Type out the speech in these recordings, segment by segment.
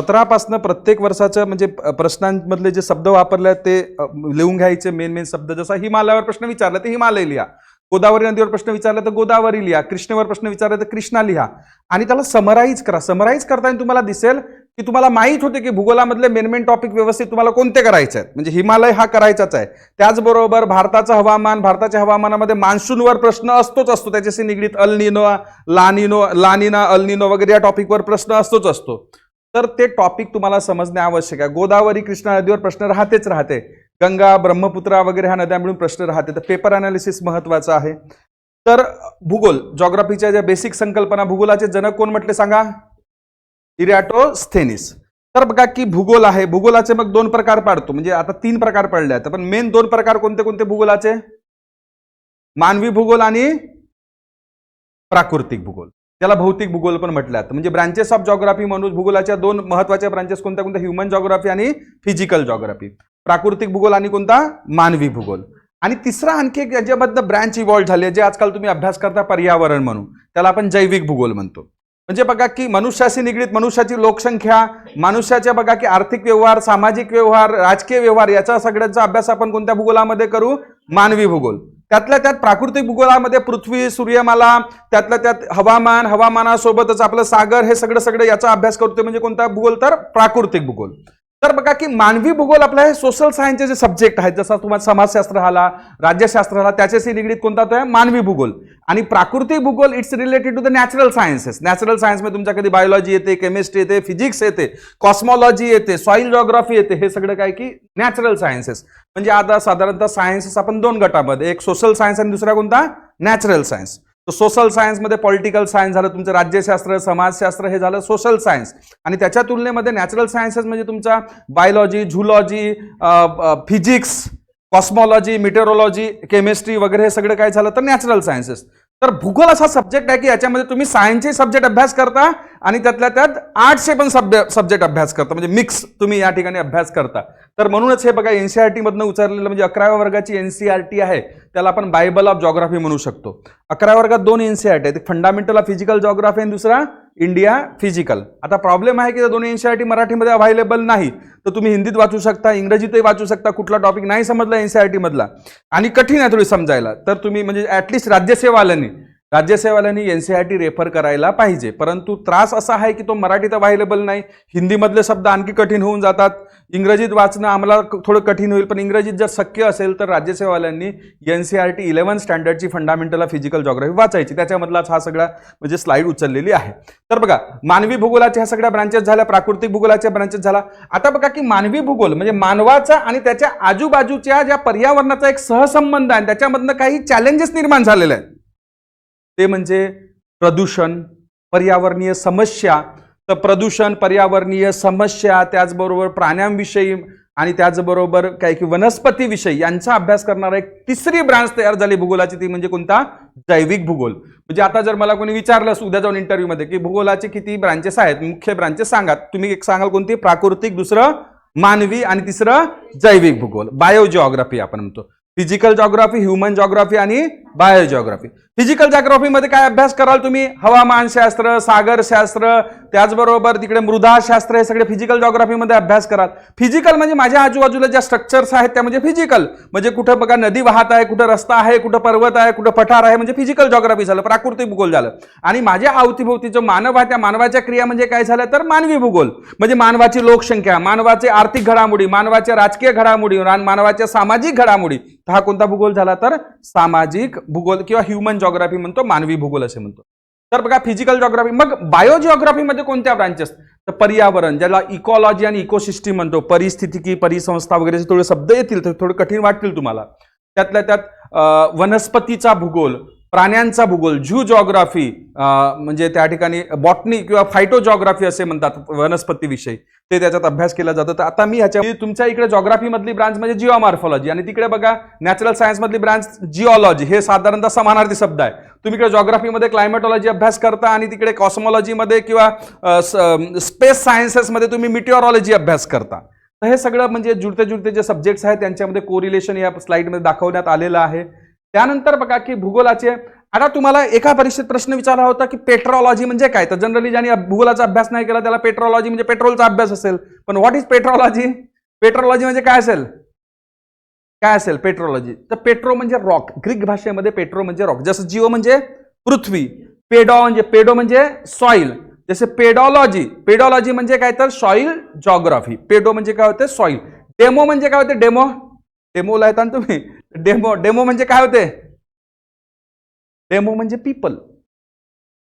17 प्रत्येक वर्षाचं म्हणजे प्रश्नांमधले जे शब्द वापरले आहेत ते लिहून घ्यायचे मेन शब्द. जसा हिमालयावर प्रश्न विचारला तर हिमालय लिहा, गोदावरी नदीवर प्रश्न विचारला तर गोदावरी लिहा, कृष्णेवर प्रश्न विचारला तर कृष्णा लिहा आणि त्याला समराईज करा. समराईज करताना तुम्हाला दिसेल की तुम्हाला माहित होते की भूगोलामधले मेन टॉपिक व्यवस्थित तुम्हाला कोणते करायचे आहेत. म्हणजे हिमालय हा करायचाच आहे. त्याचबरोबर भारताचं हवामान, भारताच्या हवामानामध्ये मान्सूनवर प्रश्न असतो, त्याच्याशी निगडीत अल निनो, लानिना, अल निनो वगैरे या टॉपिकवर प्रश्न असतो. तर ते टॉपिक तुम्हाला समजणे आवश्यक आहे. गोदावरी कृष्णा नदीवर प्रश्न राहते, गंगा ब्रह्मपुत्रा वगैरे ह्या नद्या मिळून प्रश्न राहते. तर पेपर अनालिसिस महत्वाचं आहे. तर भूगोल, जॉग्राफीच्या ज्या बेसिक संकल्पना, भूगोलाचे जनक कोण म्हटले सांगा? इरॅटोस्थेनिस. तर बघा की भूगोल आहे, भूगोलाचे मग 2 प्रकार पाडतो. म्हणजे आता 3 प्रकार पडले आहेत, पण मेन 2 प्रकार कोणते कोणते भूगोलाचे? मानवी भूगोल आणि प्राकृतिक भूगोल, त्याला भौतिक भूगोल पण म्हटलं जातं. म्हणजे ब्रांचेस ऑफ जॉग्राफी म्हणून भूगोलाच्या 2 महत्वाच्या ब्रांचेस कोणत्या कोणत्या? ह्युमन जॉग्राफी आणि फिजिकल जॉग्राफी. प्राकृतिक भूगोल आणि कोणता? मानवी भूगोल. आणि तिसरा आणखी एक याच्याबद्दल ब्रँच इव्हॉल्व झाले, जे आजकाल तुम्ही अभ्यास करता, पर्यावरण म्हणून. त्याला आपण जैविक भूगोल म्हणतो. म्हणजे बघा की मनुष्याशी निगडीत मनुष्याची लोकसंख्या, मनुष्याच्या बघा की आर्थिक व्यवहार, सामाजिक व्यवहार, राजकीय व्यवहार याचा सगळ्यांचा अभ्यास आपण कोणत्या भूगोलामध्ये करू? मानवी भूगोल. त्यातल्या त्यात प्राकृतिक भूगोलामध्ये पृथ्वी, सूर्यमाला, त्यातल्या त्यात हवामान, हवामानासोबतच आपलं सागर, हे सगळं याचा अभ्यास करतो. म्हणजे कोणता भूगोल? तर प्राकृतिक भूगोल. तर बघा की मानवी भूगोल आपला हे सोशल सायन्सचे जे सब्जेक्ट आहेत, जसा तुम्हाला समाजशास्त्र आला, राज्यशास्त्र आला, त्याच्याशी निगडीत कोणता? तो आहे मानवी भूगोल. आणि प्राकृतिक भूगोल it's related to the natural sciences. Natural सायन्समध्ये तुमच्या कधी बायोलॉजी येते, केमिस्ट्री येते, फिजिक्स येते, कॉस्मॉलॉजी येते, सॉइल जॉग्राफी येते. हे सगळं काय की नॅचरल सायन्सेस. म्हणजे आता साधारणतः सायन्सेस आपण 2 गटामध्ये, एक सोशल सायन्स आणि दुसरा कोणता? Natural science. तर सोशल सायन्समध्ये पॉलिटिकल सायन्स झालं तुमचं, राज्यशास्त्र, समाजशास्त्र, हे झालं सोशल सायन्स. आणि त्याच्या तुलनेमध्ये नॅचरल सायन्सेस म्हणजे तुमचा biology, zoology, physics, cosmology, meteorology, chemistry वगैरे हे सगळं काय झालं तर नॅचरल सायन्सेस. तर भूगोल असा सब्जेक्ट आहे की याच्यामध्ये तुम्ही सायन्सचे सब्जेक्ट अभ्यास करता आणि त्यातल्या त्यात आर्ट्सचे पण सब्जेक्ट अभ्यास करता. म्हणजे मिक्स तुम्ही या ठिकाणी अभ्यास करता. तर म्हणूनच हे बघा एनसीईआरटी मधनं उचललेलं, म्हणजे 11व्या वर्गाची एनसीईआरटी आहे, त्याला आपण बायबल ऑफ जॉग्राफी म्हणू शकतो. 11व्या वर्गात 2 एनसीईआरटी आहेत, एक फंडामेंटल ऑफ फिजिकल जॉग्राफी आणि दुसरा इंडिया फिजिकल. आता प्रॉब्लेम आहे की दोन्ही एनसीईआरटी मराठीमध्ये अवेलेबल नाही, तर तुम्ही हिंदीत वाचू शकता, इंग्रजीतही वाचू शकता. कुठला टॉपिक नाही समजला एनसीईआरटी मधला आणि कठीण आहे थोडी समजायला, तर तुम्ही म्हणजे ऍटलिस्ट राज्यसेवाल्यांनी एनसीईआरटी रेफर करायला पाहिजे. परंतु त्रास असा आहे की तो मराठीत अवेलेबल नाही, हिंदीमधले शब्द आणखी कठीण होऊन जातात, इंग्रजीत वाचणं आम्हाला थोडं कठीण होईल. पण इंग्रजीत जर शक्य असेल तर राज्यसेवाल्यांनी एनसीईआरटी 11 स्टँडर्डची फंडामेंटल ऑफ फिजिकल जॉग्राफी वाचायची. त्याच्यामधलाच हा सगळा म्हणजे स्लाइड उचललेली आहे. तर बघा मानवी भूगोलाच्या ह्या सगळ्या ब्रांचेस झाल्या, प्राकृतिक भूगोलाच्या ब्रांचेस झाला. आता बघा की मानवी भूगोल म्हणजे मानवाचा आणि त्याच्या आजूबाजूच्या ज्या पर्यावरणाचा एक सहसंबंध आहे, त्याच्यामधनं काही चॅलेंजेस निर्माण झालेले आहेत. ते म्हणजे प्रदूषण, पर्यावरणीय समस्या. तर प्रदूषण, पर्यावरणीय समस्या, त्याचबरोबर प्राण्यांविषयी आणि त्याचबरोबर काही की वनस्पतीविषयी यांचा अभ्यास करणारा एक तिसरी ब्रांच तयार झाली भूगोलाची, ती म्हणजे कोणता? जैविक भूगोल. म्हणजे आता जर मला कोणी विचारलं उद्या जाऊन इंटरव्ह्यूमध्ये की भूगोलाचे किती ब्रांचेस आहेत, मुख्य ब्रांचेस सांगा, तुम्ही एक सांगाल कोणती? प्राकृतिक, दुसरं मानवी आणि तिसरं जैविक भूगोल. बायोजिओग्राफी आपण म्हणतो. फिजिकल जॉग्राफी, ह्युमन जॉग्राफी आणि बायोजिओग्राफी. फिजिकल जॉग्राफीमध्ये काय अभ्यास कराल तुम्ही? हवामानशास्त्र, सागरशास्त्र, त्याचबरोबर तिकडे मृदाशास्त्र, हे सगळे फिजिकल जॉग्राफीमध्ये अभ्यास कराल. फिजिकल म्हणजे माझ्या आजूबाजूला ज्या स्ट्रक्चर्स आहेत त्या म्हणजे फिजिकल. म्हणजे कुठं बघा नदी वाहत आहे, कुठं रस्ता आहे, कुठं पर्वत आहे, कुठं पठार आहे, म्हणजे फिजिकल जॉग्राफी झालं, प्राकृतिक भूगोल झालं. आणि माझ्या अवतीभोवती जो मानव आहे त्या मानवाच्या क्रिया म्हणजे काय झालं तर मानवी भूगोल. म्हणजे मानवाची लोकसंख्या, मानवाचे आर्थिक घडामोडी, मानवाच्या राजकीय घडामोडी, मानवाच्या सामाजिक घडामोडी. हा कोणता भूगोल झाला तर सामाजिक भूगोल किंवा ह्युमन जॉग्राफी म्हणतो, मानवी भूगोल असे म्हणतो. तर बघा फिजिकल जॉग्राफी. मग बायोजिओग्राफीमध्ये कोणत्या ब्रांचेस? तर पर्यावरण, ज्याला इकॉलॉजी आणि इकोसिस्टीम म्हणतो, परिस्थितिकी, परिसंस्था वगैरे थोडे शब्द येतील तर थोडे कठीण वाटतील तुम्हाला. त्यातल्या त्यात वनस्पतीचा भूगोल, प्राण्यांचा भूगोल, झू जॉग्राफी, म्हणजे त्या ठिकाणी बॉटनी किंवा फायटोजॉग्राफी असे म्हणतात वनस्पतीविषयी, ते त्याच्यात अभ्यास केला जातो. तर आता मी ह्याच्या तुमच्या इकडे जॉग्राफी मधली ब्रांच म्हणजे जिओमॉर्फॉलॉजी आणि तिकडे बघा नॅचरल सायन्स मधली ब्रांच जिओलॉजी. हे साधारणतः समानार्थी शब्द आहे. तुम्ही इकडे जॉग्राफीमध्ये क्लायमेटॉलॉजी अभ्यास करता आणि तिकडे कॉस्मॉलॉजीमध्ये किंवा स्पेस सायन्सेसमध्ये तुम्ही मिटिओरॉलॉजी अभ्यास करता. तर हे सगळं म्हणजे जुळते जे सब्जेक्ट्स आहेत त्यांच्यामध्ये कोरिलेशन या स्लाइडमध्ये दाखवण्यात आलेलं आहे. त्यानंतर बघा की भूगोलाचे आता तुम्हाला एका परीक्षेत प्रश्न विचारला होता की पेट्रोलॉजी म्हणजे काय, तर जनरली ज्यांनी भूगोलाचा अभ्यास नाही केला त्याला पेट्रोलॉजी म्हणजे पेट्रोलचा अभ्यास असेल, पण व्हॉट इज पेट्रोलॉजी? पेट्रोलॉजी म्हणजे काय असेल? काय असेल पेट्रोलॉजी? तर पेट्रो म्हणजे रॉक, ग्रीक भाषेमध्ये पेट्रो म्हणजे रॉक. जसं जिओ म्हणजे पृथ्वी, पेडो म्हणजे सॉइल, जसे पेडॉलॉजी म्हणजे काय तर सॉइल जॉग्राफी. पेडो म्हणजे काय होते? सॉइल. डेमो म्हणजे काय होते? डेमो लिहिता ना तुम्ही. डेमो म्हणजे काय होते? डेमो म्हणजे पीपल.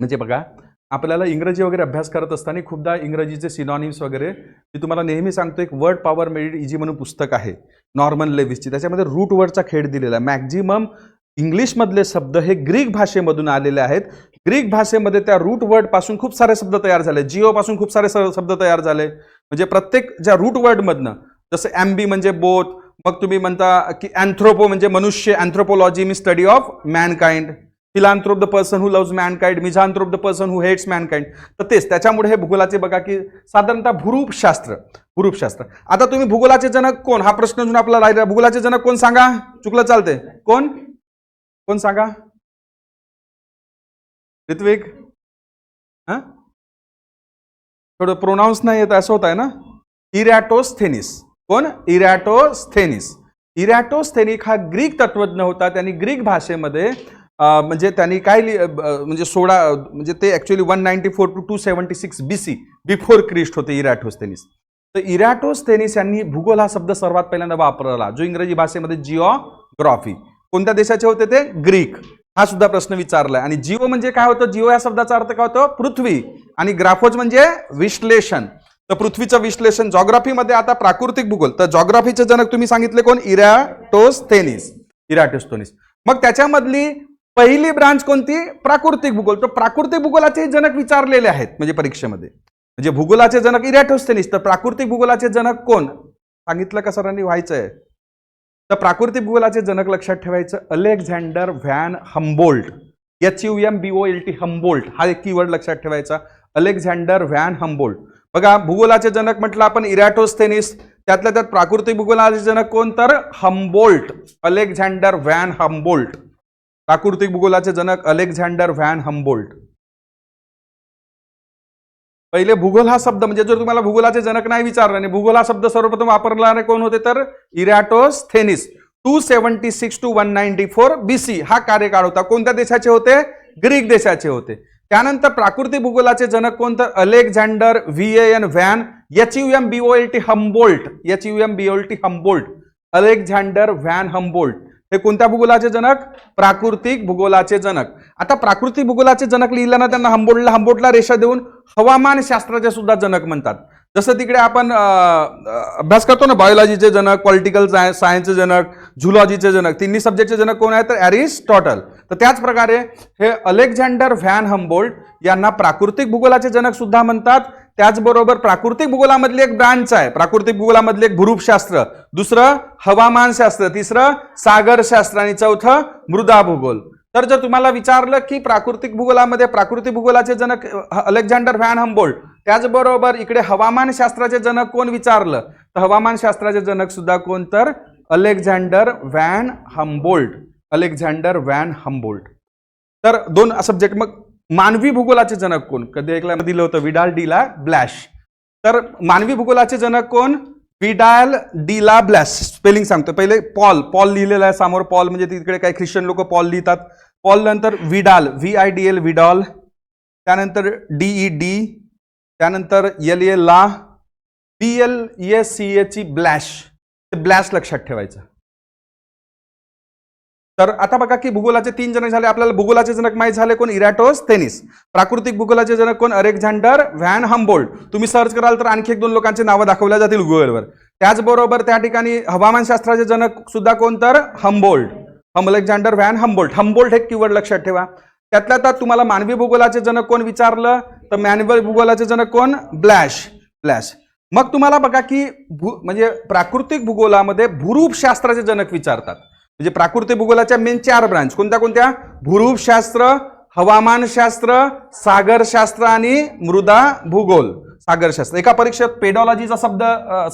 म्हणजे बघा, आपल्याला इंग्रजी वगैरे अभ्यास करत असताना खूपदा इंग्रजीचे सिनॉनिम्स वगैरे, मी तुम्हाला नेहमी सांगतो, एक वर्ड पॉवर मेड इझी म्हणून पुस्तक आहे नॉर्मन लेविसची, त्याच्यामध्ये रूट वर्डचा खेळ दिलेला आहे. मॅक्झिमम इंग्लिशमधले शब्द हे ग्रीक भाषेमधून आलेले आहेत. ग्रीक भाषेमध्ये त्या रूट वर्ड पासून खूप सारे शब्द तयार झाले, जिओ पासून खूप सारे शब्द तयार झाले. म्हणजे प्रत्येक ज्या रूट वर्डमधनं, जसं ॲम्बी म्हणजे बोथ, मग तुम्ही म्हणता की अँथ्रोपो म्हणजे मनुष्य, अँथ्रोपोलॉजी मी study of mankind, philanthrope the person who loves mankind, misanthrope the person who hates mankind. तर तेच त्याच्यामुळे हे भूगोलाचे बघा की साधारणतः भूरूपशास्त्र. आता तुम्ही भूगोलाचे जनक कोण, हा प्रश्न अजून आपला राहिला. भूगोलाचे जनक कोण सांगा? चुकलं चालते. कोण सांगा? ऋत्विक? हा, थोडं प्रोनाऊन्स नाही येत असं होत आहे ना. इरॅटोस्थेनिस. कोण? इरॅटोस्थेनिक हा ग्रीक तत्वज्ञ होता. त्यांनी ग्रीक भाषेमध्ये म्हणजे त्यांनी काय म्हणजे म्हणजे ते actually 194 to 276 BC before Christ होते इरॅटोस्थेनिस. तर इरॅटोस्थेनिस यांनी भूगोल हा शब्द सर्वात पहिल्यांदा वापरला, जो इंग्रजी भाषेमध्ये जिओग्राफी. कोणत्या देशाचे होते ते? ग्रीक. हा सुद्धा प्रश्न विचारलाय. आणि जिओ म्हणजे काय होतं? जिओ या शब्दाचा अर्थ काय होतो? पृथ्वी. आणि ग्राफोज म्हणजे विश्लेषण. तर पृथ्वीचं विश्लेषण जॉग्राफीमध्ये. आता प्राकृतिक भूगोल, तर जॉग्राफीचे जनक तुम्ही सांगितले कोण? इरॅटोस्थेनिस. मग त्याच्यामधली पहिली ब्रांच कोणती? प्राकृतिक भूगोल. तर प्राकृतिक भूगोलाचे जनक विचारलेले आहेत म्हणजे परीक्षेमध्ये. म्हणजे भूगोलाचे जनक इरॅटोस्थेनिस, तर प्राकृतिक भूगोलाचे जनक कोण? सांगितलं का सरांनी? व्हायचंय. तर प्राकृतिक भूगोलाचे जनक लक्षात ठेवायचं, Alexander van Humboldt. HUMBOLT, Humboldt हा एक कीवर्ड लक्षात ठेवायचा. Alexander van Humboldt. बघा, भूगोलाचे जनक म्हटलं आपण इरॅटोस्थेनिस, त्यातल्या त्यात प्राकृतिक भूगोलाचे जनक कोण? तर हम्बोल्ट, अलेक्झांडर व्हॅन हम्बोल्ट. प्राकृतिक भूगोलाचे जनक अलेक्झांडर व्हॅन हम्बोल्ट. पहिले भूगोल हा शब्द, म्हणजे जर तुम्हाला भूगोलाचे जनक नाही विचारलं आणि भूगोल हा शब्द सर्वप्रथम वापरणारे कोण होते? तर इरॅटोस्थेनिस. 276 to 194 BC हा कार्यकाळ होता. कोणत्या देशाचे होते? ग्रीक देशाचे होते. त्यानंतर प्राकृतिक भूगोलाचे जनक कोण? तर Alexander VAN van, HUMBOLT Humboldt, Humboldt, Alexander van Humboldt. हे कोणत्या भूगोलाचे जनक? प्राकृतिक भूगोलाचे जनक. आता प्राकृतिक भूगोलाचे जनक लिहिलं ना, त्यांना हम्बोल्टला रेषा देऊन हवामानशास्त्राचे सुद्धा जनक म्हणतात. जसं तिकडे आपण अभ्यास करतो ना, बायोलॉजीचे जनक, पॉलिटिकल सायन्सचे जनक, झुलॉजीचे जनक, तिन्ही सब्जेक्टचे जनक कोण आहेत? तर अरिस्टॉटल. तर त्याच प्रकारे हे अलेक्झांडर व्हॅन हम्बोल्ट यांना प्राकृतिक भूगोलाचे जनक सुद्धा म्हणतात. त्याचबरोबर प्राकृतिक भूगोलामधली एक ब्रांच आहे, प्राकृतिक भूगोलामधले एक भूरूपशास्त्र, दुसरं हवामानशास्त्र, तिसरं सागरशास्त्र आणि चौथं मृदा भूगोल. तर जर तुम्हाला विचारलं की प्राकृतिक भूगोलामध्ये प्राकृतिक भूगोलाचे जनक अलेक्झांडर व्हॅन हम्बोल्ट, त्याचबरोबर इकडे हवामानशास्त्राचे जनक कोण विचारलं, तर हवामानशास्त्राचे जनक सुद्धा कोण? तर अलेक्झांडर व्हॅन हम्बोल्ट. तर दोन सब्जेक्ट. मग मानवी भूगोलाचे जनक कोण? कधी ऐकलं दिलं होतं? विडाल डी ला ब्लॅश. तर मानवी भूगोलाचे जनक कोण? विडाल डी ला ब्लॅश. स्पेलिंग सांगतो. पहिले पॉल लिहिलेला आहे समोर. पॉल म्हणजे तिकडे काही ख्रिश्चन लोक पॉल लिहितात. पॉल नंतर विडाल, VIDL विडॉल, त्यानंतर DED, त्यानंतर LA ला, BLESCH ब्लॅश. ते ब्लॅश लक्षात ठेवायचं. तर आता बघा की भूगोलाचे 3 जनक झाले. आपल्याला भूगोलाचे जनक माहित झाले कोण? इरॅटोस्थेनिस. प्राकृतिक भूगोलाचे जनक कोण? Alexander van Humboldt. तुम्ही सर्च कराल तर आणखी 1-2 लोकांची नावं दाखवल्या जातील गुगलवर. त्याचबरोबर त्या ठिकाणी हवामानशास्त्राचे जनक सुद्धा कोण? तर अलेक्झांडर व्हॅन हम्बोल्ट. हम्बोल्ट हे कीवर्ड लक्षात ठेवा. त्यातल्या त्यात तुम्हाला मानवी भूगोलाचे जनक कोण विचारलं, तर मानवी भूगोलाचे जनक कोण? ब्लॅश. मग तुम्हाला बघा की म्हणजे प्राकृतिक भूगोलामध्ये भूरूपशास्त्राचे जनक विचारतात. म्हणजे प्राकृतिक भूगोलाच्या मेन 4 ब्रांच कोणत्या? भूरूपशास्त्र, हवामानशास्त्र, सागरशास्त्र आणि मृदा भूगोल. सागरशास्त्र. एका परीक्षेत पेडॉलॉजीचा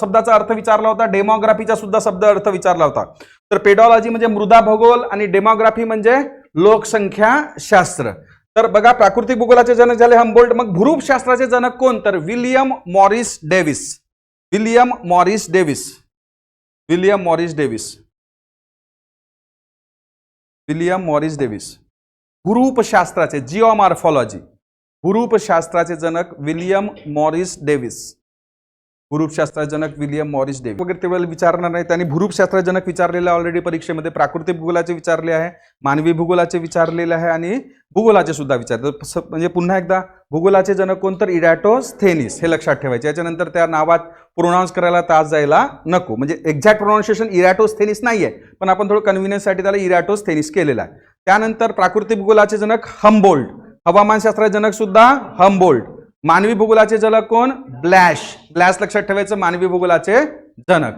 शब्दाचा अर्थ विचारला होता, डेमोग्राफीचा सुद्धा शब्द अर्थ विचारला होता. तर पेडॉलॉजी म्हणजे मृदा भूगोल आणि डेमोग्राफी म्हणजे लोकसंख्याशास्त्र. तर बघा, प्राकृतिक भूगोलाचे जनक झाले हम्बोल्ट. मग भूरूपशास्त्राचे जनक कोण? तर William Morris Davis. William Morris Davis. William Morris Davis. William Morris Davis. भूरूपशास्त्राचे, जिओमॉर्फॉलॉजी, भूरूपशास्त्राचे जनक विलियम मॉरिस डेव्हिस. भूरूपशास्त्राचे जनक विलियम मॉरिस डेव्हिस वगैरे तेवढं विचारणार नाही. त्यांनी भूरूपशास्त्राचे जनक विचारलेले ऑलरेडी परीक्षेमध्ये. प्राकृतिक भूगोलाचे विचारले आहे, मानवी भूगोलाचे विचारलेले आहे आणि भूगोलाचे सुद्धा विचारले. म्हणजे पुन्हा एकदा भूगोलाचे जनक कोण? तर इरॅटोस्थेनिस. हे लक्षात ठेवायचे. याच्यानंतर त्या नावात प्रोनाऊन्स करायला त्रास जायला नको. म्हणजे एक्झॅक्ट प्रोनाऊन्सिएशन इरॅटोस्थेनिस नाही आहे, पण आपण थोडं कन्व्हिनियन्ससाठी त्याला इरॅटोस्थेनिस केलेला आहे. त्यानंतर प्राकृतिक भूगोलाचे जनक हम्बोल्ट. हवामानशास्त्राचे जनक सुद्धा हम्बोल्ट. मानवी भूगोलाचे जनक कोण? ब्लॅश. ब्लॅश लक्षात ठेवायचं, मानवी भूगोलाचे जनक.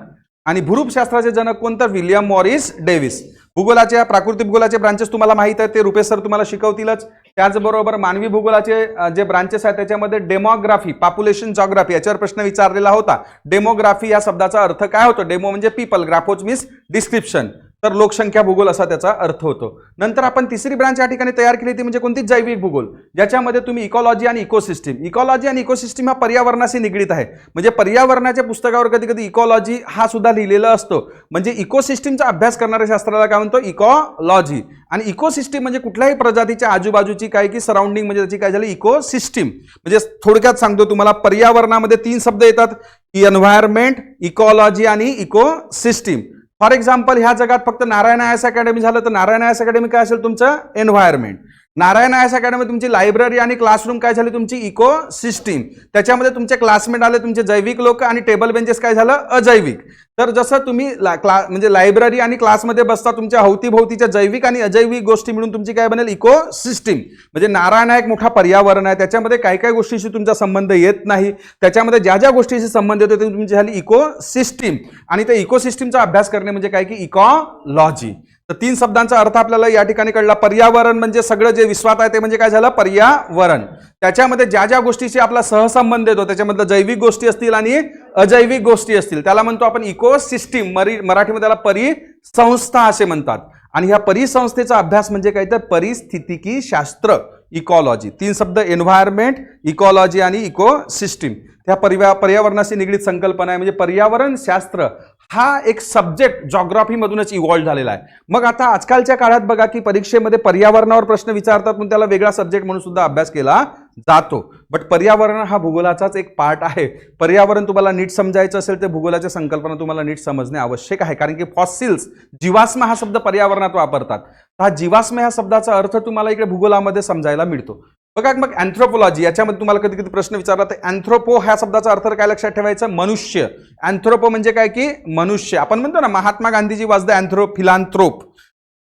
आणि भूरूपशास्त्राचे जनक कोण? तर विलियम मॉरिस डेव्हिस. भूगोलाच्या, प्राकृतिक भूगोलाचे ब्रांचेस तुम्हाला माहित आहे, ते रुपेश सर तुम्हाला शिकवतीलच. त्याचबरोबर मानवी भूगोलाचे जे ब्रांचेस आहेत त्याच्यामध्ये डेमोग्राफी, पॉप्युलेशन जॉग्राफी याच्यावर प्रश्न विचारलेला होता. डेमोग्राफी या शब्दाचा अर्थ काय होतो? डेमो म्हणजे पीपल, ग्राफोज मीन्स डिस्क्रिप्शन, तर लोकसंख्या भूगोल असा त्याचा अर्थ होतो. नंतर आपण तिसरी ब्रांच या ठिकाणी तयार केली ती म्हणजे कोणती? जैविक भूगोल, ज्याच्यामध्ये तुम्ही इकॉलॉजी आणि इकोसिस्टीम. इकॉलॉजी आणि इकोसिस्टीम हा पर्यावरणाशी निगडीत आहे. म्हणजे पर्यावरणाच्या पुस्तकावर कधी कधी इकॉलॉजी हा सुद्धा लिहिलेला असतो. म्हणजे इकोसिस्टीमचा अभ्यास करणाऱ्या शास्त्राला काय म्हणतो? इकॉलॉजी. आणि इकोसिस्टीम म्हणजे कुठल्याही प्रजातीच्या आजूबाजूची काय की सराउंडिंग, म्हणजे त्याची काय झाली? इकोसिस्टीम. म्हणजे थोडक्यात सांगतो तुम्हाला, पर्यावरणामध्ये 3 शब्द येतात: एन्व्हायरमेंट, इकॉलॉजी आणि इकोसिस्टीम. फॉर एक्झाम्पल, ह्या जगात फक्त नारायण आयएस अकॅडमी झालं तर नारायण आयएस अकॅडमी काय असेल? तुमचं एन्व्हायरमेंट. नारायण आयएस अकॅडमी तुमची लायब्ररी आणि क्लासरूम काय झाली? तुमची इकोसिस्टीम. त्याच्यामध्ये तुमचे क्लासमेट आले तुमचे जैविक लोक, आणि टेबल बेंचेस काय झालं? अजैविक. तर जसं तुम्ही म्हणजे लायब्ररी आणि क्लासमध्ये बसता, तुमच्या अवतीभोवतीच्या जैविक आणि अजैविक गोष्टी मिळून तुमची काय बनेल? इकोसिस्टीम. म्हणजे नारायण हा एक मोठा पर्यावरण आहे, त्याच्यामध्ये काही काही गोष्टीशी तुमचा संबंध येत नाही, त्याच्यामध्ये ज्या ज्या गोष्टीशी संबंध येतो ते तुमची झाली इकोसिस्टीम. आणि त्या इकोसिस्टीमचा अभ्यास करणे म्हणजे काय की इकॉलॉजी. तर 3 शब्दांचा अर्थ आपल्याला या ठिकाणी कळला. पर्यावरण म्हणजे सगळं जे विश्वात आहे ते म्हणजे काय झालं? पर्यावरण. त्याच्यामध्ये ज्या ज्या गोष्टीशी आपला सहसंबंध येतो त्याच्यामधलं जैविक गोष्टी असतील आणि अजैविक गोष्टी असतील त्याला म्हणतो आपण इकोसिस्टीम. मराठीमध्ये त्याला परिसंस्था असे म्हणतात. आणि ह्या परिसंस्थेचा अभ्यास म्हणजे काय? तर परिस्थितिकी शास्त्र, इकॉलॉजी. 3 शब्द: एन्व्हायरमेंट, इकॉलॉजी आणि इकोसिस्टीम. त्या पर्यावरणाशी निगडीत संकल्पना आहे. म्हणजे पर्यावरण शास्त्र हा एक सब्जेक्ट जॉग्राफीमधूनच इव्हॉल्व्ह झालेला आहे. मग आता आजकालच्या काळात बघा की परीक्षेमध्ये पर्यावरणावर प्रश्न विचारतात, पण त्याला वेगळा सब्जेक्ट म्हणून सुद्धा अभ्यास केला जातो. बट पर्यावरण हा भूगोलाचाच एक पार्ट आहे. पर्यावरण तुम्हाला नीट समजायचं असेल तर भूगोलाच्या संकल्पना तुम्हाला नीट समजणे आवश्यक आहे. कारण की फॉसिल्स, जीवाश्म हा शब्द पर्यावरणात वापरतात. हा जीवाश्म या शब्दाचा अर्थ तुम्हाला इकडे भूगोलामध्ये समजायला मिळतो. बघा, मग अँथ्रोपोलॉजी याच्यामध्ये तुम्हाला कधी कधी प्रश्न विचारला तर अँथ्रोपो ह्या शब्दाचा अर्थ काय लक्षात ठेवायचं? मनुष्य. अँथ्रोपो म्हणजे काय की मनुष्य. आपण म्हणतो ना महात्मा गांधीजी वॉज द फिलांथ्रोप.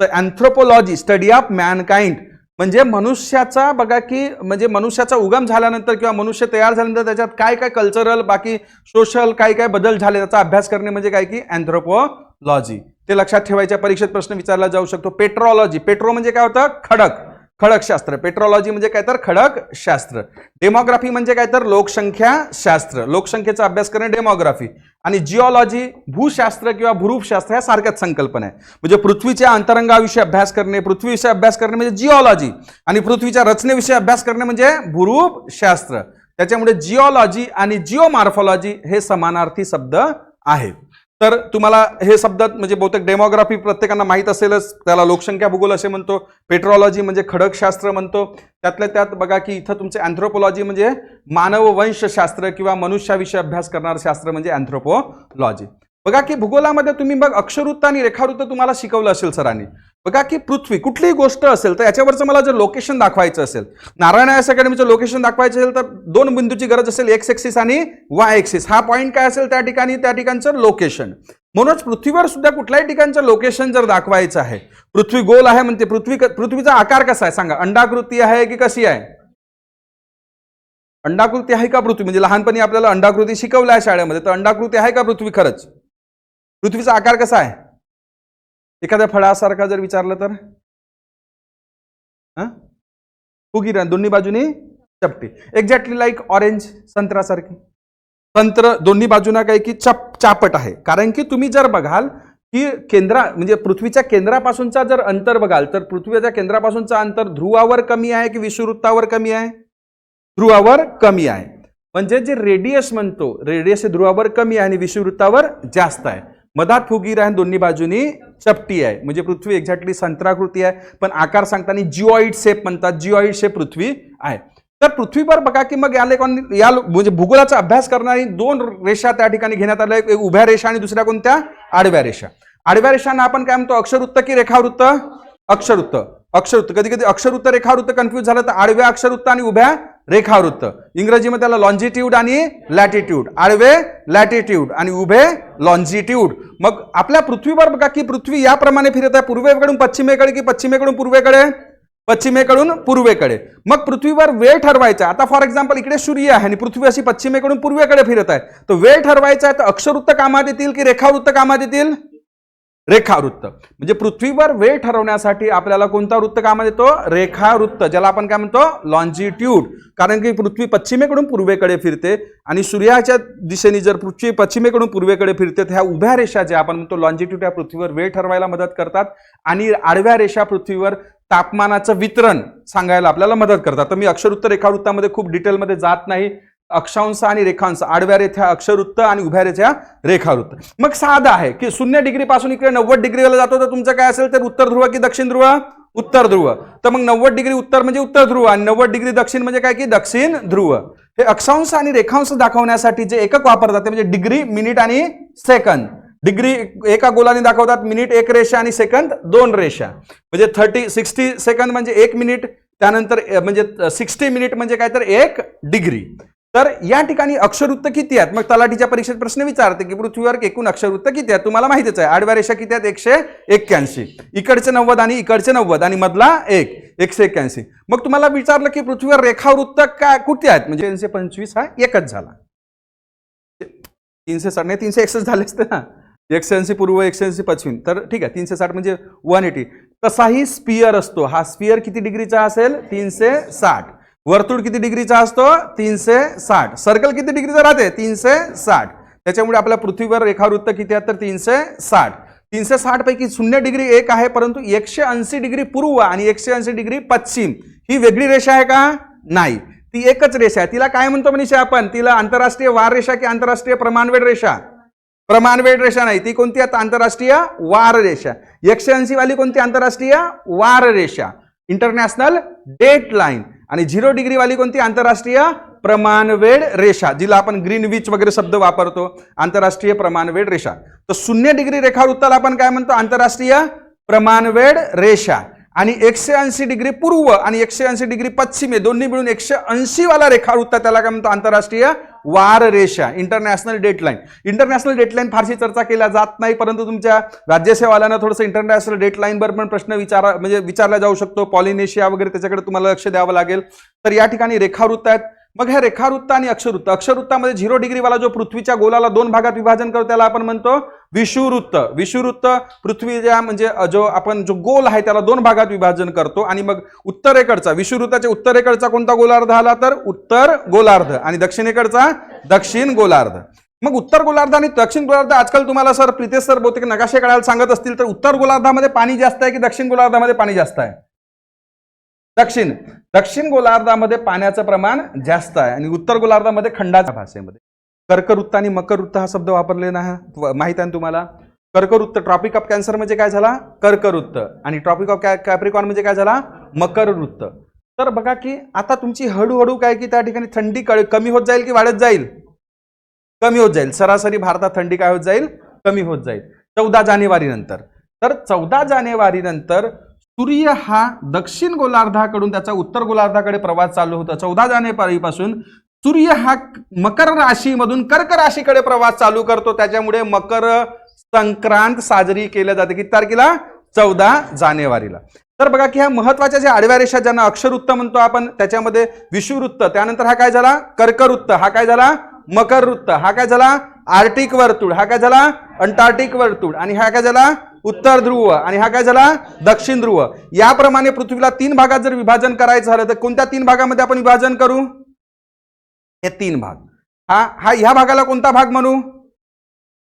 तर अँथ्रोपोलॉजी, स्टडी ऑफ मॅनकाइंड, म्हणजे मनुष्याचा, बघा की म्हणजे मनुष्याचा उगम झाल्यानंतर किंवा मनुष्य तयार झाल्यानंतर त्याच्यात काय काय कल्चरल, बाकी सोशल काय काय बदल झाले त्याचा अभ्यास करणे म्हणजे काय की अँथ्रोपोलॉजी. ते लक्षात ठेवायच्या. परीक्षेत प्रश्न विचारला जाऊ शकतो. पेट्रोलॉजी. पेट्रो म्हणजे काय होतं? खडक, खडकशास्त्र. पेट्रोलॉजी म्हणजे काय? तर खडकशास्त्र. डेमोग्राफी म्हणजे काय? तर लोकसंख्याशास्त्र. लोकसंख्येचा अभ्यास करणे डेमोग्राफी. आणि जिओलॉजी, भूशास्त्र किंवा भूरूपशास्त्र ह्या सारख्याच संकल्पना आहे. म्हणजे पृथ्वीच्या अंतरंगाविषयी अभ्यास करणे, पृथ्वीविषयी अभ्यास करणे म्हणजे जिओलॉजी, आणि पृथ्वीच्या रचनेविषयी अभ्यास करणे म्हणजे भूरूपशास्त्र. त्याच्यामुळे जिओलॉजी आणि जिओमॉर्फॉलॉजी हे समानार्थी शब्द आहेत. तर तुम्हाला हे शब्द म्हणजे बहुतेक डेमोग्राफी प्रत्येकांना माहीत असेलच, त्याला लोकसंख्या भूगोल असे म्हणतो. पेट्रोलॉजी म्हणजे खडकशास्त्र म्हणतो. त्यातल्या त्यात बघा की इथं तुमचे अँथ्रोपोलॉजी म्हणजे मानववंशशास्त्र किंवा मनुष्याविषयी अभ्यास करणारं शास्त्र म्हणजे अँथ्रोपोलॉजी. बघा की भूगोलामध्ये तुम्ही बघ अक्षरवृत्त आणि रेखावृत्त तुम्हाला शिकवलं असेल सरांनी. बघा की पृथ्वी कुठलीही गोष्ट असेल तर याच्यावरचं मला जर लोकेशन दाखवायचं असेल, नारायण आयएस अकॅडमीचं लोकेशन दाखवायचं असेल तर 2 बिंदूची गरज असेल, एक्स एक्सिस आणि वाय एक्सिस. हा पॉईंट काय असेल त्या ठिकाणी त्या ठिकाणचं लोकेशन. म्हणूनच पृथ्वीवर सुद्धा कुठल्याही ठिकाणचं लोकेशन जर दाखवायचं आहे, पृथ्वी गोल आहे म्हणते, पृथ्वीचा आकार कसा आहे सांगा? अंडाकृती आहे की कशी आहे? अंडाकृती आहे का पृथ्वी? म्हणजे लहानपणी आपल्याला अंडाकृती शिकवलं आहे शाळेमध्ये, तर अंडाकृती आहे का पृथ्वी खरंच? पृथ्वीचा आकार कसा आहे? एखाद्या फळासारखा जर विचारलं तर फुगीर, दोन्ही बाजूनी चपटी. एक्झॅक्टली लाईक ऑरेंज, संत्रासारखी. संत्र दोन्ही बाजूना काय की चापट आहे. कारण की तुम्ही जर बघाल की म्हणजे पृथ्वीच्या केंद्रापासूनचा जर अंतर बघाल तर पृथ्वीच्या केंद्रापासूनचा अंतर ध्रुवावर कमी आहे की विषुववृत्तावर कमी आहे? ध्रुवावर कमी आहे. म्हणजे जे रेडियस म्हणतो, रेडियस ध्रुवावर कमी आहे आणि विषुववृत्तावर जास्त आहे. मधात फुगीर आहे, दोन्ही बाजूनी चपटी आहे. म्हणजे पृथ्वी एक्झॅक्टली संत्राकृती आहे, पण आकार सांगताना जिओइड शेप म्हणतात. जिओइड शेप पृथ्वी आहे. तर पृथ्वीवर बघा की मग या म्हणजे भूगोलाचा अभ्यास करणारी दोन रेषा त्या ठिकाणी घेण्यात आल्या. एक उभ्या रेषा आणि दुसऱ्या कोणत्या? आडव्या रेषा. आडव्या रेषांना आपण काय म्हणतो? अक्षरवृत्त की रेखावृत्त? अक्षरवृत्त. अक्षरवृत्त. कधी कधी अक्षरवृत्त रेखावृत्त कन्फ्युज झालं तर आडव्या अक्षरवृत्त आणि उभ्या रेखावृत्त. इंग्रजीमध्ये त्याला लॉन्जिट्यूड आणि लॅटिट्यूड. आडवे लॅटिट्यूड आणि उभे लॉन्जिट्यूड. मग आपल्या पृथ्वीवर बघा की पृथ्वी याप्रमाणे फिरत आहे, पूर्वेकडून पश्चिमेकडे की पश्चिमेकडून पूर्वेकडे? पश्चिमेकडून पूर्वेकडे. मग पृथ्वीवर वेळ ठरवायचा. आता फॉर एक्झाम्पल इकडे सूर्य आहे आणि पृथ्वी अशी पश्चिमेकडून पूर्वेकडे फिरत आहे, तर वेळ ठरवायचा आहे तर अक्षरवृत्त कामात येतील की रेखावृत्त कामात येतील? रेखावृत्त. म्हणजे पृथ्वीवर वेळ ठरवण्यासाठी आपल्याला कोणता वृत्त कामात येतो? रेखावृत्त, ज्याला आपण काय म्हणतो? लॉन्जिट्यूड. कारण की पृथ्वी पश्चिमेकडून पूर्वेकडे फिरते आणि सूर्याच्या दिशेने जर पृथ्वी पश्चिमेकडून पूर्वेकडे फिरते तर ह्या उभ्या रेषा ज्या आपण म्हणतो लॉन्जिट्यूड, या पृथ्वीवर वेळ ठरवायला मदत करतात आणि आडव्या रेषा पृथ्वीवर तापमानाचं वितरण सांगायला आपल्याला मदत करतात. तर मी अक्षरवृत्त रेखावृत्तामध्ये खूप डिटेलमध्ये जात नाही. अक्षांश आणि रेखांश, आडव्या रेषा अक्षरवृत्त आणि उभ्या रेषा रेखावृत्त. मग साधा आहे की 0 डिग्री पासून इकडे 90 डिग्रीला जातो तर तुमचं काय असेल तर उत्तर ध्रुव की दक्षिण ध्रुव? उत्तर ध्रुव. तर मग 90 डिग्री उत्तर म्हणजे उत्तर ध्रुव आणि 90 डिग्री दक्षिण म्हणजे काय की दक्षिण ध्रुव. हे अक्षांश आणि रेखांश दाखवण्यासाठी जे एकक वापरतात ते म्हणजे डिग्री, मिनिट आणि सेकंद. डिग्री एका गोलाने दाखवतात, मिनिट 1 रेषा आणि सेकंद 2 रेषा. म्हणजे 60 सेकंद म्हणजे 1 मिनिट, त्यानंतर म्हणजे 60 मिनिट म्हणजे काय तर 1 डिग्री. तर या ठिकाणी अक्षरवृत्त किती आहेत? मग तलाठीच्या परीक्षेत प्रश्न विचारते की पृथ्वीवर एकूण अक्षरवृत्त किती आहेत? तुम्हाला माहितीच आहे. आडव्या रेषा किती आहेत? 181. इकडचे 90 आणि इकडचे 90 आणि मधला 181. मग तुम्हाला विचारलं की पृथ्वीवर रेखावृत्त काय कुठे आहेत? म्हणजे 325 हा एकच झाला. 360 नाही 361 झाले असते ना. 180 पूर्व 180 पश्चिम. तर ठीक आहे, 360 म्हणजे 180. तसाही स्पियर असतो. हा स्पियर किती डिग्रीचा असेल? 360. वर्तुळ किती डिग्रीचा असतो? 360. सर्कल किती डिग्रीचा राहते? 360. त्याच्यामुळे आपल्या पृथ्वीवर रेखावृत्त किती आहेत तर 360. 360 पैकी 0 डिग्री एक आहे, परंतु 180 डिग्री पूर्व आणि 180 डिग्री पश्चिम ही वेगळी रेषा आहे का? नाही, ती एकच रेषा आहे. तिला काय म्हणतो मनीषा आपण? तिला आंतरराष्ट्रीय वार रेषा की आंतरराष्ट्रीय प्रमाणवेळ रेषा? प्रमाणवेळ रेषा नाही, ती कोणती? आता आंतरराष्ट्रीय वार रेषा. 180 वाली कोणती? आंतरराष्ट्रीय वार रेषा, इंटरनॅशनल डेट लाईन. आणि 0 डिग्री वाली कोणती? आंतरराष्ट्रीय प्रमाणवेळ रेषा, जिला आपण ग्रीनविच वगैरे शब्द वापरतो. आंतरराष्ट्रीय प्रमाणवेळ रेषा. तर 0 डिग्री रेखावृत्ताला आपण काय म्हणतो? आंतरराष्ट्रीय प्रमाणवेळ रेषा. आणि 180 डिग्री पूर्व आणि 180 डिग्री पश्चिम दोन्ही मिळून 180 वाला रेखावृत्त, त्याला काय म्हणतो? आंतरराष्ट्रीय वार रेषा, इंटरनॅशनल डेटलाईन. इंटरनॅशनल डेटलाईन फारशी चर्चा केल्या जात नाही, परंतु तुमच्या राज्यसेवाल्यांना थोडंसं इंटरनॅशनल डेटलाईनवर पण प्रश्न विचारला जाऊ शकतो. पॉलिनेशिया वगैरे त्याच्याकडे तुम्हाला लक्ष द्यावं लागेल. तर या ठिकाणी रेखावृत्त आहेत. मग ह्या रेखावृत्त आणि अक्षरवृत्त. अक्षरवृत्तामध्ये 0 डिग्री वाला जो पृथ्वीच्या गोलाला 2 भागात विभाजन करतो त्याला आपण म्हणतो विषुववृत्त. विषुववृत्त पृथ्वीच्या म्हणजे जो गोल आहे त्याला 2 भागात विभाजन करतो. आणि मग उत्तरेकडचा, विषुववृत्ताच्या उत्तरेकडचा कोणता गोलार्ध आला तर उत्तर गोलार्ध आणि दक्षिणेकडचा दक्षिण गोलार्ध. मग उत्तर गोलार्ध आणि दक्षिण गोलार्ध, आजकाल तुम्हाला सर प्रितेश सर बहुतेक नकाशे काढायला सांगत असतील तर उत्तर गोलार्धामध्ये पाणी जास्त आहे की दक्षिण गोलार्धामध्ये पाणी जास्त आहे? दक्षिण गोलार्धामध्ये पाण्याचं प्रमाण जास्त आहे आणि उत्तर गोलार्धामध्ये खंडाच्या भाषेमध्ये कर्कवृत्त आणि मकरवृत्त हा शब्द वापरलेला आहे, माहित आहे तुम्हाला? कर्कवृत्त, ट्रॉपिक ऑफ कॅन्सर म्हणजे काय झाला? कर्कवृत्त. आणि ट्रॉपिक ऑफ कॅप्रिकॉर्न म्हणजे काय झाला? मकरवृत्त. तर बघा की आता तुमची हळूहळू काय की त्या ठिकाणी थंडी कमी होत जाईल की वाढत जाईल? कमी होत जाईल. सरासरी भारतात थंडी काय होत जाईल? कमी होत जाईल 14 जानेवारी नंतर. तर 14 जानेवारी नंतर सूर्य हा दक्षिण गोलार्धाकडून त्याचा उत्तर गोलार्धाकडे प्रवास चालू होता. 14 जानेवारीपासून सूर्य हा मकर राशीमधून कर्क राशीकडे प्रवास चालू करतो. त्याच्यामुळे मकर संक्रांत साजरी केली जाते. किती तारखेला? 14 जानेवारीला. तर बघा की ह्या महत्वाच्या ज्या आडव्या रेषा ज्यांना अक्षरवृत्त म्हणतो आपण, त्याच्यामध्ये विषुववृत्त, त्यानंतर हा काय झाला? कर्कवृत्त, हा काय झाला? मकरवृत्त, हा काय झाला? आर्टिक वर्तुळ, हा काय झाला? अंटार्क्टिक वर्तुळ, आणि हा काय झाला? उत्तर ध्रुव, आणि हा काय झाला? दक्षिण ध्रुव. याप्रमाणे पृथ्वीला 3 भागात जर विभाजन करायचं झालं तर कोणत्या 3 भागामध्ये आपण विभाजन करू? हे 3 भाग. ह्या भागाला कोणता भाग म्हणू?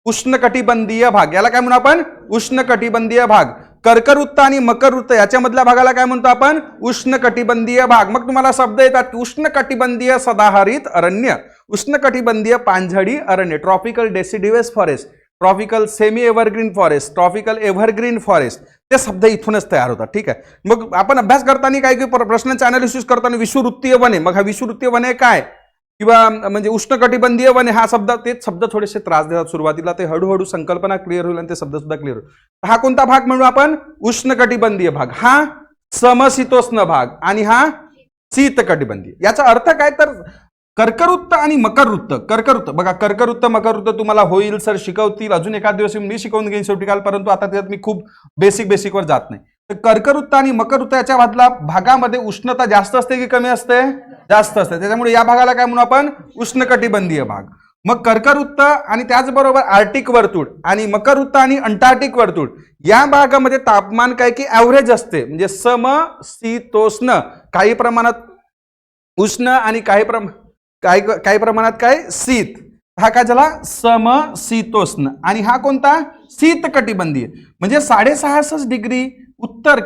उष्णकटिबंधीय भाग, याला काय म्हणू आपण? उष्णकटिबंधीय भाग. कर्कवृत्त आणि मकरवृत्त याच्यामधल्या भागाला काय म्हणतो आपण? उष्णकटिबंधीय भाग. मग तुम्हाला शब्द येतात उष्णकटिबंधीय सदाहरित अरण्य, उष्णकटिबंधीय पानझडी अरण्य, tropical deciduous forest, tropical semi evergreen forest, tropical evergreen forest, ते शब्द इथूनच तयार होतात. ठीक आहे. मग आपण अभ्यास करताना काही प्रश्नांचे अनालिसिस करताना विषुववृत्तीय वने, मग हा विषुववृत्तीय वने काय किंवा म्हणजे उष्णकटिबंधीय वने, हा शब्द, तेच शब्द थोडेसे त्रास देतात सुरुवातीला, ते हळूहळू संकल्पना क्लिअर होईल आणि ते शब्द सुद्धा क्लिअर होईल. हा कोणता भाग म्हणू आपण? उष्णकटिबंधीय भाग. हा समशीतोष्ण भाग आणि हा शीतकटिबंधीय. याचा अर्थ काय तर कर्कवृत्त आणि मकरवृत्त. कर्कवृत्त बघा, कर्कवृत्त मकरवृत्त तुम्हाला होईल सर, शिकवतील, अजून एखाद दिवस मी शिकवून घेईन शेवटी काल, परंतु आता त्यात मी खूप बेसिकवर जात नाही. तर कर्कवृत्त आणि मकरवृत्त याच्या मधला भागामध्ये उष्णता जास्त असते की कमी असते? जास्त असते. त्याच्यामुळे या भागाला काय म्हणू आपण? उष्णकटिबंधीय भाग. मग कर्कवृत्त आणि त्याचबरोबर आर्टिक वर्तुळ आणि मकरवृत्त आणि अंटार्क्टिक वर्तुळ या भागामध्ये तापमान काय की ॲव्हरेज असते, म्हणजे समशीतोष्ण, काही प्रमाणात उष्ण आणि काही प्रमाणात काय शीत. हा काय झाला? समशीतोष्ण. आणि हा कोणता? शीतकटिबंधीय. म्हणजे 66.5 डिग्री उत्तर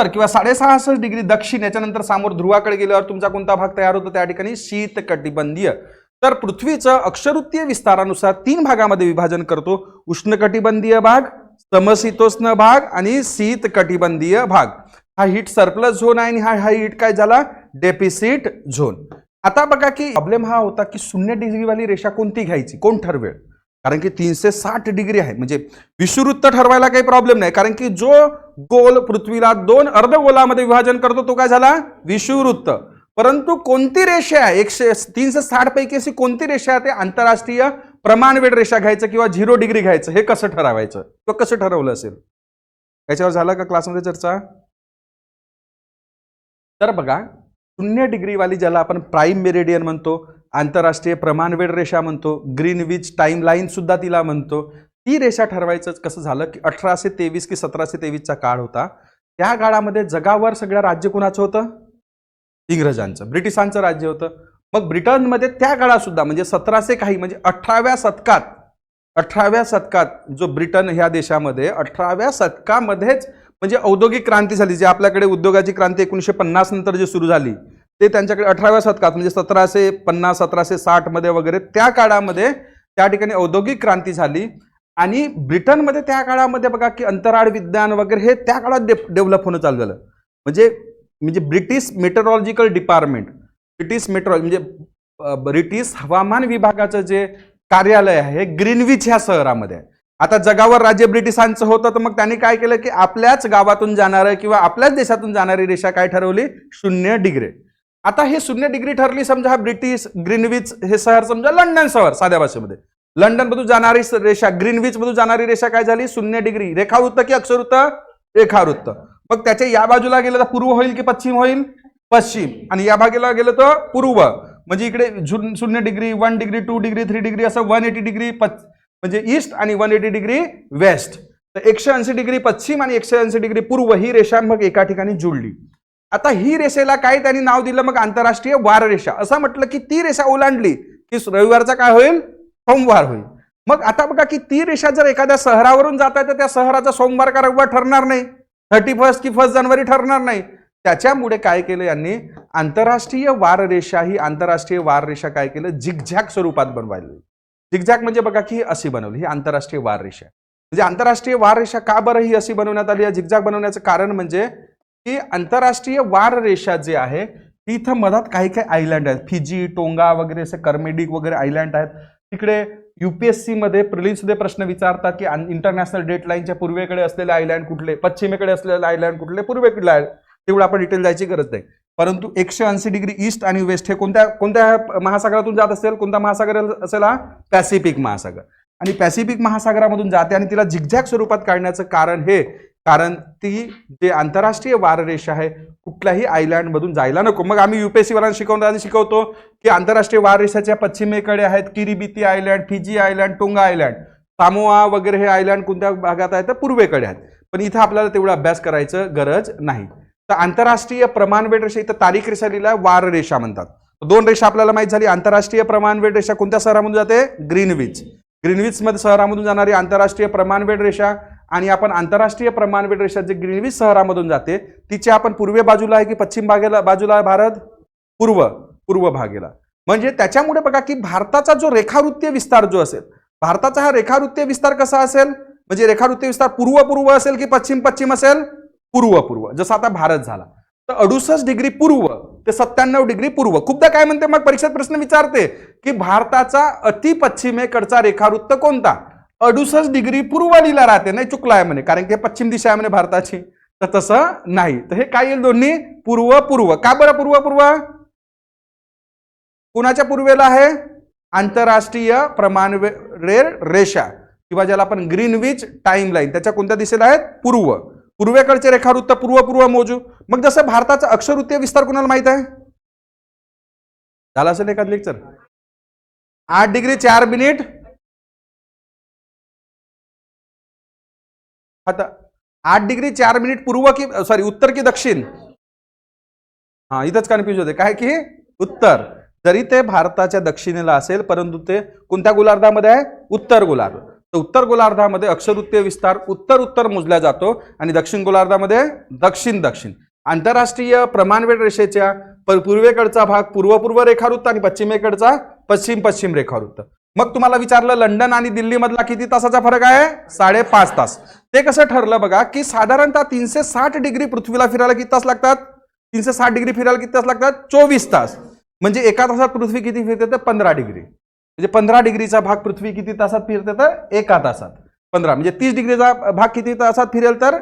किंवा 66.5 डिग्री दक्षिण, याच्यानंतर समोर ध्रुवाकडे गेल्यावर तुमचा कोणता भाग तयार होतो? त्या ठिकाणी शीतकटिबंधीय. तर पृथ्वीचं अक्षरुत्तीय विस्तारानुसार 3 भागामध्ये विभाजन करतो: उष्णकटिबंधीय भाग, समशीतोष्ण भाग आणि शीतकटिबंधीय भाग. हा हीट सरप्लस झोन आहे आणि हा हीट काय झाला? Deficit zone. आता बघा की प्रॉब्लेम हा होता की 0 डिग्री वाली रेषा कोणती घ्यायची, कोण ठरवेल? कारण की 360 डिग्री आहे, म्हणजे विषुववृत्त ठरवायला काही प्रॉब्लेम नाही, कारण की जो गोल पृथ्वीला 2 अर्धगोलामध्ये विभाजन करतो तो काय झाला? विषुववृत्त. परंतु कोणती रेषा आहे 360 पैकी अशी कोणती रेषा आहे? ते आंतरराष्ट्रीय प्रमाणवेळ रेषा घ्यायचं किंवा 0 डिग्री घ्यायचं, हे कसं ठरवायचं किंवा कसं ठरवलं असेल? याच्यावर झालं का क्लासमध्ये चर्चा? तर बघा, 0 डिग्री वाली ज्याला आपण प्राईम मेरिडियन म्हणतो, आंतरराष्ट्रीय प्रमाणवेळ रेषा म्हणतो, ग्रीनविच टाइम लाईन सुद्धा तिला म्हणतो, ती रेषा ठरवायचं कसं झालं की 1823 की 1723चा काळ होता. त्या काळामध्ये जगावर सगळं राज्य कुणाचं होतं? इंग्रजांचं, ब्रिटिशांचं राज्य होतं. मग ब्रिटनमध्ये त्या काळात सुद्धा म्हणजे 1700 काही म्हणजे 18व्या शतकात जो ब्रिटन ह्या देशामध्ये 18व्या शतकामध्येच म्हणजे औद्योगिक क्रांती झाली, जे आपल्याकडे उद्योगाची क्रांती 1950 नंतर जे सुरू झाली, ते त्यांच्याकडे 18व्या शतकात म्हणजे 1750 1760 मध्ये वगैरे त्या काळामध्ये त्या ठिकाणी औद्योगिक क्रांती झाली. आणि ब्रिटनमध्ये त्या काळामध्ये बघा की अंतराळ विज्ञान वगैरे हे त्या काळात डेव्हलप होणं चालू झालं. म्हणजे ब्रिटिश मेट्रोलॉजिकल डिपार्टमेंट, ब्रिटिश हवामान विभागाचं जे कार्यालय आहे ग्रीनविच ह्या शहरामध्ये आहे. आता जगावर राज्य ब्रिटिशांचं होतं, तर मग त्यांनी काय केलं की आपल्याच गावातून जाणारं किंवा आपल्याच देशातून जाणारी रेषा काय ठरवली? 0 डिग्री. आता हे 0 डिग्री ठरली, समजा हा ब्रिटिश ग्रीनविच हे शहर, समजा लंडन शहर साध्या भाषेमध्ये, लंडन मधून जाणारी रेषा, ग्रीनविच मधून जाणारी रेषा काय झाली? 0 डिग्री. रेखावृत्त की अक्षरवृत्त? रेखावृत्त. मग त्याच्या या बाजूला गेलं तर पूर्व होईल की पश्चिम होईल? पश्चिम. आणि या भागाला गेलं तर पूर्व. म्हणजे इकडे 0 डिग्री, 1 डिग्री, 2 डिग्री, 3 डिग्री असं 180 डिग्री म्हणजे ईस्ट आणि 180 डिग्री वेस्ट. तर 180 डिग्री पश्चिम आणि 180 डिग्री पूर्व ही रेषा मग एका ठिकाणी जुळली. आता ही रेषेला काय त्यांनी नाव दिलं? मग आंतरराष्ट्रीय वार रेषा. असं म्हटलं की ती रेषा ओलांडली की रविवारचा काय होईल? सोमवार होईल. मग आता बघा की ती रेषा जर एखाद्या शहरावरून जात आहे तर त्या शहराचा सोमवार का रविवार ठरणार नाही, 31 की 1 जानेवारी ठरणार नाही. त्याच्यामुळे काय केलं यांनी? आंतरराष्ट्रीय वार रेषा ही आंतरराष्ट्रीय वार रेषा काय केलं? झिगझॅग स्वरूपात बनवायला. झिगझॅग म्हणजे बघा की अशी बनवली, ही आंतरराष्ट्रीय वार रेषा. म्हणजे आंतरराष्ट्रीय वार रेषा का बरं ही अशी बनवण्यात आली? झिगझॅग बनवण्याचं कारण म्हणजे की आंतरराष्ट्रीय वार रेषा जे आहे इथं मधात काही काही आयलँड आहेत, फिजी, टोंगा वगैरे असे कर्मेडिक वगैरे आयलँड आहेत. तिकडे UPSC मध्ये प्रिलिम्समध्ये प्रश्न विचारतात की इंटरनॅशनल डेटलाईनच्या पूर्वेकडे असलेले आयलँड कुठले, पश्चिमेकडे असलेले आयलँड कुठले, पूर्वेकडले आयलँड, तेवढं आपण डिटेल जायची गरज नाही. परंतु 180 डिग्री ईस्ट आणि वेस्ट हे कोणत्या महासागरातून जात असेल? कोणता महासागर असेल? हा पॅसिफिक महासागर. आणि पॅसिफिक महासागरामधून जाते आणि तिला झिगझॅग स्वरूपात काढण्याचं कारण ती जे आंतरराष्ट्रीय वार रेषा आहे कुठल्याही आयलँड मधून जायला नको. मग आम्ही UPSC वाल्यांना शिकवतो की आंतरराष्ट्रीय वार रेषाच्या पश्चिमेकडे आहेत Kiribati island, Fiji island, Tonga island, Samoa वगैरे हे आयलँड कोणत्या भागात आहेत? तर पूर्वेकडे आहेत. पण इथं आपल्याला तेवढा अभ्यास करायचं गरज नाही. तर आंतरराष्ट्रीय प्रमाणवेळ रेषा, इथं तारीख रेषा लिहिला वार रेषा म्हणतात. 2 रेषा आपल्याला माहित झाली. आंतरराष्ट्रीय प्रमाणवेळ रेषा कोणत्या शहरामधून जाते? ग्रीनविच. ग्रीनविच मध्ये शहरामधून जाणारी आंतरराष्ट्रीय प्रमाणवेळ रेषा, आणि आपण आंतरराष्ट्रीय प्रमाणवेळ रेषा जे ग्रीनविच शहरामधून जाते तिची आपण पूर्व बाजूला आहे की पश्चिम बाजूला आहे भारत? पूर्व भागेला. म्हणजे त्याच्यामुळे बघा की भारताचा जो रेखावृत्तीय विस्तार जो असेल, भारताचा हा रेखावृत्तीय विस्तार कसा असेल, म्हणजे रेखावृत्तीय विस्तार पूर्व असेल की पश्चिम असेल? पूर्व. जसं आता भारत झाला तर 68 डिग्री पूर्व ते 97 डिग्री पूर्व. खूपदा काय म्हणते मग परीक्षेत प्रश्न विचारते की भारताचा अति पश्चिमेकडचा रेखावृत्त कोणता? 68 डिग्री पूर्व लिहिला राहते, नाही चुकला आहे म्हणे, कारण की पश्चिम दिशा आहे म्हणे भारताची. तर तसं नाही, तर हे काय येईल दोन्ही? पूर्व. का बरं पूर्व? कोणाच्या पूर्वेला आहे? आंतरराष्ट्रीय प्रमाणवेळ रेषा किंवा ज्याला आपण ग्रीनविच टाइम लाईन, त्याच्या कोणत्या दिशेला आहेत? पूर्वेकडचे रेखावृत्त पूर्व मोजू. मग जसं भारताचा अक्षवृत्तीय विस्तार कोणाला माहित आहे? झाला असेल एखाद लेक्चर. 8 degree 4 minute. आता 8 डिग्री 4 मिनिट पूर्व की उत्तर की दक्षिण? हा, इथंच कन्फ्युज होते काय की उत्तर. जरी ते भारताच्या दक्षिणेला असेल परंतु ते कोणत्या गोलार्धामध्ये आहे? उत्तर गोलार्ध. तर उत्तर गोलार्धामध्ये अक्षवृत्तीय विस्तार उत्तर मोजला जातो आणि दक्षिण गोलार्धामध्ये दक्षिण. आंतरराष्ट्रीय प्रमाणवेळ रेषेच्या पूर्वेकडचा भाग पूर्व रेखावृत्त आणि पश्चिमेकडचा पश्चिम रेखावृत्त. मग तुम्हाला विचारलं लंडन आणि दिल्ली मधला किती तासाचा फरक आहे? 5.5 तास. ते कसं ठरलं बघा की साधारणतः 360 डिग्री पृथ्वीला फिरायला किती तास लागतात? 360 डिग्री फिरायला किती तास लागतात? 24 तास. म्हणजे एका तासात पृथ्वी किती फिरते? तर 15 डिग्री. म्हणजे 15 डिग्रीचा भाग पृथ्वी किती तासात फिरते? तर एका तासात 15. म्हणजे 30 डिग्रीचा भाग किती तासात फिरेल? तर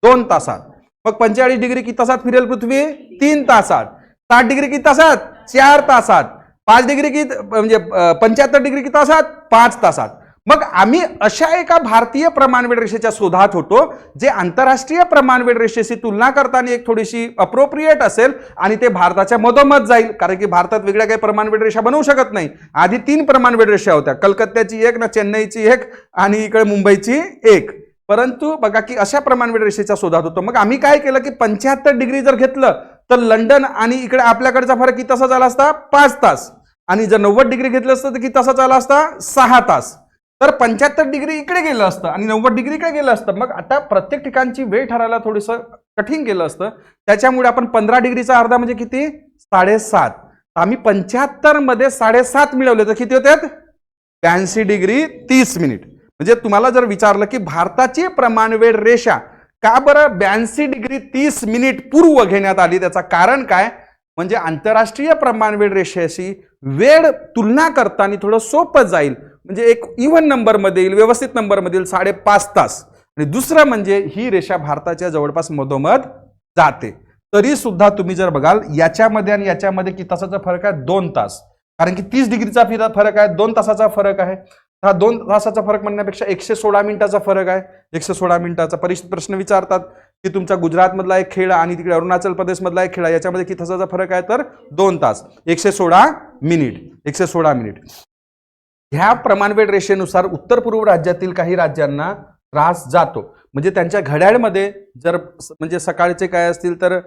2 तासात. मग 45 डिग्री किती तासात फिरेल पृथ्वी? 3 तासात. 60 डिग्री किती तासात? 4 तासात. 5 डिग्री किती म्हणजे 75 डिग्री किती तासात? 5 तासात. मग आम्ही अशा एका भारतीय प्रमाणवेळ रेषेच्या शोधात होतो जे आंतरराष्ट्रीय प्रमाणवेळ रेषेशी तुलना करताना एक थोडीशी अप्रोप्रिएट असेल आणि ते भारताच्या मधोमध जाईल, कारण की भारतात वेगळ्या काही प्रमाणवेळ रेषा बनवू शकत नाही. आधी 3 प्रमाणवेळ रेषा होत्या, कलकत्त्याची एक, ना चेन्नईची एक आणि इकडे मुंबईची एक. परंतु बघा की अशा प्रमाणवेळ रेषेच्या शोधात होतो. मग आम्ही काय केलं की 75 डिग्री जर घेतलं तर लंडन आणि इकडे आपल्याकडचा फरक किती तासाचा आला असता? 5 तास. आणि जर 90 डिग्री घेतलं असतं तर किती तासाचा आला असता? 6 तास. तर 75 डिग्री इकडे गेलं असतं आणि 90 डिग्री इकडे गेलं असतं. मग आता प्रत्येक ठिकाणची वेळ ठरायला थोडंसं कठीण गेलं असतं. त्याच्यामुळे आपण 15 डिग्रीचा अर्धा म्हणजे किती? 7.5. आम्ही 75 मध्ये 7.5 मिळवले तर किती होतात? 82 डिग्री 30 मिनिट. म्हणजे तुम्हाला जर विचारलं की भारताची प्रमाणवेळ रेषा का बरं 82 डिग्री 30 मिनिट पूर्व घेण्यात आली, त्याचं कारण काय? म्हणजे आंतरराष्ट्रीय प्रमाणवेळ रेषेशी वेळ तुलना करताना थोडं सोपं जाईल. म्हणजे एक इव्हन नंबरमध्ये येईल, व्यवस्थित नंबरमध्ये येईल 5.5 तास. आणि दुसरं म्हणजे ही रेषा भारताच्या जवळपास मधोमध जाते. तरी सुद्धा तुम्ही जर बघाल याच्यामध्ये आणि याच्यामध्ये किती तासाचा फरक आहे? 2 तास. कारण की 30 डिग्रीचा फरक आहे, 2 तासाचा फरक आहे. हा 2 तासाचा फरक म्हणण्यापेक्षा 116 मिनिटाचा फरक आहे. 116 मिनिटाचा. परीक्षेत प्रश्न विचारतात की तुमचा गुजरात मधला एक खेळ आणि तिकडे अरुणाचल प्रदेश मधला एक खेळ, याच्यामध्ये किती तासाचा फरक आहे? तर 2 तास. 116 मिनिट. ह्या प्रमाणवेळ रेषेनुसार उत्तर पूर्व राज्यातील काही राज्यांना त्रास जातो. म्हणजे त्यांच्या घड्याळमध्ये जर म्हणजे सकाळचे काय असतील तर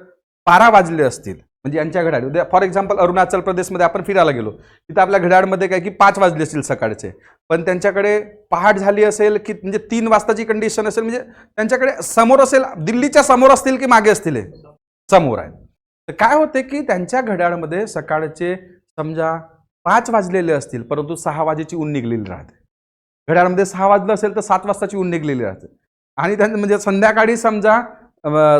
12 वाजले असतील, म्हणजे यांच्या घड्याळ, फॉर एक्झाम्पल अरुणाचल प्रदेशमध्ये आपण फिरायला गेलो, तिथे आपल्या घड्याळमध्ये काय की 5 वाजले असतील सकाळचे, पण त्यांच्याकडे पहाट झाली असेल की म्हणजे 3 वाजताची कंडिशन असेल, म्हणजे त्यांच्याकडे समोर असेल, दिल्लीच्या समोर असतील की मागे असतील? समोर आहे. तर काय होते की त्यांच्या घड्याळमध्ये सकाळचे समजा 5 वाजलेले असतील परंतु 6 वाजेची ऊन निघलेली राहते. घड्याळमध्ये 6 वाजलं असेल तर 7 वाजताची ऊन निघलेली राहते. आणि त्यांचं म्हणजे संध्याकाळी समजा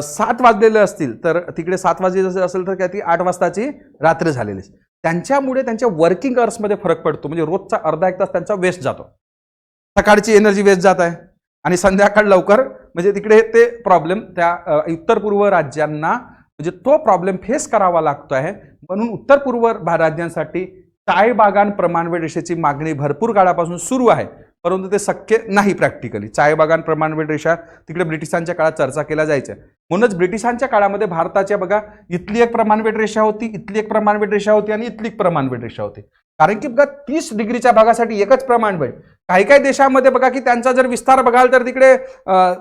7 वाजलेले असतील तर तिकडे 7 वाजले असेल तर काय ती 8 वाजताची रात्र झालेली. त्यांच्यामुळे त्यांच्या वर्किंग अवर्समध्ये फरक पडतो. म्हणजे रोजचा अर्धा 1 तास त्यांचा वेस्ट जातो. सकाळची एनर्जी वेस्ट जात आहे आणि संध्याकाळ लवकर, म्हणजे तिकडे ते प्रॉब्लेम त्या उत्तर पूर्व राज्यांना म्हणजे तो प्रॉब्लेम फेस करावा लागतो आहे. म्हणून उत्तर पूर्व राज्यांसाठी चाय बागान प्रमाणवेळ रेषेची मागणी भरपूर काळापासून सुरू आहे, परंतु ते शक्य नाही प्रॅक्टिकली. चाय बागान प्रमाणवेळ रेषा तिकडे ब्रिटिशांच्या काळात चर्चा केल्या जायच्या. म्हणूनच ब्रिटिशांच्या काळामध्ये भारताच्या बघा इथली एक प्रमाणवेळ रेषा होती, इथली एक प्रमाणवेळ रेषा होती आणि इथली एक प्रमाणवेळ रेषा होती. कारण की बघा 30 डिग्रीच्या भागासाठी एकच प्रमाणवेळ. काही काही देशामध्ये बघा की त्यांचा जर विस्तार बघाल तर तिकडे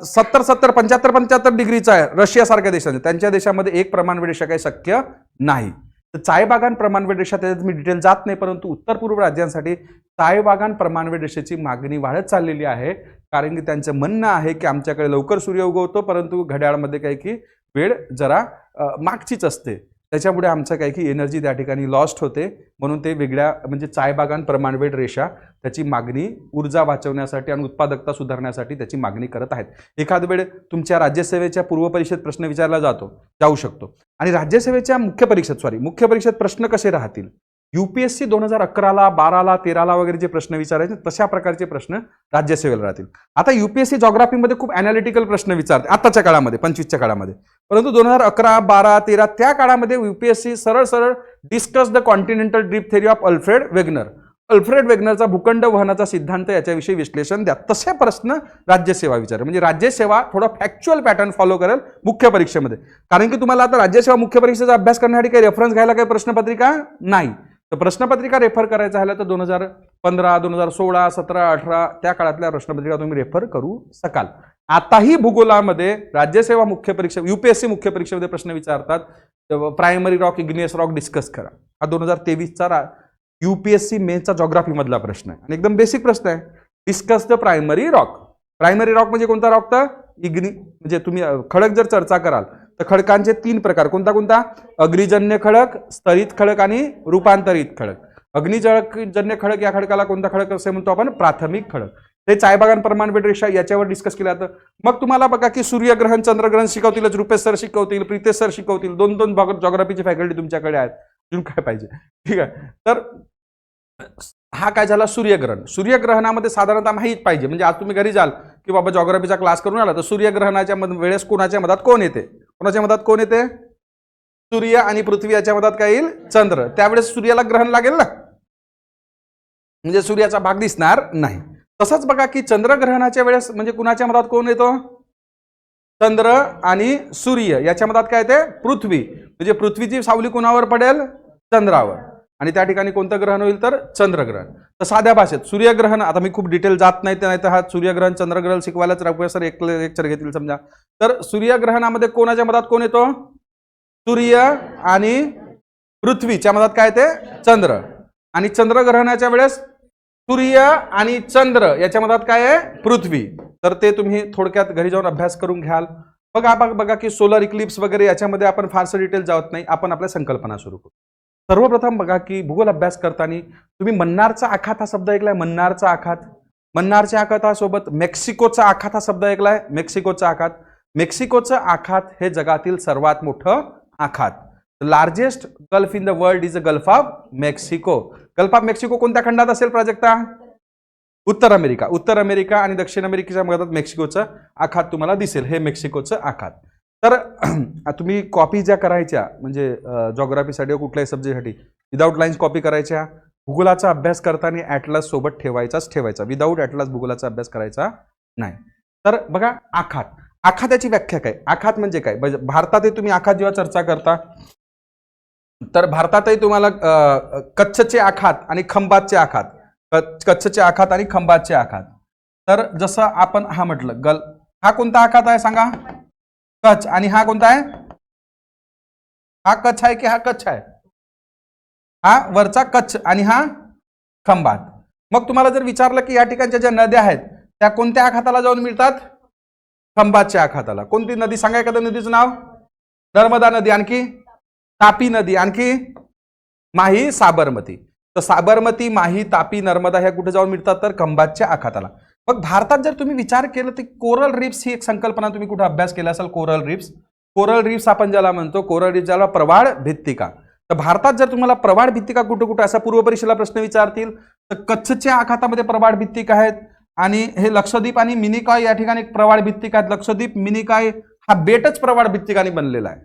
70 75 डिग्रीचा आहे. रशियासारख्या देशांचे, त्यांच्या देशामध्ये एक प्रमाणवेळ रेषा काही शक्य नाही. तर चाय बागान प्रमाणवेळ रेषा त्याच्यात मी डिटेल जात नाही, परंतु उत्तर पूर्व राज्यांसाठी चायबागान प्रमाणवेळ रेषेची मागणी वाढत चाललेली आहे, कारण की त्यांचं म्हणणं आहे की आमच्याकडे लवकर सूर्य उगवतो, परंतु घड्याळामध्ये काय की वेळ जरा मागचीच असते, त्याच्यामुळे आमचं काय की एनर्जी त्या ठिकाणी लॉस्ट होते, म्हणून ते वेगळ्या म्हणजे चायबागान प्रमाणवेळ रेषा त्याची मागणी ऊर्जा वाचवण्यासाठी आणि उत्पादकता सुधारण्यासाठी त्याची मागणी करत आहेत. एखाद वेळ तुमच्या राज्यसेवेच्या पूर्व परीक्षेत प्रश्न विचारला जाऊ शकतो. आणि राज्यसेवेच्या मुख्य परीक्षेत प्रश्न कसे राहतील, UPSC 2011ला 12ला 13ला वगैरे जे प्रश्न विचारायचे तशा प्रकारचे प्रश्न राज्यसेवेला राहतील. आता UPSC जॉग्राफीमध्ये खूप अॅनालिटिकल प्रश्न विचारते आताच्या काळामध्ये, 25च्या काळामध्ये, परंतु 2011, 12, 13 त्या काळामध्ये UPSC सरळ discuss the continental drift theory of Alfred वेगनरचा भूखंड वहनाचा सिद्धांत याच्याविषयी विश्लेषण द्या, तसे प्रश्न राज्यसेवा विचारेल. म्हणजे राज्यसेवा थोडा फॅक्च्युअल पॅटर्न फॉलो करेल मुख्य परीक्षेमध्ये, कारण की तुम्हाला आता राज्यसेवा मुख्य परीक्षेचा अभ्यास करण्यासाठी काही रेफरन्स घ्यायला काही प्रश्नपत्रिका नाही. तर प्रश्नपत्रिका रेफर करायचं झालं तर 2015, 2016, 17, 18 त्या काळातल्या प्रश्नपत्रिका तुम्ही रेफर करू शकाल. आताही भूगोलामध्ये राज्यसेवा मुख्य परीक्षा UPSC मुख्य परीक्षेमध्ये प्रश्न विचारतात, primary rock, igneous rock discuss करा. हा 2023चा UPSC मेन्सचा जॉग्राफी मधला प्रश्न आहे आणि एकदम बेसिक प्रश्न आहे. Discuss the primary rock. Primary rock म्हणजे कोणता रॉक, तर म्हणजे तुम्ही खडक जर चर्चा कराल तर खडकांचे 3 प्रकार, कोणता अग्निजन्य खडक, स्तरित खडक आणि रूपांतरित खडक. अग्निजन्य खडक या खडकाला कोणता खडक असे म्हणतो आपण, प्राथमिक खडक. ते चायबागान प्रमाणवेळ रेषा याच्यावर डिस्कस केलं जातं. मग तुम्हाला बघा की सूर्यग्रहण, चंद्रग्रहण शिकवतील, रुपेश सर शिकवतील, प्रितेश सर शिकवतील, 2 जॉग्राफीची फॅकल्टी तुमच्याकडे आहेत. अजून काय पाहिजे, ठीक आहे. तर हा काय झाला सूर्यग्रहणामध्ये साधारणतः माहीत पाहिजे, म्हणजे आज तुम्ही घरी जाल की बाबा जॉग्राफीचा क्लास करून आला तर सूर्यग्रहणाच्या वेळेस कोणाच्या मधात कोण येते, सूर्य आणि पृथ्वी याच्या मधात काय येईल, चंद्र. त्यावेळेस सूर्याला ग्रहण लागेल ना, म्हणजे सूर्याचा भाग दिसणार नाही. तसंच बघा की चंद्रग्रहणाच्या वेळेस म्हणजे कुणाच्या मधात कोण येतो, चंद्र आणि सूर्य याच्या मधात काय येते, पृथ्वी. म्हणजे पृथ्वीची सावली कोणावर पडेल, चंद्रावर, आणि त्या ठिकाणी कोणतं ग्रहण होईल, तर चंद्रग्रहण. तर साध्या भाषेत सूर्यग्रहण, आता मी खूप डिटेल जात नाही तर हा सूर्यग्रहण चंद्रग्रहण शिकवायलाच प्रोफेसर एक लेक्चर घेतील समजा. तर सूर्यग्रहणामध्ये कोणाच्या मधात कोण येतो, सूर्य आणि पृथ्वीच्या मधात काय येते, चंद्र. आणि चंद्रग्रहणाच्या वेळेस सूर्य आणि चंद्र याच्या मधात काय आहे, पृथ्वी. तर ते तुम्ही थोडक्यात घरी जाऊन अभ्यास करून घ्याल. बघा की सोलर इक्लिप्स वगैरे याच्यामध्ये आपण फारसं डिटेल जात नाही, आपण आपल्या संकल्पना सुरू करू. सर्वप्रथम बघा की भूगोल अभ्यास करताना तुम्ही मन्नारचा आखात हा शब्द ऐकलाय, मन्नारच्या आखातासोबत मेक्सिकोचा आखात हा शब्द ऐकलाय, मेक्सिकोचं आखात हे जगातील सर्वात मोठं आखात. Largest gulf in the world is a gulf of Mexico. Gulf of Mexico कोणत्या खंडात असेल प्राजक्ता, उत्तर अमेरिका आणि दक्षिण अमेरिकेच्या मधात मेक्सिकोचं आखात तुम्हाला दिसेल, हे मेक्सिकोचं आखात. तर तुम्ही कॉपी ज्या करायच्या म्हणजे जॉग्राफीसाठी कुठल्याही सब्जेक्टसाठी विदाऊट लाईन्स कॉपी करायच्या. भूगोलाचा अभ्यास करताना ॲटलास सोबत ठेवायचा, विदाऊट ॲटलास भूगोलाचा अभ्यास करायचा नाही. तर बघा आखाताची व्याख्या काय, आखात म्हणजे काय. भारतात तुम्ही आखात जेव्हा चर्चा करता तर भारतातही तुम्हाला कच्छचे आखात आणि खंबातचे आखात, तर जसं आपण हा म्हटलं हा कोणता आखात आहे सांगा, कच्छ. आणि हा कोणता आहे, हा कच्छ आहे की हा कच्छ आहे, हा वरचा कच्छ आणि हा खंबात. मग तुम्हाला जर विचारलं की या ठिकाणच्या ज्या नद्या आहेत त्या कोणत्या आखाताला जाऊन मिळतात, खंबातच्या आखाताला. कोणती नदी सांगा, एखाद्या नदीचं नाव, नर्मदा नदी, आणखी तापी नदी, आणखी माही, साबरमती. तर साबरमती, माही, तापी, नर्मदा ह्या कुठे जाऊन मिळतात, तर खंबातच्या आखाताला. मग भारतात जर तुम्ही विचार केला तर कोरल रिफ्स ही एक संकल्पना तुम्ही कुठे अभ्यास केला असाल, कोरल रिफ्स आपण ज्याला म्हणतो, कोरल रिफ्स ज्याला प्रवाळ भित्तिका. तर भारतात जर तुम्हाला प्रवाळ भित्तिका कुठे असा पूर्व परीक्षेला प्रश्न विचारतील तर कच्छच्या आखातामध्ये प्रवाळ भित्तिका आहेत, आणि हे लक्षद्वीप आणि मिनिकॉय या ठिकाणी प्रवाळ भित्तिका आहेत. लक्षद्वीप, मिनिकॉय हा बेटच प्रवाळ भित्तिकाने बनलेला आहे.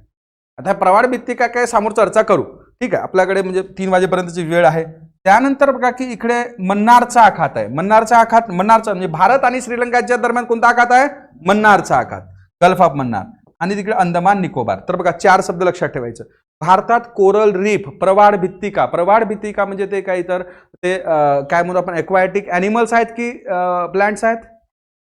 आता प्रवाळ भित्तिका काय समोर चर्चा करू, ठीक आहे, आपल्याकडे म्हणजे 3 वाजेपर्यंतची वेळ आहे. त्यानंतर बघा की इकडे मन्नारचा आखात आहे. मन्नारचा म्हणजे भारत आणि श्रीलंकाच्या दरम्यान कोणता आखात आहे, मन्नारचा आखात, गल्फ ऑफ मन्नार. आणि तिकडे अंदमान निकोबार. तर बघा 4 शब्द लक्षात ठेवायचं. भारतात कोरल रीफ, प्रवाळ भित्तिका म्हणजे ते काय, तर ते काय म्हणू आपण, एक्वायटिक ॲनिमल्स आहेत की प्लांट्स आहेत,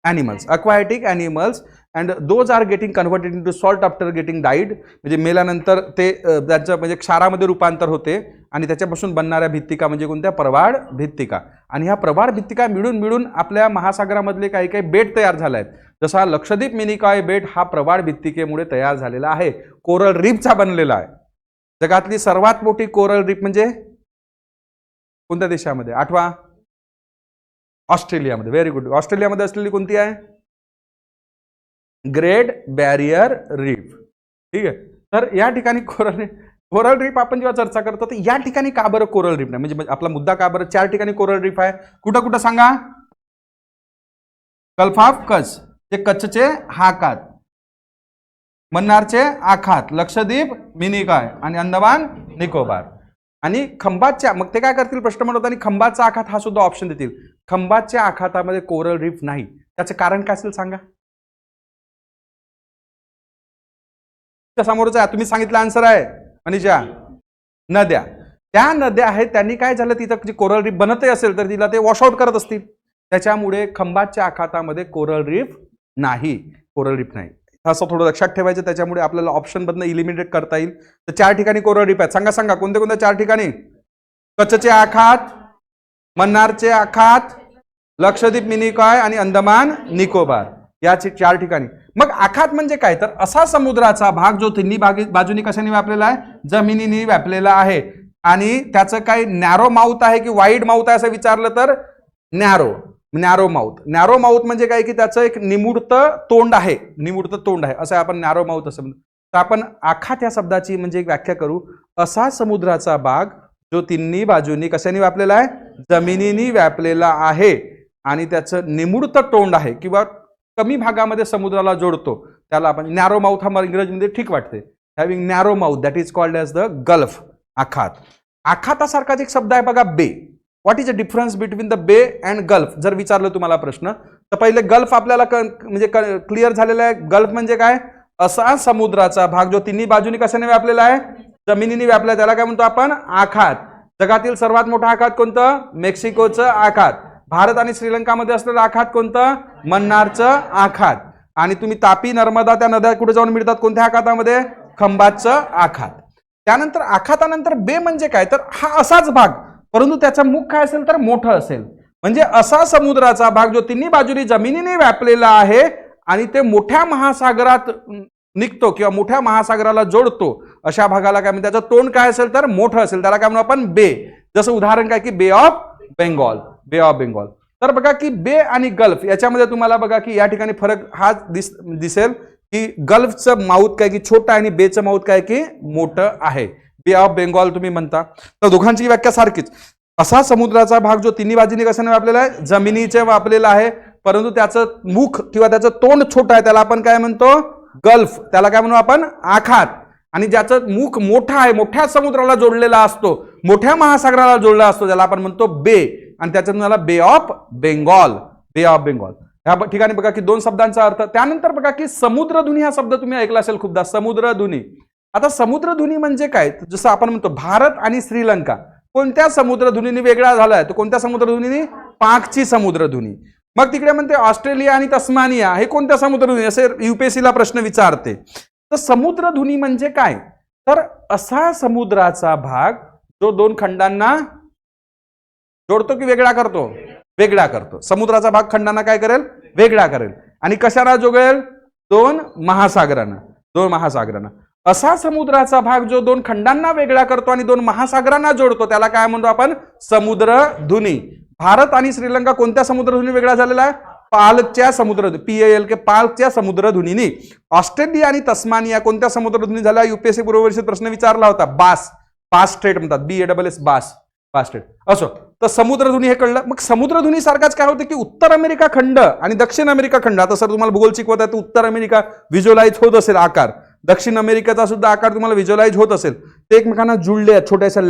animals, aquatic animals and those are getting converted into salt after getting died, म्हणजे मेल्यानंतर ते त्यांचं म्हणजे क्षारामध्ये रूपांतर होते आणि त्याच्यापासून बनणाऱ्या भित्तिका म्हणजे कोणत्या, प्रवाळ भित्तिका. आणि ह्या प्रवाळ भित्तिका मिळून मिळून आपल्या महासागरामधले काही काही बेट तयार झाले आहेत. जसा लक्षद्वीप मिनिकॉय बेट हा प्रवाळ भित्तिकेमुळे तयार झालेला आहे, कोरल रीफचा बनलेला आहे. जगातली सर्वात मोठी कोरल रीफ म्हणजे कोणत्या देशामध्ये, आठवा, ऑस्ट्रेलियामध्ये. Very good. ऑस्ट्रेलियामध्ये असलेली कोणती आहे, ग्रेट बॅरियर रीफ. ठीक आहे. तर या ठिकाणी कोरल रीफ आपण जेव्हा चर्चा करतो तर या ठिकाणी का बरं कोरल रीफ नाही, म्हणजे आपला मुद्दा का बरं 4 ठिकाणी कोरल रीफ आहे. कुठं कुठं सांगा, गल्फ ऑफ कच्छ, ते कच्छचे आखात, मन्नारचे आखात, लक्षद्वीप मिनिकॉय आणि अंदमान निकोबार. आणि खंबातच्या, मग ते काय करतील प्रश्न म्हणत, आणि खंबातचा आखात हा सुद्धा ऑप्शन देतील. खंबातच्या आखातामध्ये कोरल रीफ नाही, त्याचं कारण काय असेल सांगा. समोरच आहे, तुम्ही सांगितलं आन्सर आहे मनीषा, नद्या. त्या नद्या आहेत, त्यांनी काय झालं, तिथं जी कोरल रीफ बनतही असेल तर तिला ते वॉश आउट करत असतील, त्याच्यामुळे खंबातच्या आखातामध्ये कोरल रीफ नाही, कोरल रीफ नाही. असं थोडं लक्षात ठेवायचं, त्याच्यामुळे आपल्याला ऑप्शन मधनं इलिमिनेट करता येईल. तर 4 ठिकाणी कोरल रीफ आहेत. सांगा सांगा कोणत्या कोणत्या 4 ठिकाणी, कच्छचे आखात, मन्नारचे आखात, लक्षद्वीप मिनिकॉय आणि अंदमान निकोबार, या 4 ठिकाणी. मग आखात म्हणजे काय, तर असा समुद्राचा भाग जो तिन्ही बाजूनी कशाने व्यापलेला आहे, जमिनीने व्यापलेला आहे. आणि त्याचं काय नॅरो माउथ आहे की वाईड माउथ आहे असं विचारलं तर नॅरो माउथ म्हणजे काय की त्याचं एक निमुडत तोंड आहे, असं आपण नॅरो माउथ असं म्हणतो. तर आपण आखात या शब्दाची म्हणजे एक व्याख्या करू, असा समुद्राचा भाग जो तिन्ही बाजूनी कशाने व्यापलेला आहे, जमिनीने व्यापलेला आहे आणि त्याचं निमुडत तोंड आहे किंवा कमी भागामध्ये समुद्राला जोडतो, त्याला आपण नॅरो माउथ, हा इंग्रजीमध्ये ठीक वाटते, having narrow mouth, that is called as the gulf. आखात. आखातासारखाच एक शब्द आहे बघा, बे. What is the difference between the बे अँड गल्फ, जर विचारलं तुम्हाला प्रश्न तर पहिले गल्फ आपल्याला म्हणजे क्लिअर झालेला आहे. गल्फ म्हणजे काय, असा समुद्राचा भाग जो तिन्ही बाजूनी कशाने व्यापलेला आहे, जमिनीने व्यापला, त्याला काय म्हणतो आपण, आखात. जगातील सर्वात मोठा आखात कोणतं, मेक्सिकोचं आखात. भारत आणि श्रीलंकामध्ये असलेलं आखात कोणतं, मन्नारचं आखात. आणि तुम्ही तापी, नर्मदा त्या नद्या कुठे जाऊन मिळतात, कोणत्या आखातामध्ये, खंबातचं आखात. त्यानंतर आखातानंतर बे म्हणजे काय, तर हा असाच भाग, परंतु त्याचा मुख काय असेल तर मोठं असेल. म्हणजे असा समुद्राचा भाग जो तिन्ही बाजूनी जमिनीने व्यापलेला आहे आणि ते मोठ्या महासागरात निघतो किंवा मोठ्या महासागराला जोडतो, अशा भागाला काय म्हणजे त्याचं तोंड काय असेल तर मोठं असेल, त्याला काय म्हणू आपण, बे. जसं उदाहरण काय की बे ऑफ बेंगॉल. तर बघा की बे आणि गल्फ याच्यामध्ये तुम्हाला बघा की या ठिकाणी फरक हा दिसेल की गल्फचं माउथ काय की छोटं आहे आणि बेचं माउथ काय की मोठं आहे. बे ऑफ बेंगॉल तुम्ही म्हणता. तर दोघांची व्याख्या सारखीच. असा समुद्राचा भाग जो तिन्ही बाजूने कशाने व्यापलेला आहे, जमिनीचे व्यापलेला आहे, परंतु त्याचं मुख किंवा त्याचं तोंड छोटं आहे, त्याला आपण काय म्हणतो, गल्फ. त्याला काय म्हणू आपण, आखात. आणि ज्याचं मुख मोठं आहे, मोठ्या समुद्राला जोडलेला असतो, मोठ्या महासागराला जोडलेला असतो, त्याला आपण म्हणतो बे. आणि त्याच्यात तुम्हाला बे ऑफ बेंगॉल. ह्या ठिकाणी बघा की 2 शब्दांचा अर्थ. त्यानंतर बघा की समुद्रधुनी हा शब्द तुम्ही ऐकला असेल खूपदा, समुद्रधुनी. आता समुद्रधुनी म्हणजे काय, जसं आपण म्हणतो भारत आणि श्रीलंका कोणत्या समुद्रधुनीने वेगळा झालाय, तर कोणत्या समुद्रधुनीने, पाकची समुद्रधुनी. मग तिकडे म्हणते ऑस्ट्रेलिया आणि तस्मानिया हे कोणत्या समुद्रधुनी, असे युपीएससीला प्रश्न विचारते. तर समुद्रधुनी म्हणजे काय, तर असा समुद्राचा भाग जो 2 खंडांना जोडतो की वेगळा करतो, वेगळा करतो. समुद्राचा भाग खंडांना काय करेल, वेगळा करेल. आणि कशाला जोडेल, 2 महासागरांना. असा समुद्राचा भाग जो 2 खंडांना वेगळा करतो आणि 2 महासागरांना जोडतो, त्याला काय म्हणतो आपण, समुद्रधुनी. भारत आणि श्रीलंका कोणत्या समुद्रधुनी वेगळा झालेला आहे, पाल्कच्या समुद्रधुनी, पाल्कच्या समुद्रधुनीनी. ऑस्ट्रेलिया आणि तस्मानिया कोणत्या समुद्रधुनी झाल्या, युपीएससी पूर्वपरीक्षेत प्रश्न विचारला होता, बास स्ट्रेट म्हणतात, BASS बास स्ट्रेट. असो, तर समुद्रधुनी हे कळलं. मग समुद्रधुनी सारखाच काय होते की उत्तर अमेरिका खंड आणि दक्षिण अमेरिका खंड, आता सर तुम्हाला भूगोल शिकवत आहे तर उत्तर अमेरिका व्हिज्युअलाइज होत असेल आकार, दक्षिण अमेरिकेचा सुद्धा आकार तुम्हाला व्हिज्युअलाइज होत असेल, ते एकमेकांना जुळले आहेत छोट्याशा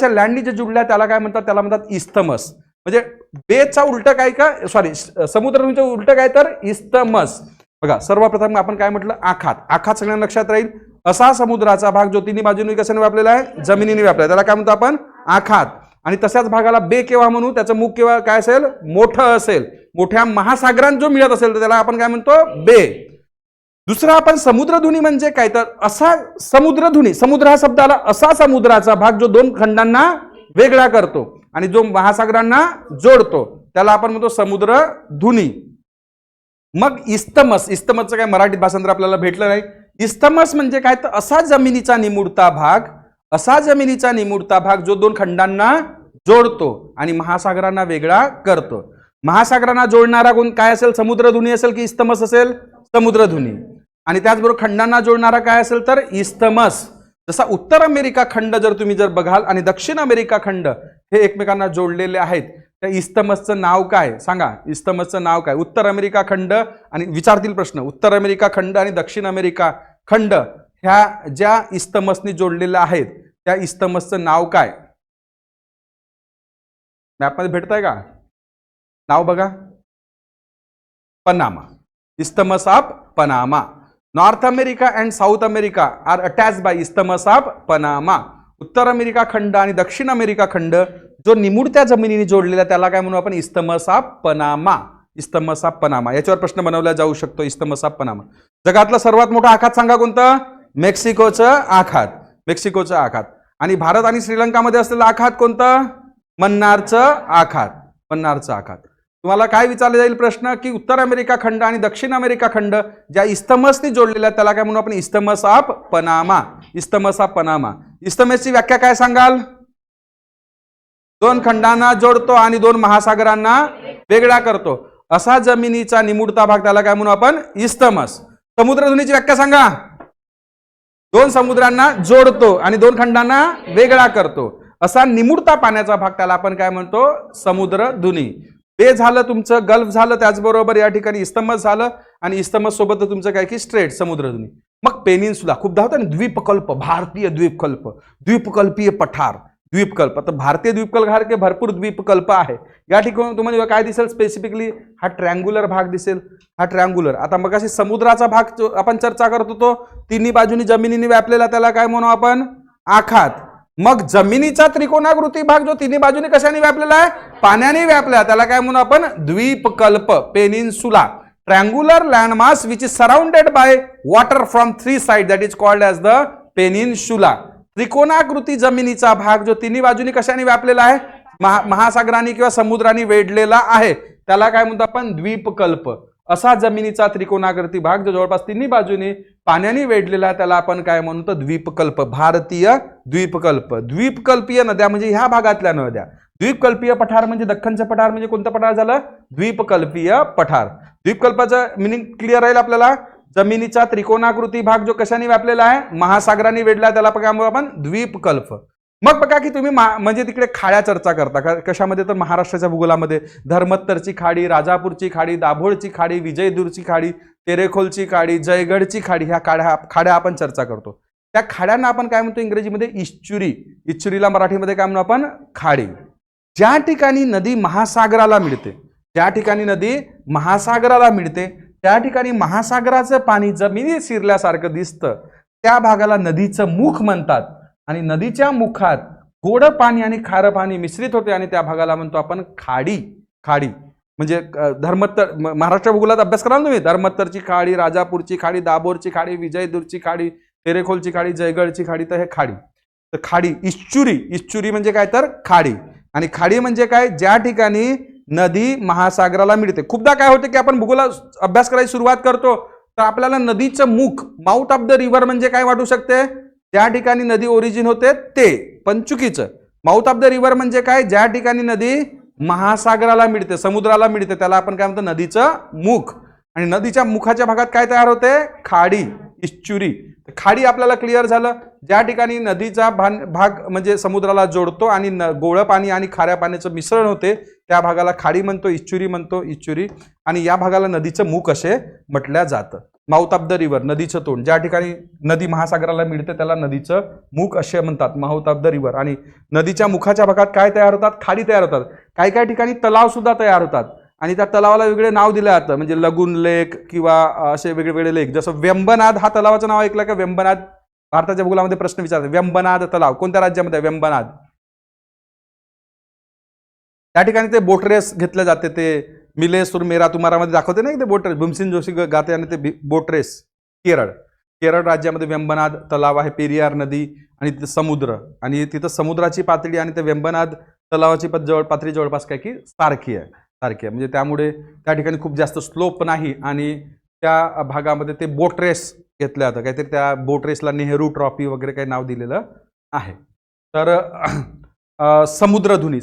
लँडनी जे जुळल्या त्याला काय म्हणतात, त्याला म्हणतात इस्थमस. म्हणजे बेचा उलट काय का, सॉरी समुद्रधुनीचं उलट काय तर इस्थमस. बघा सर्वप्रथम आपण काय म्हटलं, आखात सगळ्यांना लक्षात राहील. असा समुद्राचा भाग जो तिन्ही बाजूंनी कशाने व्यापलेला आहे, जमिनीने व्यापलेला आहे, त्याला काय म्हणतो आपण, आखात. आणि तशाच भागाला बे केव्हा म्हणू, त्याचं मुख केव्हा काय असेल, मोठं असेल. मोठ्या महासागरांत जो मिळत असेल तर त्याला आपण काय म्हणतो, बे. दुसरा आपण समुद्रधुनी म्हणजे काय, तर असा समुद्रधुनी, समुद्र हा शब्द आला, असा समुद्राचा भाग जो दोन खंडांना वेगळा करतो आणि जो महासागरांना जोडतो त्याला आपण म्हणतो समुद्रधुनी. मग इस्तमस, इस्तमसचं काय मराठीत भाषांतर आपल्याला भेटलं नाही. इस्तमस म्हणजे काय, तर असा जमिनीचा निमुळता भाग, असा जमिनीचा निमुळता भाग जो दोन खंडांना जोडतो आणि महासागरांना वेगळा करतो. महासागरांना जोडणारा गुण काय असेल, समुद्रधुनी असेल की इस्तमस असेल, समुद्रधुनी. आणि त्याचबरोबर खंडांना जोडणारा काय असेल तर इस्तमस. जसा उत्तर अमेरिका खंड जर बघाल आणि दक्षिण अमेरिका खंड हे एकमेकांना जोडलेले आहेत, त्या इस्तमसचं नाव काय सांगा, इस्तमसचं नाव काय. उत्तर अमेरिका खंड आणि विचारतील प्रश्न, उत्तर अमेरिका खंड आणि दक्षिण अमेरिका खंड ह्या ज्या इस्तमसनी जोडलेल्या आहेत त्या इस्तमसचं नाव काय. मॅपमध्ये भेटतंय का नाव, बघा, Panama, isthmus of Panama. North America and South America are attached by isthmus of Panama. उत्तर अमेरिका खंड आणि दक्षिण अमेरिका खंड जो निमुळत्या जमिनीने जोडलेला त्याला काय म्हणू आपण, isthmus of Panama. Isthmus of Panama याच्यावर प्रश्न बनवला जाऊ शकतो, इस्तमस ऑफ पनामा. जगातलं सर्वात मोठं आखात सांगा कोणतं, मेक्सिकोचं आखात, मेक्सिकोचं आखात. आणि भारत आणि श्रीलंकामध्ये असलेलं आखात कोणतं, मन्नारचं आखात, मन्नारचं आखात. तुम्हाला काय विचारले जाईल प्रश्न की उत्तर अमेरिका खंड आणि दक्षिण अमेरिका खंड ज्या इस्तमसने जोडलेल्या त्याला काय म्हणू आपण, isthmus of Panama, isthmus of Panama. इस्तमसची व्याख्या काय सांगाल, दोन खंडांना जोडतो आणि दोन महासागरांना वेगळा करतो असा जमिनीचा निमुळता भाग त्याला काय म्हणू आपण, इस्तमस. समुद्रधुनीची व्याख्या सांगा, दोन समुद्रांना जोडतो आणि दोन खंडांना वेगळा करतो असा निमुळता पाण्याचा भाग त्याला आपण काय म्हणतो, समुद्रधुनी. बे झालं तुमचं, गल्फ झालं, त्याचबरोबर या ठिकाणी इस्तमस झालं आणि इस्तमस सोबत तुमचं काय की स्ट्रेट, समुद्रधुनी. मग पेनिन्सुला खूप धावतं ना, द्वीपकल्प, भारतीय द्वीपकल्प, द्वीपकल्पीय पठार, द्वीपकल्प. तर भारतीय द्वीपकल्प भरपूर द्वीपकल्प आहे. या ठिकाणी तुम्हाला काय दिसेल, स्पेसिफिकली हा ट्रँग्युलर भाग दिसेल, हा ट्रँग्युलर. आता मग अशी समुद्राचा भाग जो आपण चर्चा करत होतो तिन्ही बाजूनी जमिनीने व्यापलेला त्याला काय म्हणू आपण, आखात. मग जमिनीचा त्रिकोणाकृती भाग जो तिन्ही बाजूने कशाने व्यापलेला आहे, पाण्याने व्यापला, त्याला काय म्हणू आपण, द्वीपकल्प, peninsula. Triangular landmass which is surrounded by water from 3 side that is called as the peninsula. त्रिकोणाकृती जमिनीचा भाग जो तिन्ही बाजूनी कशाने व्यापलेला आहे, महासागरांनी किंवा समुद्रांनी वेढलेला आहे त्याला काय म्हणतो आपण, द्वीपकल्प. असा जमिनीचा त्रिकोणाकृती भाग जो जवळपास तिन्ही बाजूनी पाण्याने वेढलेला त्याला आपण काय म्हणतो, द्वीपकल्प, भारतीय द्वीपकल्प. द्वीपकल्पीय नद्या म्हणजे ह्या भागातल्या नद्या. द्वीपकल्पीय पठार म्हणजे दख्खनचं पठार म्हणजे कोणतं पठार झालं, द्वीपकल्पीय पठार. द्वीपकल्पाचं मिनिंग क्लिअर राहील आपल्याला, जमिनीचा त्रिकोणाकृती भाग जो कशाने व्यापलेला आहे, महासागरांनी वेढला त्याला काय म्हणू आपण, द्वीपकल्प. मग बघा की तुम्ही म्हणजे तिकडे खाड्या चर्चा करता कशामध्ये, तर महाराष्ट्राच्या भूगोलामध्ये धर्मत्तरची खाडी, राजापूरची खाडी, दाभोळची खाडी, विजयदूरची खाडी, तेरेखोलची खाडी, जयगडची खाडी, ह्या खाड्या आपण चर्चा करतो. त्या खाड्यांना आपण काय म्हणतो इंग्रजीमध्ये, इश्चुरी. इश्चुरीला मराठीमध्ये काय म्हणू आपण, खाडी. ज्या ठिकाणी नदी महासागराला मिळते, ज्या ठिकाणी नदी महासागराला मिळते त्या ठिकाणी महासागराचं पाणी जमिनीत शिरल्यासारखं दिसतं त्या भागाला नदीचं मुख म्हणतात. आणि नदीच्या मुखात गोड पाणी आणि खारं पाणी मिश्रित होते आणि त्या भागाला म्हणतो आपण खाडी. खाडी म्हणजे धर्मत्तर, महाराष्ट्र भूगोलात अभ्यास कराल तुम्ही, धर्मत्तरची खाडी, राजापूरची खाडी, दाभोरची खाडी, विजयदूरची खाडी, तेरेखोलची खाडी, जयगडची खाडी, तर हे खाडी. तर खाडी, इश्चुरी, इश्चुरी म्हणजे काय तर खाडी. आणि खाडी म्हणजे काय, ज्या ठिकाणी नदी महासागराला मिळते. खूपदा काय होते की आपण भूगोल अभ्यास करायची सुरुवात करतो तर आपल्याला नदीचं मुख, माउथ ऑफ द रिव्हर म्हणजे काय वाटू शकते, ज्या ठिकाणी नदी ओरिजिन होते ते, पण चुकीचं. माउथ ऑफ द रिव्हर म्हणजे काय, ज्या ठिकाणी नदी महासागराला मिळते, समुद्राला मिळते त्याला आपण काय म्हणतो, नदीचं मुख. आणि नदीच्या मुखाच्या भागात काय तयार होते, खाडी, इश्चुरी. खाडी आपल्याला क्लिअर झालं, ज्या ठिकाणी नदीचा भाग म्हणजे समुद्राला जोडतो आणि गोळं पाणी आणि खाऱ्या पाण्याचं मिश्रण होते त्या भागाला खाडी म्हणतो, इश्चुरी म्हणतो, इश्चुरी. आणि या भागाला नदीचं मुख असे म्हटलं जातं. माउथ ऑफ द रिव्हर, नदीचं तोंड, ज्या ठिकाणी नदी महासागराला मिळते त्याला नदीचं मुख असे म्हणतात, माउथ ऑफ द रिव्हर. आणि नदीच्या मुखाच्या भागात काय तयार होतात, खाडी तयार होतात. काही काही ठिकाणी तलाव सुद्धा तयार होतात आणि त्या तलावाला वेगळे नाव दिलं जातं, म्हणजे लगून लेक किंवा असे वेगवेगळे लेक. जसं वेंबनाद हा तलावाचं नाव ऐकलं का, वेंबनाद. भारताच्या भूगोलामध्ये प्रश्न विचारतात, वेंबनाद तलाव कोणत्या राज्यामध्ये आहे, वेंबनाद. त्या ठिकाणी ते बोट रेस घेतले जाते. ते मिले सुर मेरा तुम्हारामध्ये दाखवते ना, ते बोट रेस भीमसेन जोशी गाते आणि ते बोट रेस. केरळ राज्यामध्ये वेंबनाद तलाव आहे, पेरियार नदी आणि तिथे समुद्र, आणि तिथं समुद्राची पातळी आणि ते वेंबनाद तलावाची पातळी जवळपास काय की सारखी आहे. म्हणजे त्यामुळे त्या ठिकाणी खूप जास्त स्लोप नाही आणि त्या भागामध्ये ते बोट रेस घेतलं जातं. काहीतरी त्या बोट रेसला नेहरू ट्रॉफी वगैरे काही नाव दिलेलं आहे. तर समुद्रधुनी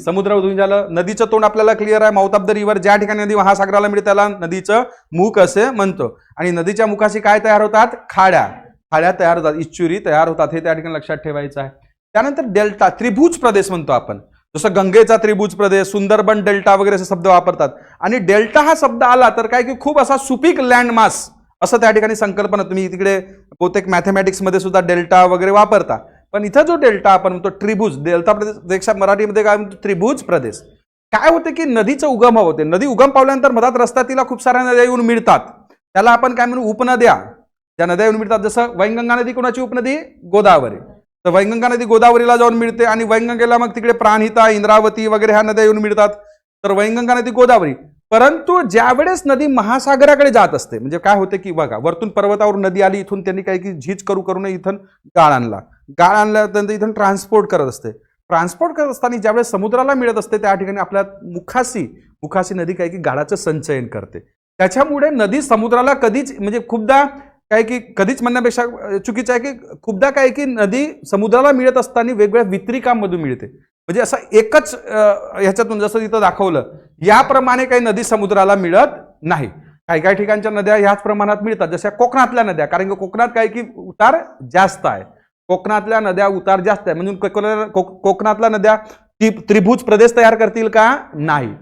झालं. नदीचं तोंड आपल्याला क्लिअर आहे, माउथ ऑफ द रिव्हर. ज्या ठिकाणी नदी महासागराला मिळते त्याला नदीचं मुख असे म्हणतो. आणि नदीच्या मुखाशी काय तयार होतात? खाड्या तयार होतात, इच्चुरी तयार होतात. हे त्या ठिकाणी लक्षात ठेवायचं आहे. त्यानंतर डेल्टा, त्रिभुज प्रदेश म्हणतो आपण. जसं गंगेचा त्रिभुज प्रदेश, सुंदरबन डेल्टा वगैरे असे शब्द वापरतात. आणि डेल्टा हा शब्द आला तर काय की खूप असा सुपीक लँडमास असं त्या ठिकाणी संकल्पना. तुम्ही तिकडे बहुतेक मॅथमॅटिक्समध्ये सुद्धा डेल्टा वगैरे वापरता, पण इथं जो डेल्टा आपण म्हणतो त्रिभुज, डेल्टा प्रदेश मराठीमध्ये काय म्हणतो? त्रिभुज प्रदेश. काय होते की नदीचं उगम होते. नदी उगम पावल्यानंतर मधात रस्ता तिला खूप साऱ्या नद्या येऊन मिळतात. त्याला आपण काय म्हणू? उपनद्या. ज्या नद्या येऊन मिळतात, जसं वैनगंगा नदी कोणाची उपनदी? गोदावरी. तर वैनगंगा नदी गोदावरीला जाऊन मिळते आणि वैनगंगेला मग तिकडे प्राणहिता, इंद्रावती वगैरे ह्या नद्या येऊन मिळतात. तर वैनगंगा नदी गोदावरी. परंतु ज्यावेळेस नदी महासागराकडे जात असते, म्हणजे काय होते की बघा, वरतून पर्वतावर नदी आली, इथून त्यांनी काही की झीज करून इथून गाळ आणल्यानंतर इथून ट्रान्सपोर्ट करत असताना ज्यावेळेस समुद्राला मिळत असते त्या ठिकाणी आपल्या मुखाशी नदी काय की गाळाचं संचयन करते. त्याच्यामुळे नदी समुद्राला कधीच, म्हणजे खूपदा काय की कधीच म्हणण्यापेक्षा चुकीचं आहे की खूपदा काय की नदी समुद्राला मिळत असताना वेगवेगळ्या वितरिकांमधून मिळते. म्हणजे असं एकच ह्याच्यातून जसं तिथं दाखवलं याप्रमाणे काही नदी समुद्राला मिळत नाही. काही ठिकाणच्या नद्या ह्याच प्रमाणात मिळतात, जशा कोकणातल्या नद्या. कारण की कोकणात काय की उतार जास्त आहे. कोकणातल्या नद्या उतार जास्त आहे, म्हणजे कोकणातल्या नद्या त्रिभुज प्रदेश तयार करतील का? नाही.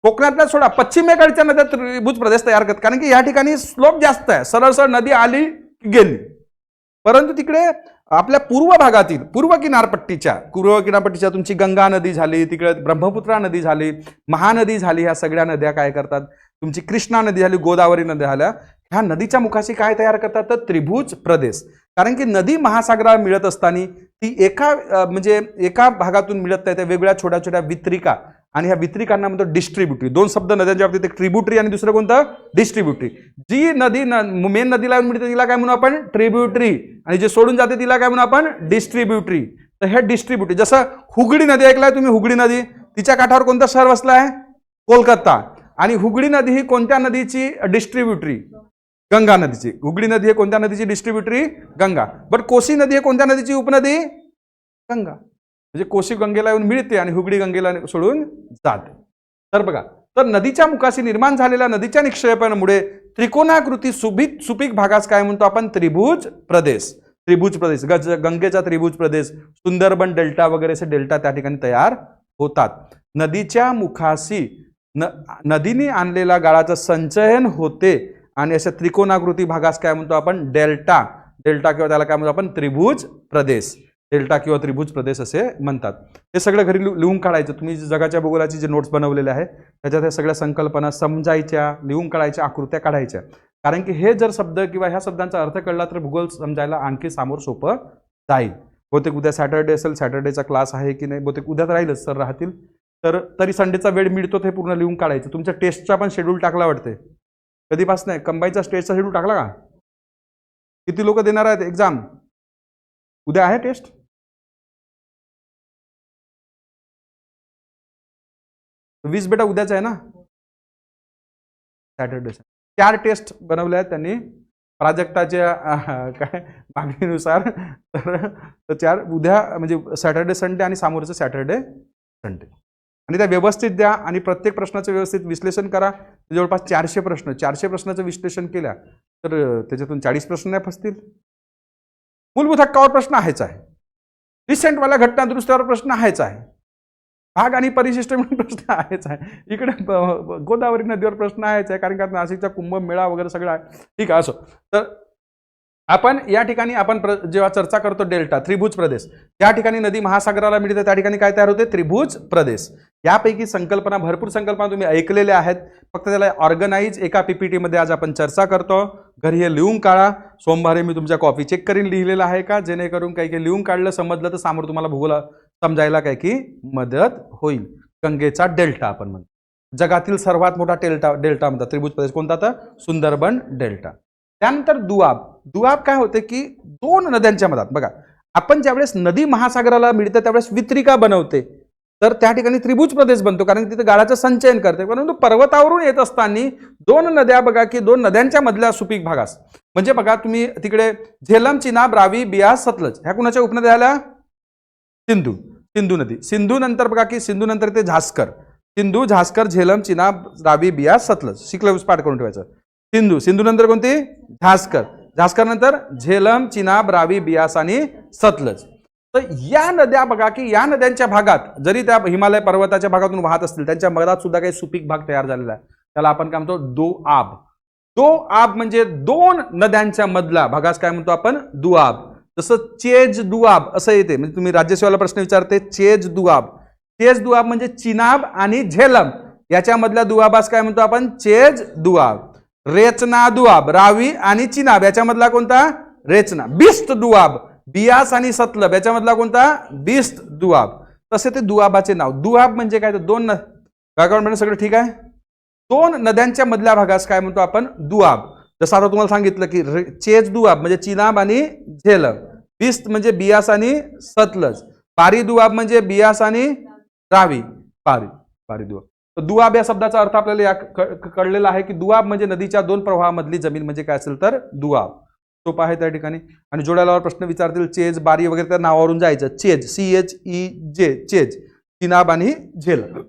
कोकणातल्या सोडा, पश्चिमेकडच्या नद्या त्रिभुज प्रदेश तयार करतात, कारण की या ठिकाणी स्लोप जास्त आहे. सरळ नदी आली की गेली. परंतु तिकडे आपल्या पूर्व भागातील पूर्व किनारपट्टीच्या तुमची गंगा नदी झाली, तिकडे ब्रह्मपुत्रा नदी झाली, महानदी झाली, ह्या सगळ्या नद्या काय करतात? तुमची कृष्णा नदी झाली, गोदावरी नद्या झाल्या, ह्या नदीच्या मुखाशी काय तयार करतात? तर त्रिभुज प्रदेश. कारण की नदी महासागराला मिळत असताना ती एका भागातून मिळत नाही, त्या वेगवेगळ्या छोट्या छोट्या वितरिका, आणि ह्या वितरिकांना म्हणतो डिस्ट्रीब्युटरी. दोन शब्द नद्यांच्या बाबतीत, एक ट्रिब्युटरी आणि दुसरं कोणतं? डिस्ट्रीब्युटरी. जी नदी मेन नदीला मिळते तिला काय म्हणू आपण? ट्रिब्युटरी, आणि जे सोडून जाते तिला काय म्हणू आपण? डिस्ट्रीब्युटरी. तर हे डिस्ट्रीब्युटरी, जसं हुगळी नदी ऐकलाय तुम्ही? हुगळी नदी, तिच्या काठावर कोणतं शहर वसलं आहे? कोलकाता. आणि हुगळी नदी ही कोणत्या नदीची डिस्ट्रीब्युटरी? गंगा नदीची. हुगळी नदी हे कोणत्या नदीची डिस्ट्रीब्युटरी? गंगा. बट कोसी नदी हे कोणत्या नदीची उपनदी? गंगा. म्हणजे कोसी गंगेला येऊन मिळते आणि हुगळी गंगेला सोडून जाते. तर बघा, तर नदीच्या मुखाशी निर्माण झालेल्या नदीच्या निक्षेपणामुळे त्रिकोणाकृती सुपीक भागास काय म्हणतो आपण? त्रिभुज प्रदेश. गंगेचा त्रिभुज प्रदेश, सुंदरबन डेल्टा वगैरे असे डेल्टा त्या ठिकाणी तयार होतात. नदीच्या मुखाशी नदीने आणलेल्या गाळाचं संचयन होते आणि अशा त्रिकोणाकृती भागास काय म्हणतो आपण? डेल्टा किंवा त्याला काय म्हणतो आपण? त्रिभुज प्रदेश. डेल्टा किंवा त्रिभुज प्रदेश असे म्हणतात. हे सगळं घरी लिहून काढायचं. तुम्ही जगाच्या भूगोलाची जे नोट्स बनवलेले आहेत त्याच्यात हे सगळ्या संकल्पना समजायच्या, लिहून काढायच्या, आकृत्या काढायच्या. कारण की हे जर शब्द किंवा ह्या शब्दांचा अर्थ कळला तर भूगोल समजायला आणखी समोर सोपं जाईल. बहुतेक उद्या सॅटर्डे असेल, सॅटर्डेचा क्लास आहे की नाही, बहुतेक उद्याच राहीलच, सर राहतील. तर तरी संडेचा वेळ मिळतो ते पूर्ण लिहून काढायचं. तुमच्या टेस्टचा पण शेड्यूल टाकला वाटते, कधीपासून आहे? कंबाईनचा टेस्टचा शेड्यूल टाकला का? किती लोक देणार आहेत एक्झाम? उद्या आहे टेस्ट? वीस बेटा उद्याच आहे ना, सॅटर्डे. 4 टेस्ट बनवले आहेत त्यांनी प्राजक्ताच्या काय मागणीनुसार. तर 4 उद्या, म्हणजे सॅटर्डे संडे आणि समोरचं सॅटर्डे संडे. आणि त्या व्यवस्थित द्या आणि प्रत्येक प्रश्नाचं व्यवस्थित विश्लेषण करा. जवळपास 400 प्रश्नाचं विश्लेषण केल्या तर त्याच्यातून 40 प्रश्न नाही फसतील. मूलभूत हक्कावर प्रश्न आहेच आहे, रिसेंटवाल्या घटना दुरुस्तीवर प्रश्न आहेच आहे, भाग आणि परिशिष्ट म्हणून प्रश्न आहेच आहे, इकडे गोदावरी नदीवर प्रश्न आहेच आहे, कारण का नाशिकचा कुंभमेळा वगैरे सगळं आहे. ठीक आहे, असो. तर आपण या ठिकाणी आपण जेव्हा चर्चा करतो डेल्टा त्रिभुज प्रदेश, त्या ठिकाणी नदी महासागराला मिळते, त्या ठिकाणी काय तयार होते? त्रिभुज प्रदेश. यापैकी संकल्पना, भरपूर संकल्पना तुम्ही ऐकलेल्या आहेत, फक्त त्याला ऑर्गनाइज एका पीपीटी मध्ये आज आपण चर्चा करतो. घरी हे लिहून काढा. सोमवारी मी तुमच्या कॉपी चेक करीन लिहिलेलं आहे का, जेणेकरून काही लिहून काढलं समजलं तर समोर तुम्हाला भूगोल समजायला काय की मदत होईल. गंगेचा डेल्टा आपण म्हणतो. जगातील सर्वात मोठा डेल्टा म्हणतात त्रिभुज प्रदेश कोणता, तर सुंदरबन डेल्टा. त्यानंतर दुआब. दुआब काय होते की दोन नद्यांच्या मधात बघा, आपण ज्यावेळेस नदी महासागराला मिळते त्यावेळेस वितरिका बनवते, तर त्या ठिकाणी त्रिभुज प्रदेश बनतो, कारण तिथे गाळाचं संचयन करते. परंतु पर्वतावरून येत असताना दोन नद्या बघा की दोन नद्यांच्या मधल्या सुपीक भागास, म्हणजे बघा तुम्ही तिकडे झेलम, चिनाब, रावी, बियास, सतलज ह्या कुणाच्या उपनद्या झाल्या, सिंधू नदी. सिंधू नंतर बघा की सिंधू नंतर ते झास्कर, सिंधू, झास्कर, झेलम, चिनाब, रावी, बियास, सतलज. शिकलं पाठ करून ठेवायचं. सिंधू नंतर कोणती, झास्कर नंतर झेलम, चिनाब, रावी, बियास आणि सतलज. तर या नद्या बघा की या नद्यांच्या भागात जरी त्या हिमालय पर्वताच्या भागातून वाहत असतील, त्यांच्या मधात सुद्धा काही सुपीक भाग तयार झालेला आहे, त्याला आपण काय म्हणतो, दोआब. दोआब म्हणजे दोन नद्यांच्या मधला भागास काय म्हणतो आपण, दुआब. जसं चेज दुआब असं येते, म्हणजे तुम्ही राज्यसेवेला प्रश्न विचारते चेज दुआब. चेज दुआब म्हणजे चिनाब आणि झेलम याच्या मधल्या दुआबास काय म्हणतो आपण, चेज दुआब. रेचना दुआब, रावी आणि चिनाब याच्यामधला कोणता, रेचना. बिस्त दुआब, बियास आणि सतलब याच्यामधला कोणता, बिस्त दुआब. तसे ते दुआबाचे नाव. दुआब म्हणजे काय, तर दोन व्याकरण सगळं ठीक आहे. दोन नद्यांच्या मधल्या भागास काय म्हणतो आपण, दुआब. जसं आता तुम्हाला सांगितलं की चेज दुआब म्हणजे चिनाब आणि झेलम, बिस्त म्हणजे बियास आणि सतलज, पारी दुआब म्हणजे बियास आणि रावी, पारी दुआब. तर दुआब या शब्दाचा अर्थ आपल्याला कळलेला आहे की दुआब म्हणजे नदीच्या दोन प्रवाहामधली जमीन म्हणजे काय असेल तर दुआब. सोपा आहे त्या ठिकाणी. आणि जोड्याला प्रश्न विचारतील चेज, बारी वगैरे त्या नावावरून जायचं. चेज, CHEJ, चेज, चिनाब आणि झेलम.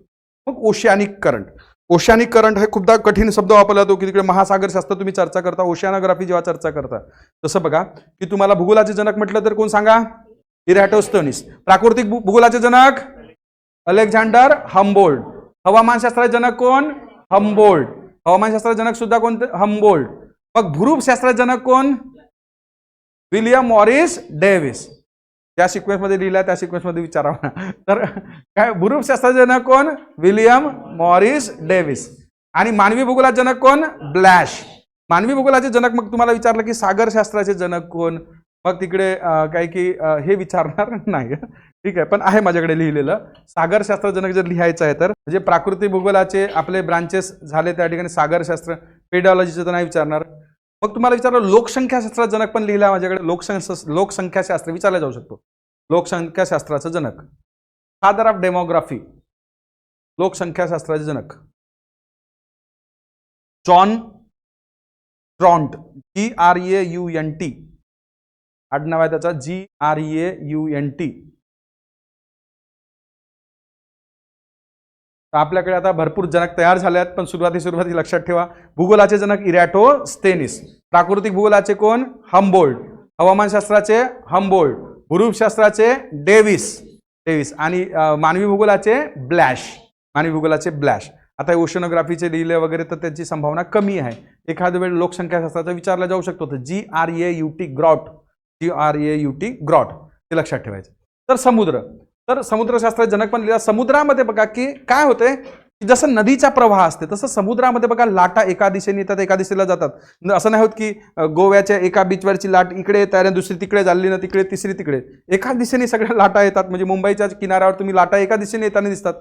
मग ओशियानिक करंट. ओशियानिक करंट हे खूपदा कठीण शब्द वापरला जातो की तिकडे महासागर शास्त्र तुम्ही चर्चा करता, ओशियानोग्राफी जेव्हा चर्चा करता, तसं बघा की तुम्हाला भूगोलाचे जनक म्हटलं तर कोण सांगा, इरॅटोस्थेनीस. प्राकृतिक भूगोलाचे जनक अलेक्झांडर हम्बोल्ट. हवामानशास्त्राचे जनक कोण, हम्बोल्ट. हवामानशास्त्राचे जनक सुद्धा कोणते, हम्बोल्ट. मग भूरूपशास्त्राचे जनक कोण, विलियम मॉरिस डेव्हिस. ज्या सिक्वेन्स मध्ये लिहिला त्या सिक्वेन्स मध्ये विचारावा. तर काय भूरूपशास्त्राचे जनक कोण, विलियम मॉरिस डेव्हिस. आणि मानवी भूगोलाचे जनक कोण, ब्लॅश. मानवी भूगोलाचे जनक मग तुम्हाला विचारलं की सागरशास्त्राचे जनक कोण, मग तिकडे काय की हे विचारणार नाही, ठीक आहे, पण आहे माझ्याकडे लिहिलेलं. सागरशास्त्र जनक जर लिहायचं आहे तर म्हणजे प्राकृतिक भूगोलाचे आपले ब्रांचेस झाले त्या ठिकाणी सागरशास्त्र, पेडॉलॉजीचं तर नाही विचारणार. मग तुम्हाला विचारलं लोकसंख्याशास्त्र जनक पण लिहिला माझ्याकडे. लोकसंख्याशास्त्र विचारला जाऊ शकतो. लोकसंख्याशास्त्राचं जनक, फादर ऑफ डेमोग्राफी, लोकसंख्याशास्त्राचे जनक जॉन ट्रॉन्ट, GRAUNT आडनाव आहे त्याचा, GRAUNT. आपल्याकडे आता भरपूर जनक तयार झाले आहेत, पण सुरुवाती लक्षात ठेवा, भूगोलाचे जनक इरॅटोस्थेनीस, प्राकृतिक भूगोलाचे कोण, हम्बोल्ट, हवामानशास्त्राचे हम्बोल्ट, भूरूपशास्त्राचे डेव्हिस आणि मानवी भूगोलाचे ब्लॅश. आता ओशनोग्राफीचे लिहिले वगैरे तर त्याची संभावना कमी आहे. एखाद्या वेळ लोकसंख्याशास्त्राचा विचारला जाऊ शकतो, तर GRAUT ग्रॉट ते लक्षात ठेवायचं. तर समुद्रशास्त्राचे जनक पण लिहिला. समुद्रामध्ये बघा की काय होते, जसं नदीचा प्रवाह असते तसं समुद्रामध्ये बघा लाटा एका दिशेने येतात, एका दिशेला जातात. असं नाही होत की गोव्याच्या एका बीचवरची लाट इकडे येत आहे, दुसरी तिकडे झाली ना, तिकडे तिसरी तिकडे, एका दिशेने सगळ्या लाटा येतात. म्हणजे मुंबईच्या किनाऱ्यावर तुम्ही लाटा एका दिशेने येताना दिसतात.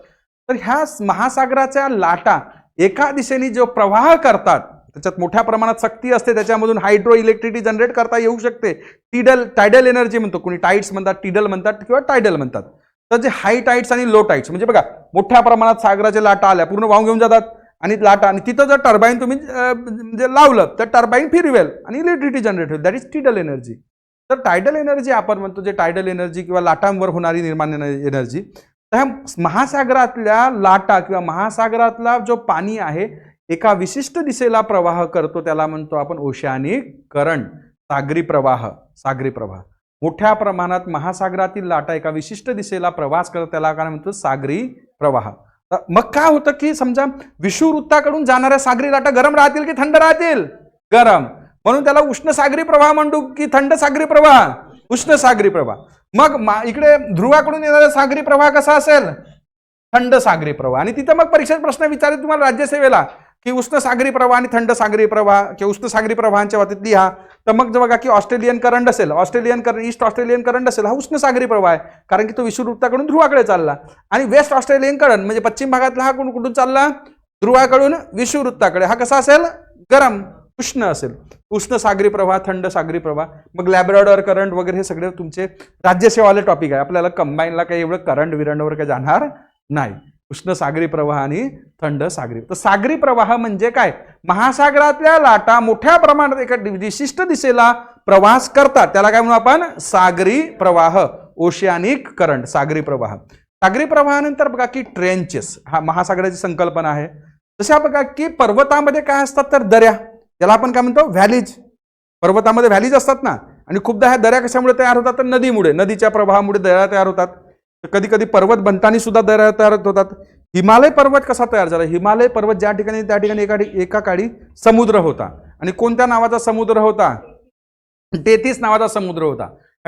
तर ह्या महासागराच्या लाटा एका दिशेने जो प्रवाह करतात त्याच्यात मोठ्या प्रमाणात शक्ती असते, त्याच्यामधून हायड्रो इलेक्ट्रिसिटी जनरेट करता येऊ शकते. टायडल एनर्जी म्हणतो, कोणी टाइड्स म्हणतात, टिडल म्हणतात किंवा टायडल म्हणतात. तर जे हाय टाइड्स आणि लो टाइड्स म्हणजे बघा मोठ्या प्रमाणात सागराच्या लाटा आल्या, पूर्ण वाहून घेऊन जातात आणि लाटा, आणि तिथं जर टर्बाईन तुम्ही म्हणजे लावलं तर टर्बाईन फिरवेल आणि इलेक्ट्रिसिटी जनरेट होईल, दॅट इज टिडल एनर्जी. तर टायडल एनर्जी आपण म्हणतो, जे टायडल एनर्जी किंवा लाटांवर होणारी निर्माण एनर्जी. तर ह्या महासागरातल्या लाटा किंवा महासागरातला जो पाणी आहे एका विशिष्ट दिशेला प्रवाह करतो, त्याला म्हणतो आपण ओशियानिक करंट, सागरी प्रवाह. मोठ्या प्रमाणात महासागरातील लाटा एका विशिष्ट दिशेला प्रवास करतात, त्याला काय म्हणतो, सागरी प्रवाह. मग काय होतं की समजा विषुववृत्ताकडून जाणाऱ्या सागरी लाटा गरम राहतील की थंड राहतील, गरम, म्हणून त्याला उष्ण सागरी प्रवाह म्हणतो की थंड सागरी प्रवाह, उष्ण सागरी प्रवाह. मग इकडे ध्रुवाकडून येणारा सागरी प्रवाह कसा असेल, थंड सागरी प्रवाह. आणि तिथं मग परीक्षेत प्रश्न विचारले तुम्हाला राज्यसेवेला की उष्ण सागरी प्रवाह आणि थंड सागरी प्रवाह किंवा उष्ण सागरी प्रवाहांच्या बाबतीत लिहा. तर मग बघा की ऑस्ट्रेलियन करंट असेल, ईस्ट ऑस्ट्रेलियन करंट असेल, हा उष्ण सागरी प्रवाह आहे, कारण की तो विषुववृत्ताकडून ध्रुवाकडे चालला. आणि वेस्ट ऑस्ट्रेलियन करंट म्हणजे पश्चिम भागातला हा कुठून चालला, ध्रुवाकडून विषुववृत्ताकडे, हा कसा असेल, गरम उष्ण असेल. उष्ण सागरी प्रवाह, थंड सागरी प्रवाह. मग लॅब्राडॉर करंट वगैरे हे सगळे तुमचे राज्यसेवाले टॉपिक आहे, आपल्याला कंबाईनला काही एवढं करंट विरंटवर काही जाणार नाही. उष्ण सागरी प्रवाह आणि थंड सागरी. तर सागरी प्रवाह म्हणजे काय, महासागरातल्या लाटा मोठ्या प्रमाणात एका विशिष्ट दिशेला प्रवास करतात, त्याला काय म्हणू आपण, सागरी प्रवाह, ओशियानिक करंट, सागरी प्रवाह. सागरी प्रवाहानंतर बघा की ट्रेंचेस, हा महासागराची संकल्पना आहे. जशा बघा की पर्वतामध्ये काय असतात, तर दऱ्या, त्याला आपण काय म्हणतो, व्हॅलीज. पर्वतामध्ये व्हॅलीज असतात ना, आणि खूपदा ह्या दऱ्या कशामुळे तयार होतात, तर नदीमुळे, नदीच्या प्रवाहामुळे दऱ्या तयार होतात. कधी कधी पर्वत बनताना सुद्धा दऱ्या तयार होतात. हिमालय पर्वत कसा तयार झाला, हिमालय पर्वत ज्या ठिकाणी त्या ठिकाणी एका काळी समुद्र होता. आणि कोणत्या नावाचा समुद्र होता, तेथीस नावाचा समुद्र होता.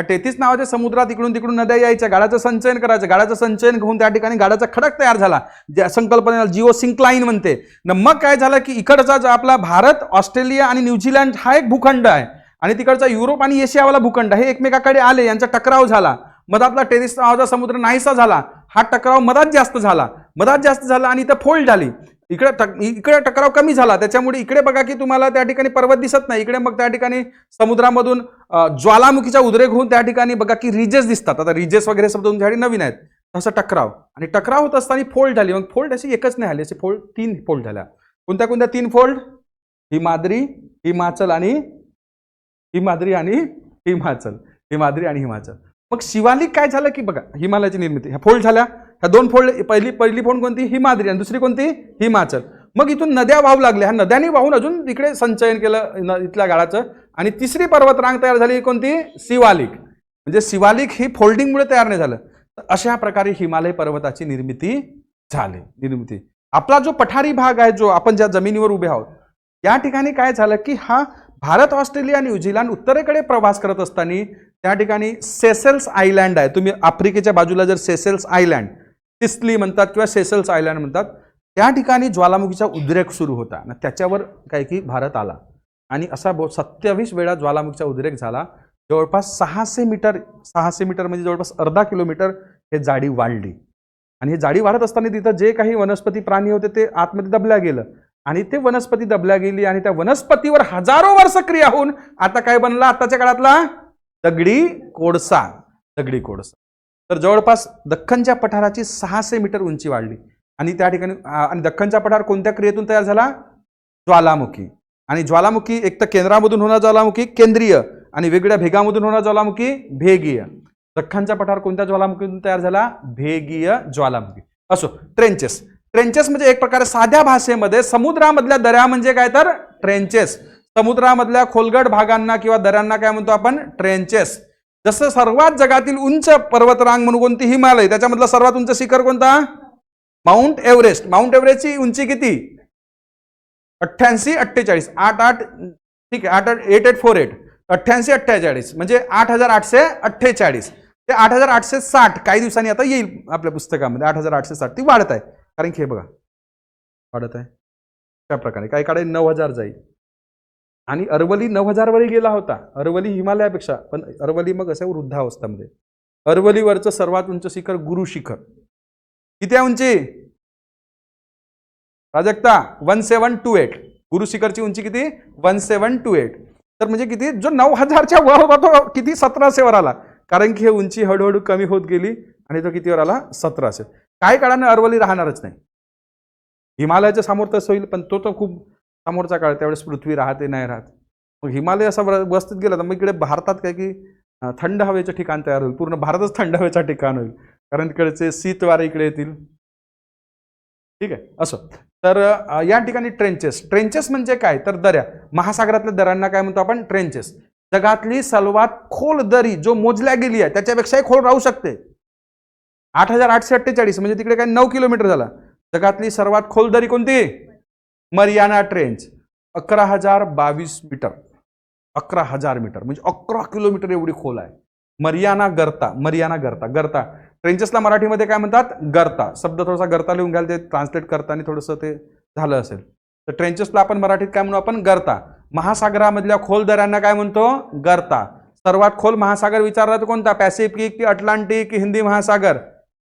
तेथीस नावाच्या समुद्रात इकडून तिकडून नद्या यायच्या, गाळाचं संचयन करायचं, गाळाचं संचयन होऊन त्या ठिकाणी गाळाचा खडक तयार झाला, ज्या संकल्पनेला जिओ सिंक्लाइन म्हणते. मग काय झालं की इकडचा जो आपला भारत, ऑस्ट्रेलिया आणि न्यूझीलंड हा एक भूखंड आहे, आणि तिकडचा युरोप आणि एशियावाला भूखंड हे एकमेकाकडे आले, यांचा टकराव झाला. मधातला टेरिस नावाचा समुद्र नाहीसा झाला, हा टकराव मधात जास्त झाला आणि इथं फोल्ड झाली. इकडे टकराव कमी झाला, त्याच्यामुळे इकडे बघा की तुम्हाला त्या ठिकाणी पर्वत दिसत नाही, इकडे मग त्या ठिकाणी समुद्रामधून ज्वालामुखीचा उद्रेक होऊन त्या ठिकाणी बघा की रिजेस दिसतात. आता रिजेस वगैरे शब्द तुमच्यासाठी नवीन आहेत. तसं टकराव होत असताना फोल्ड झाली. मग फोल्ड अशी एकच नाही आली, असे फोल्ड 3 फोल्ड झाल्या. कोणत्या 3 फोल्ड, हिमाद्री, हिमाचल आणि हिमाचल. मग शिवालिक काय झालं की बघा, हिमालयाची निर्मिती, ह्या फोल्ड झाल्या, ह्या 2 फोल्ड, पहिली फोल्ड कोणती, हिमाद्री, आणि दुसरी कोणती, हिमाचल. मग इथून नद्या वाहू लागल्या, ह्या नद्यांनी वाहून अजून इकडे संचयन केलं इथल्या गाळाचं, आणि तिसरी पर्वतरांग तयार झाली कोणती, शिवालिक. म्हणजे शिवालिक ही फोल्डिंगमुळे तयार नाही झालं. तर अशा प्रकारे हिमालय पर्वताची निर्मिती झाली. आपला जो पठारी भाग आहे, जो आपण ज्या जमिनीवर उभे आहोत, या ठिकाणी काय झालं की हा भारत, ऑस्ट्रेलिया, न्यूझीलंड उत्तरेकडे प्रवास करत असताना त्या ठिकाणी सेसेल्स आयलँड आहे. तुम्ही आफ्रिकेच्या बाजूला जर सेसेल्स आयलँड, सिस्ली म्हणतात किंवा सेसेल्स आयलँड म्हणतात, त्या ठिकाणी ज्वालामुखीचा उद्रेक सुरू होता. त्याच्यावर काय की भारत आला, आणि असा 27 वेळा ज्वालामुखीचा उद्रेक झाला. जवळपास 600 मीटर म्हणजे जवळपास अर्धा किलोमीटर हे जाडी वाढली. आणि हे जाडी वाढत असताना तिथं जे काही वनस्पती प्राणी होते ते आतमध्ये दबल्या गेलं, आणि ते वनस्पती दबल्या गेली, आणि त्या वनस्पतीवर हजारो वर्ष क्रिया होऊन आता काय बनला, आताच्या काळातला दगडी कोळसा. तर जवळपास दख्खनच्या पठाराची 600 मीटर उंची वाढली, आणि त्या ठिकाणी आणि दख्खनचा पठार कोणत्या क्रियेतून तयार झाला, ज्वालामुखी. आणि ज्वालामुखी एक तर केंद्रामधून होणार ज्वालामुखी केंद्रीय, आणि वेगळ्या भेगामधून होणार ज्वालामुखी भेगीय. दख्खनचा पठार कोणत्या ज्वालामुखीतून तयार झाला, भेगीय ज्वालामुखी. असो, ट्रेंचेस म्हणजे एक प्रकारे साध्या भाषेमध्ये समुद्रामधल्या दऱ्या म्हणजे काय, तर ट्रेंचेस. समुद्रामधल्या खोलगट भागांना किंवा दऱ्यांना काय म्हणतो आपण, ट्रेंचेस. जसं सर्वात जगातील उंच पर्वतरांग म्हणून कोणती, हिमालय, त्याच्यामधला सर्वात उंच शिखर कोणता, माउंट एव्हरेस्ट. माउंट एव्हरेस्टची उंची किती, 88-48, 8 ठीक आहे, 8848, 88-48 म्हणजे 8848 ते 8860. काही दिवसांनी आता येईल आपल्या पुस्तकामध्ये 8860. ती वाढत आहे, कारण की हे बघा वाढत आहे त्या प्रकारे. काही काळे 9000 जाईल, आणि अरवली 9000 वरही गेला होता. अरवली हिमालयापेक्षा, पण अरवली मग असं वृद्धावस्थामध्ये. अरवलीवरचं सर्वात उंच शिखर गुरु शिखर. किती आहे उंची, प्राजक्ता, 1728. गुरु शिखरची उंची किती, 1728. तर म्हणजे किती, जो 9000च्या वर होता तो किती, 1700 वर आला, कारण की हे उंची हळूहळू कमी होत गेली, आणि तो कितीवर आला, 1700. काही काळानं अरवली राहणारच नाही, हिमालयाच्या समोर तसं होईल, पण तो खूप समोरचा काळ, त्यावेळेस पृथ्वी राहते नाही राहत. मग हिमालय असं व्यवस्थित गेला तर मग इकडे भारतात काय की थंड हवेचं ठिकाण तयार होईल, पूर्ण भारतच थंड हवेचं ठिकाण होईल, कारण तिकडचे शीत वारे इकडे येतील. ठीक आहे, असं. तर या ठिकाणी ट्रेंचेस म्हणजे काय, तर दऱ्या. महासागरातल्या दऱ्यांना काय म्हणतो आपण, ट्रेंचेस. जगातली सर्वात खोल दरी जो मोजल्या गेली आहे त्याच्यापेक्षाही खोल राहू शकते. 8848 म्हणजे तिकडे काय 9 किलोमीटर झाला. जगातली सर्वात खोल दरी कोणती, मरियाना ट्रेंच, 11,022 मीटर. 11,000 मीटर म्हणजे 11 किलोमीटर एवढी खोल आहे. मरियाना गर्ता. ट्रेंचेसला मराठीमध्ये काय म्हणतात, गर्ता. शब्द थोडासा गर्ता लिहून घ्याल, ते ट्रान्सलेट करताना थोडंसं ते झालं असेल. तर ट्रेंचेसला आपण मराठीत काय म्हणू, आपण गर्ता. महासागरामधल्या खोल दऱ्यांना काय म्हणतो? गर्ता. सर्वात खोल महासागर विचारला तर कोणता? पॅसिफिक की अटलांटिक की हिंदी महासागर?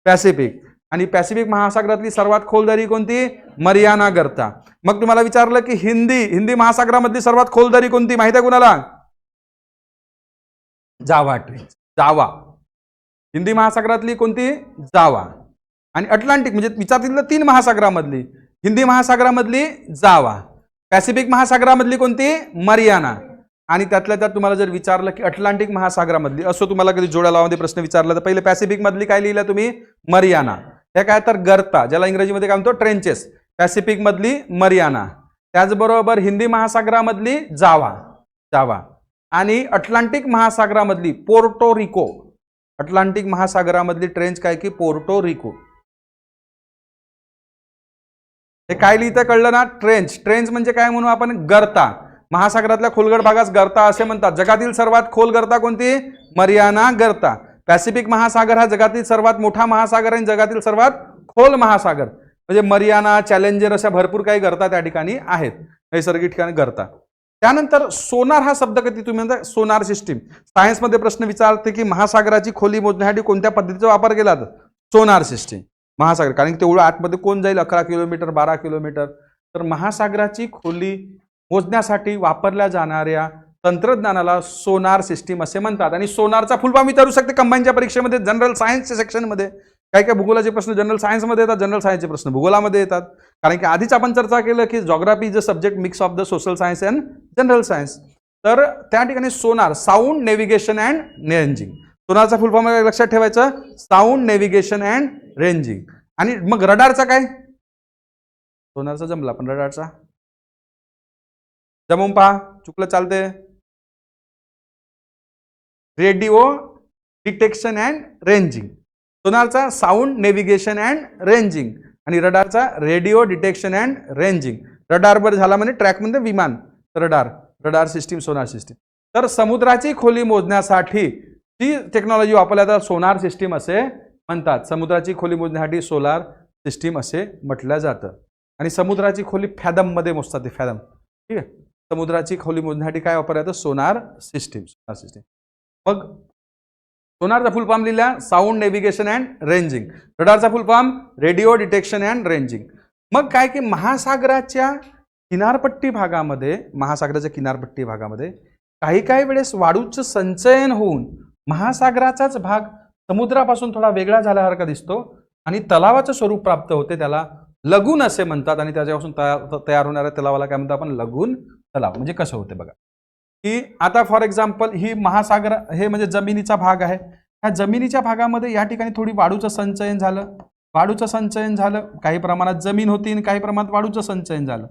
पॅसिफिक. आणि पॅसिफिक महासागरातली सर्वात खोल दरी कोणती? मरियाना गर्ता. मग तुम्हाला विचारलं की हिंदी महासागरामधली सर्वात खोल दरी कोणती? माहिती आहे कुणाला? Java trench. जावा. हिंदी महासागरातली कोणती? जावा. आणि अटलांटिक म्हणजे विचारतील 3 महासागरामधली. हिंदी महासागरामधली जावा. पॅसिफिक महासागरामधली कोणती? मरियाना. आणि त्यातल्या त्यात तुम्हाला जर विचारलं की अटलांटिक महासागरामधली, असं तुम्हाला कधी जोड्या लावामध्ये प्रश्न विचारला तर पहिले पॅसिफिक मधली काय लिहिलं तुम्ही? मरियाना. हे काय तर गर्ता, ज्याला इंग्रजीमध्ये काय म्हणतो? ट्रेंचेस. पॅसिफिक मधली मरियाना. त्याचबरोबर हिंदी महासागरामधली जावा. आणि अटलांटिक महासागरामधली पोर्टो रिको. अटलांटिक महासागरामधली ट्रेंच काय की पोर्टो रिको. हे काय लिहितं कळलं ना? ट्रेंच म्हणजे काय म्हणू आपण? गर्ता. महासागरातल्या खोलगट भागास गर्ता असे म्हणतात. जगातील सर्वात खोल गर्ता कोणती? मरियाना गर्ता. पॅसिफिक महासागर हा जगातील सर्वात मोठा महासागर आणि जगातील सर्वात खोल महासागर. म्हणजे मरियाना, चॅलेंजर अशा भरपूर काही गर्ता त्या ठिकाणी आहेत, नैसर्गिक ठिकाणी गर्ता. त्यानंतर सोनार हा शब्द कधी तुम्ही म्हणता? सोनार सिस्टीम. सायन्समध्ये प्रश्न विचारते की महासागराची खोली मोजण्यासाठी कोणत्या पद्धतीचा वापर केला जातो? सोनार सिस्टीम. महासागर, कारण की तेवढं आतमध्ये कोण जाईल? 11 किलोमीटर 12 किलोमीटर. तर महासागराची खोली मोजण्यासाठी वापरल्या जाणाऱ्या तंत्रज्ञानाला सोनार सिस्टीम असे म्हणतात. आणि सोनारचा फुल फॉर्म विचारू शकते कंबाईनच्या परीक्षेमध्ये, जनरल सायन्सच्या सेक्शनमध्ये. काय भूगोलाचे प्रश्न जनरल सायन्समध्ये येतात, जनरल सायन्सचे प्रश्न भूगोलामध्ये येतात. कारण की आधीच आपण चर्चा केलं की geography is a subject mix of the social science and general science. तर त्या ठिकाणी sonar, sound navigation and ranging. सोनारचा फुल फॉर्म लक्षात ठेवायचं, साऊंड नेव्हिगेशन अँड रेंजिंग. आणि मग रडारचा काय? सोनारचा जमला, पण रडारचा जमवून पहा, चुकलं चालते. Radio detection and ranging. सोनारचा साऊंड नेव्हिगेशन अँड रेंजिंग आणि रडारचा radio detection and ranging. Radar वर झाला म्हणजे ट्रॅक म्हणजे विमान, रडार सिस्टीम, सोनार सिस्टीम. तर समुद्राची खोली मोजण्यासाठी जी टेक्नॉलॉजी वापरल्या जातात सोनार सिस्टीम असे म्हणतात. समुद्राची खोली मोजण्यासाठी सोलार सिस्टीम असे म्हटलं जातं. आणि समुद्राची खोली फॅदम मध्ये मोजतात ते, फॅदम. ठीक आहे. समुद्राची खोली मोजण्यासाठी काय वापरलं जातं? Sonar system. मग सोनारचा फुल फॉर्म लिहिला साऊंड नेव्हिगेशन अँड रेंजिंग. रडारचा full form radio detection and ranging. मग काय की महासागराच्या किनारपट्टी भागामध्ये, महासागराच्या किनारपट्टी भागामध्ये काही वेळेस वाळूचं संचयन होऊन महासागराचाच भाग समुद्रापासून थोडा वेगळा झाल्यासारखा दिसतो आणि तलावाचं स्वरूप प्राप्त होते. त्याला लगून असे म्हणतात. आणि त्याच्यापासून तयार होणाऱ्या तलावाला काय म्हणतात आपण? लगून तलाव. म्हणजे कसं होते बघा की आता फॉर एक्झाम्पल ही महासागर, हे म्हणजे जमिनीचा भाग आहे. ह्या जमिनीच्या भागामध्ये या ठिकाणी थोडी वाळूचं संचयन झालं. काही प्रमाणात जमीन होती आणि काही प्रमाणात वाळूचं संचयन झालं.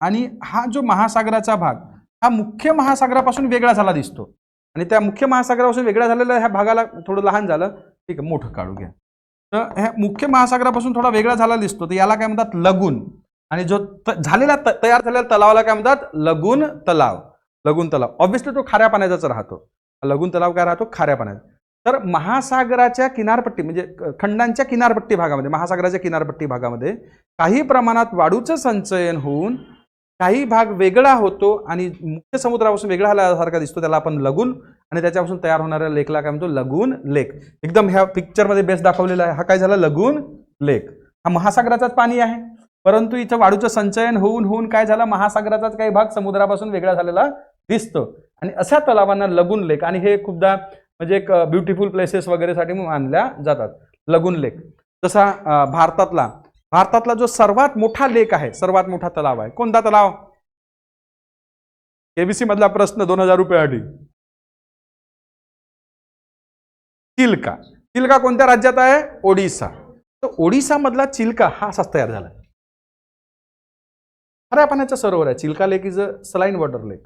आणि हा जो महासागराचा भाग हा मुख्य महासागरापासून वेगळा झाला दिसतो. आणि त्या मुख्य महासागरापासून वेगळा झालेल्या ह्या भागाला थोडं लहान झालं. ठीक आहे, मोठं काढू घ्या. तर ह्या मुख्य महासागरापासून थोडा वेगळा झाला दिसतो, तर याला काय म्हणतात? लगून. आणि जो तयार झालेल्या तलावाला काय म्हणतात? लगून तलाव. ऑब्व्हियसली तो खाऱ्या पाण्याचाच राहतो. लगून तलाव काय राहतो? खाऱ्या पाण्याचा. तर महासागराच्या किनारपट्टी म्हणजे खंडांच्या किनारपट्टी भागामध्ये, महासागराच्या किनारपट्टी भागामध्ये काही प्रमाणात वाळूचं संचयन होऊन काही भाग वेगळा होतो आणि मुख्य समुद्रापासून वेगळा झाल्यासारखा दिसतो. त्याला आपण लगून, आणि त्याच्यापासून तयार होणाऱ्या लेकला काय म्हणतो? लगून लेक. एकदम ह्या पिक्चरमध्ये बेस्ट दाखवलेला आहे. हा काय झाला? लगून लेक. हा महासागराचाच पाणी आहे, परंतु इथं वाळूचं संचयन होऊन काय झालं? महासागराचाच काही भाग समुद्रापासून वेगळा झालेला दिसतो. आणि अशा तलावांना लगून लेक, आणि हे खूपदा म्हणजे एक ब्युटिफुल प्लेसेस वगैरेसाठी मानल्या जातात. लगून लेक. जसा भारतातला जो सर्वात मोठा लेक आहे, सर्वात मोठा तलाव आहे, कोणता तलाव? केबीसी मधला प्रश्न 2000 रुपयासाठी. चिल्का कोणत्या राज्यात आहे? ओडिसा. तर ओडिसा मधला चिल्का हा असाच तयार झाला. खाऱ्या पाण्याचा सरोवर आहे. चिल्का लेक इज अ सलाईन वॉटर लेक.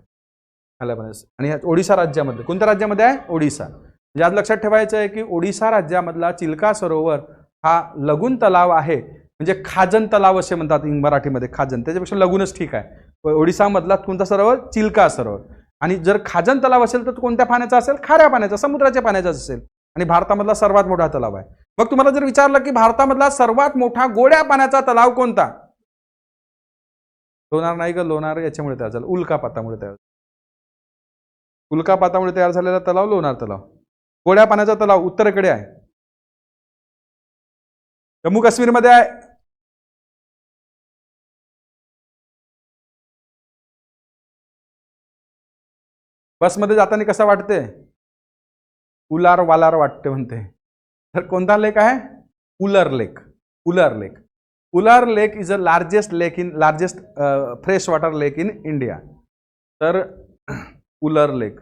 खाऱ्या पाण्याचं. आणि ओडिसा राज्यामध्ये, कोणत्या राज्यामध्ये आहे? ओडिसा. म्हणजे आज लक्षात ठेवायचं आहे की ओडिसा राज्यामधला चिल्का सरोवर हा लगून तलाव आहे. म्हणजे खाजन तलाव असे म्हणतात मराठीमध्ये, खाजन. त्याच्यापेक्षा लगूनच ठीक आहे. ओडिसामधला कोणता सरोवर? चिल्का सरोवर. आणि जर खाजन तलाव असेल तर कोणत्या पाण्याचा असेल? खाऱ्या पाण्याचा, समुद्राच्या पाण्याचा असेल. आणि भारतामधला सर्वात मोठा तलाव आहे. मग तुम्हाला जर विचारलं की भारतामधला सर्वात मोठा गोड्या पाण्याचा तलाव कोणता? लोणार नाही का? लोणार याच्यामुळे तयार झालं, उल्कापातामुळे तयार. उल्कापातामुळे तयार झालेला तलाव लोणार तलाव. गोड्या पाण्याचा तलाव उत्तरेकडे आहे, जम्मू काश्मीरमध्ये आहे. बसमध्ये जाताना कसा वाटते? उलार वालार वाटते म्हणते. तर कोणता लेक आहे? Wular lake. Wular lake. Wular lake is a largest fresh water lake in India. तर उलर लेक,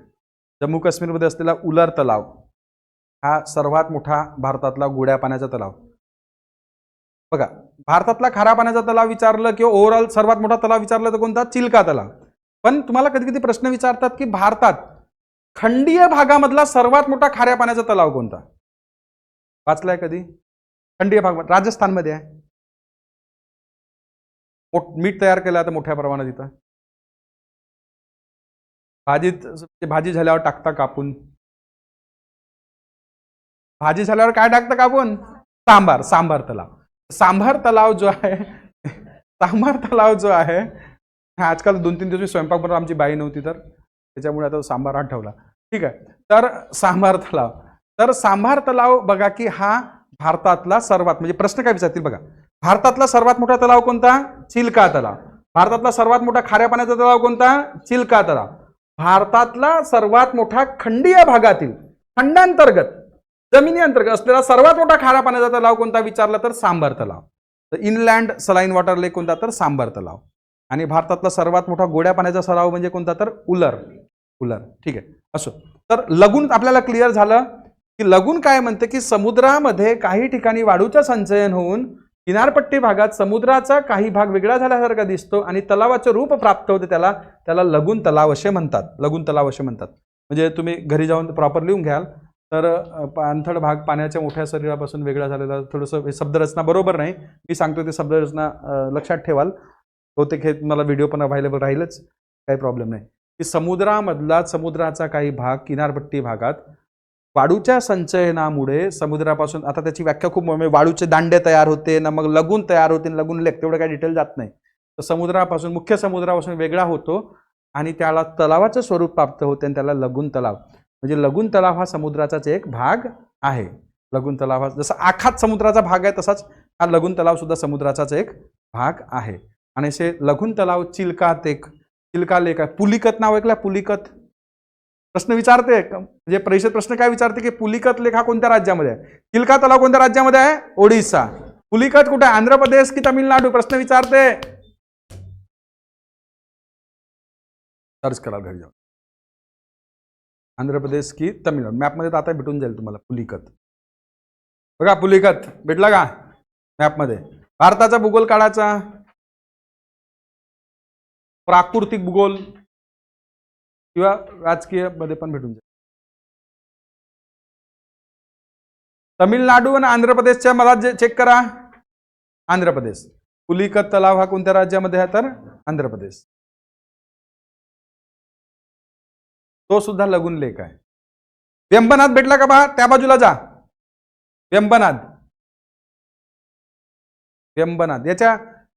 जम्मू काश्मीरमध्ये असलेला उलर तलाव हा सर्वात मोठा भारतातला गोड्या पाण्याचा तलाव. बघा, भारतातला खाऱ्या पाण्याचा तलाव विचारलं किंवा ओव्हरऑल सर्वात मोठा तलाव विचारलं तर कोणता? चिल्का तलाव. पण तुम्हाला कधी कधी प्रश्न विचारतात की भारतात खंडीय भागामधला सर्वात मोठा खाऱ्या पाण्याचा तलाव कोणता? वाचलाय कधी? खंडीय भाग राजस्थानमध्ये आहे. मीठ तयार केलं आता मोठ्या प्रमाणात इथं. भाजी झाल्यावर टाकता कापून. भाजी झाल्यावर काय टाकतं कापून? सांबार तलाव. सांबार तलाव जो आहे आजकाल 2-3 दिवस स्वयंपाक बनवून आमची बाई नव्हती तर त्याच्यामुळे आता सांबार आठवला. ठीक आहे. तर सांबार तलाव बघा की हा भारतातला सर्वात, म्हणजे प्रश्न काय विचारतील बघा, भारतातला सर्वात मोठा तलाव कोणता? चिल्का तलाव. भारतातला सर्वात मोठा खाऱ्या पाण्याचा तलाव कोणता? चिल्का तलाव. भारतातला सर्वात मोठा खंडीय भागातील, खंडांतर्गत, जमिनी अंतर्गत असलेला सर्वात मोठा खाऱ्या पाण्याचा तलाव कोणता विचारला तर सांबार तलाव. तर इनलँड सलाईन वॉटर लेक कोणता तर सांबार तलाव. आणि भारतातला सर्वात मोठा गोड्या पाण्याचा तलाव म्हणजे कोणता तर उलर. ठीक आहे, असो. तर लगून आपल्याला क्लिअर झालं की लगून काय म्हणते की समुद्रामध्ये काही ठिकाणी वाळूचं संचयन होऊन किनारपट्टी भागात समुद्राचा काही भाग वेगळा झाल्यासारखा दिसतो आणि तलावाचं रूप प्राप्त होते, त्याला लगून तलाव असे म्हणतात. लगून तलाव असे म्हणतात. म्हणजे तुम्ही घरी जाऊन प्रॉपर लिहून घ्याल तर पाणथळ भाग पाण्याच्या मोठ्या शरीरापासून वेगळा झालेला. थोडंसं शब्दरचना बरोबर नाही, मी सांगतो ते शब्दरचना लक्षात ठेवाल. बहुतेक हे मला व्हिडिओ पण अवेलेबल राहीलच, काही प्रॉब्लेम नाही. की समुद्राचा काही भाग किनारपट्टी भागात वाळूच्या संचयनामुळे समुद्रापासून, आता त्याची व्याख्या खूप, वाळूचे दांडे तयार होते ना, मग लगून तयार होते, लगून लेक, तेवढं काही डिटेल जात नाही. तर समुद्रापासून, मुख्य समुद्रापासून वेगळा होतो आणि त्याला तलावाचं स्वरूप प्राप्त होते आणि त्याला लगून तलाव. म्हणजे लगून तलाव हा समुद्राचाच एक भाग आहे. लगून तलाव हा जसा आखात समुद्राचा भाग आहे तसाच हा लगून तलाव सुद्धा समुद्राचाच एक भाग आहे. आणि असे लगून तलाव चिल्का लेक आहे. पुलिकत नाव ऐकलं? पुलिकत प्रश्न विचारते, म्हणजे परीक्षेत प्रश्न काय विचारते की पुलिकत लेक हा कोणत्या राज्यामध्ये आहे? चिल्का तलाव कोणत्या राज्यामध्ये आहे? ओडिशा. पुलिकत कुठे आहे? आंध्र प्रदेश की तामिळनाडू? प्रश्न विचारते, सर्च करा घरी जाऊन. आंध्र प्रदेश की तामिळनाडू मॅपमध्ये आता भेटून जाईल तुम्हाला पुलिकत. बघा पुलिकत भेटला का मॅपमध्ये? भारताचा भूगोल काढायचा, प्राकृतिक भूगोल किंवा राजकीय मध्ये पण भेटून जाईल. तामिळनाडू आणि आंध्र प्रदेशच्या मला चेक करा. आंध्र प्रदेश. पुलिकत तलाव हा कोणत्या राज्यामध्ये आहे तर आंध्र प्रदेश. तो सुद्धा लगून लेक आहे. वेंबनाथ भेटला का बा? त्या बाजूला जा. वेंबनाथ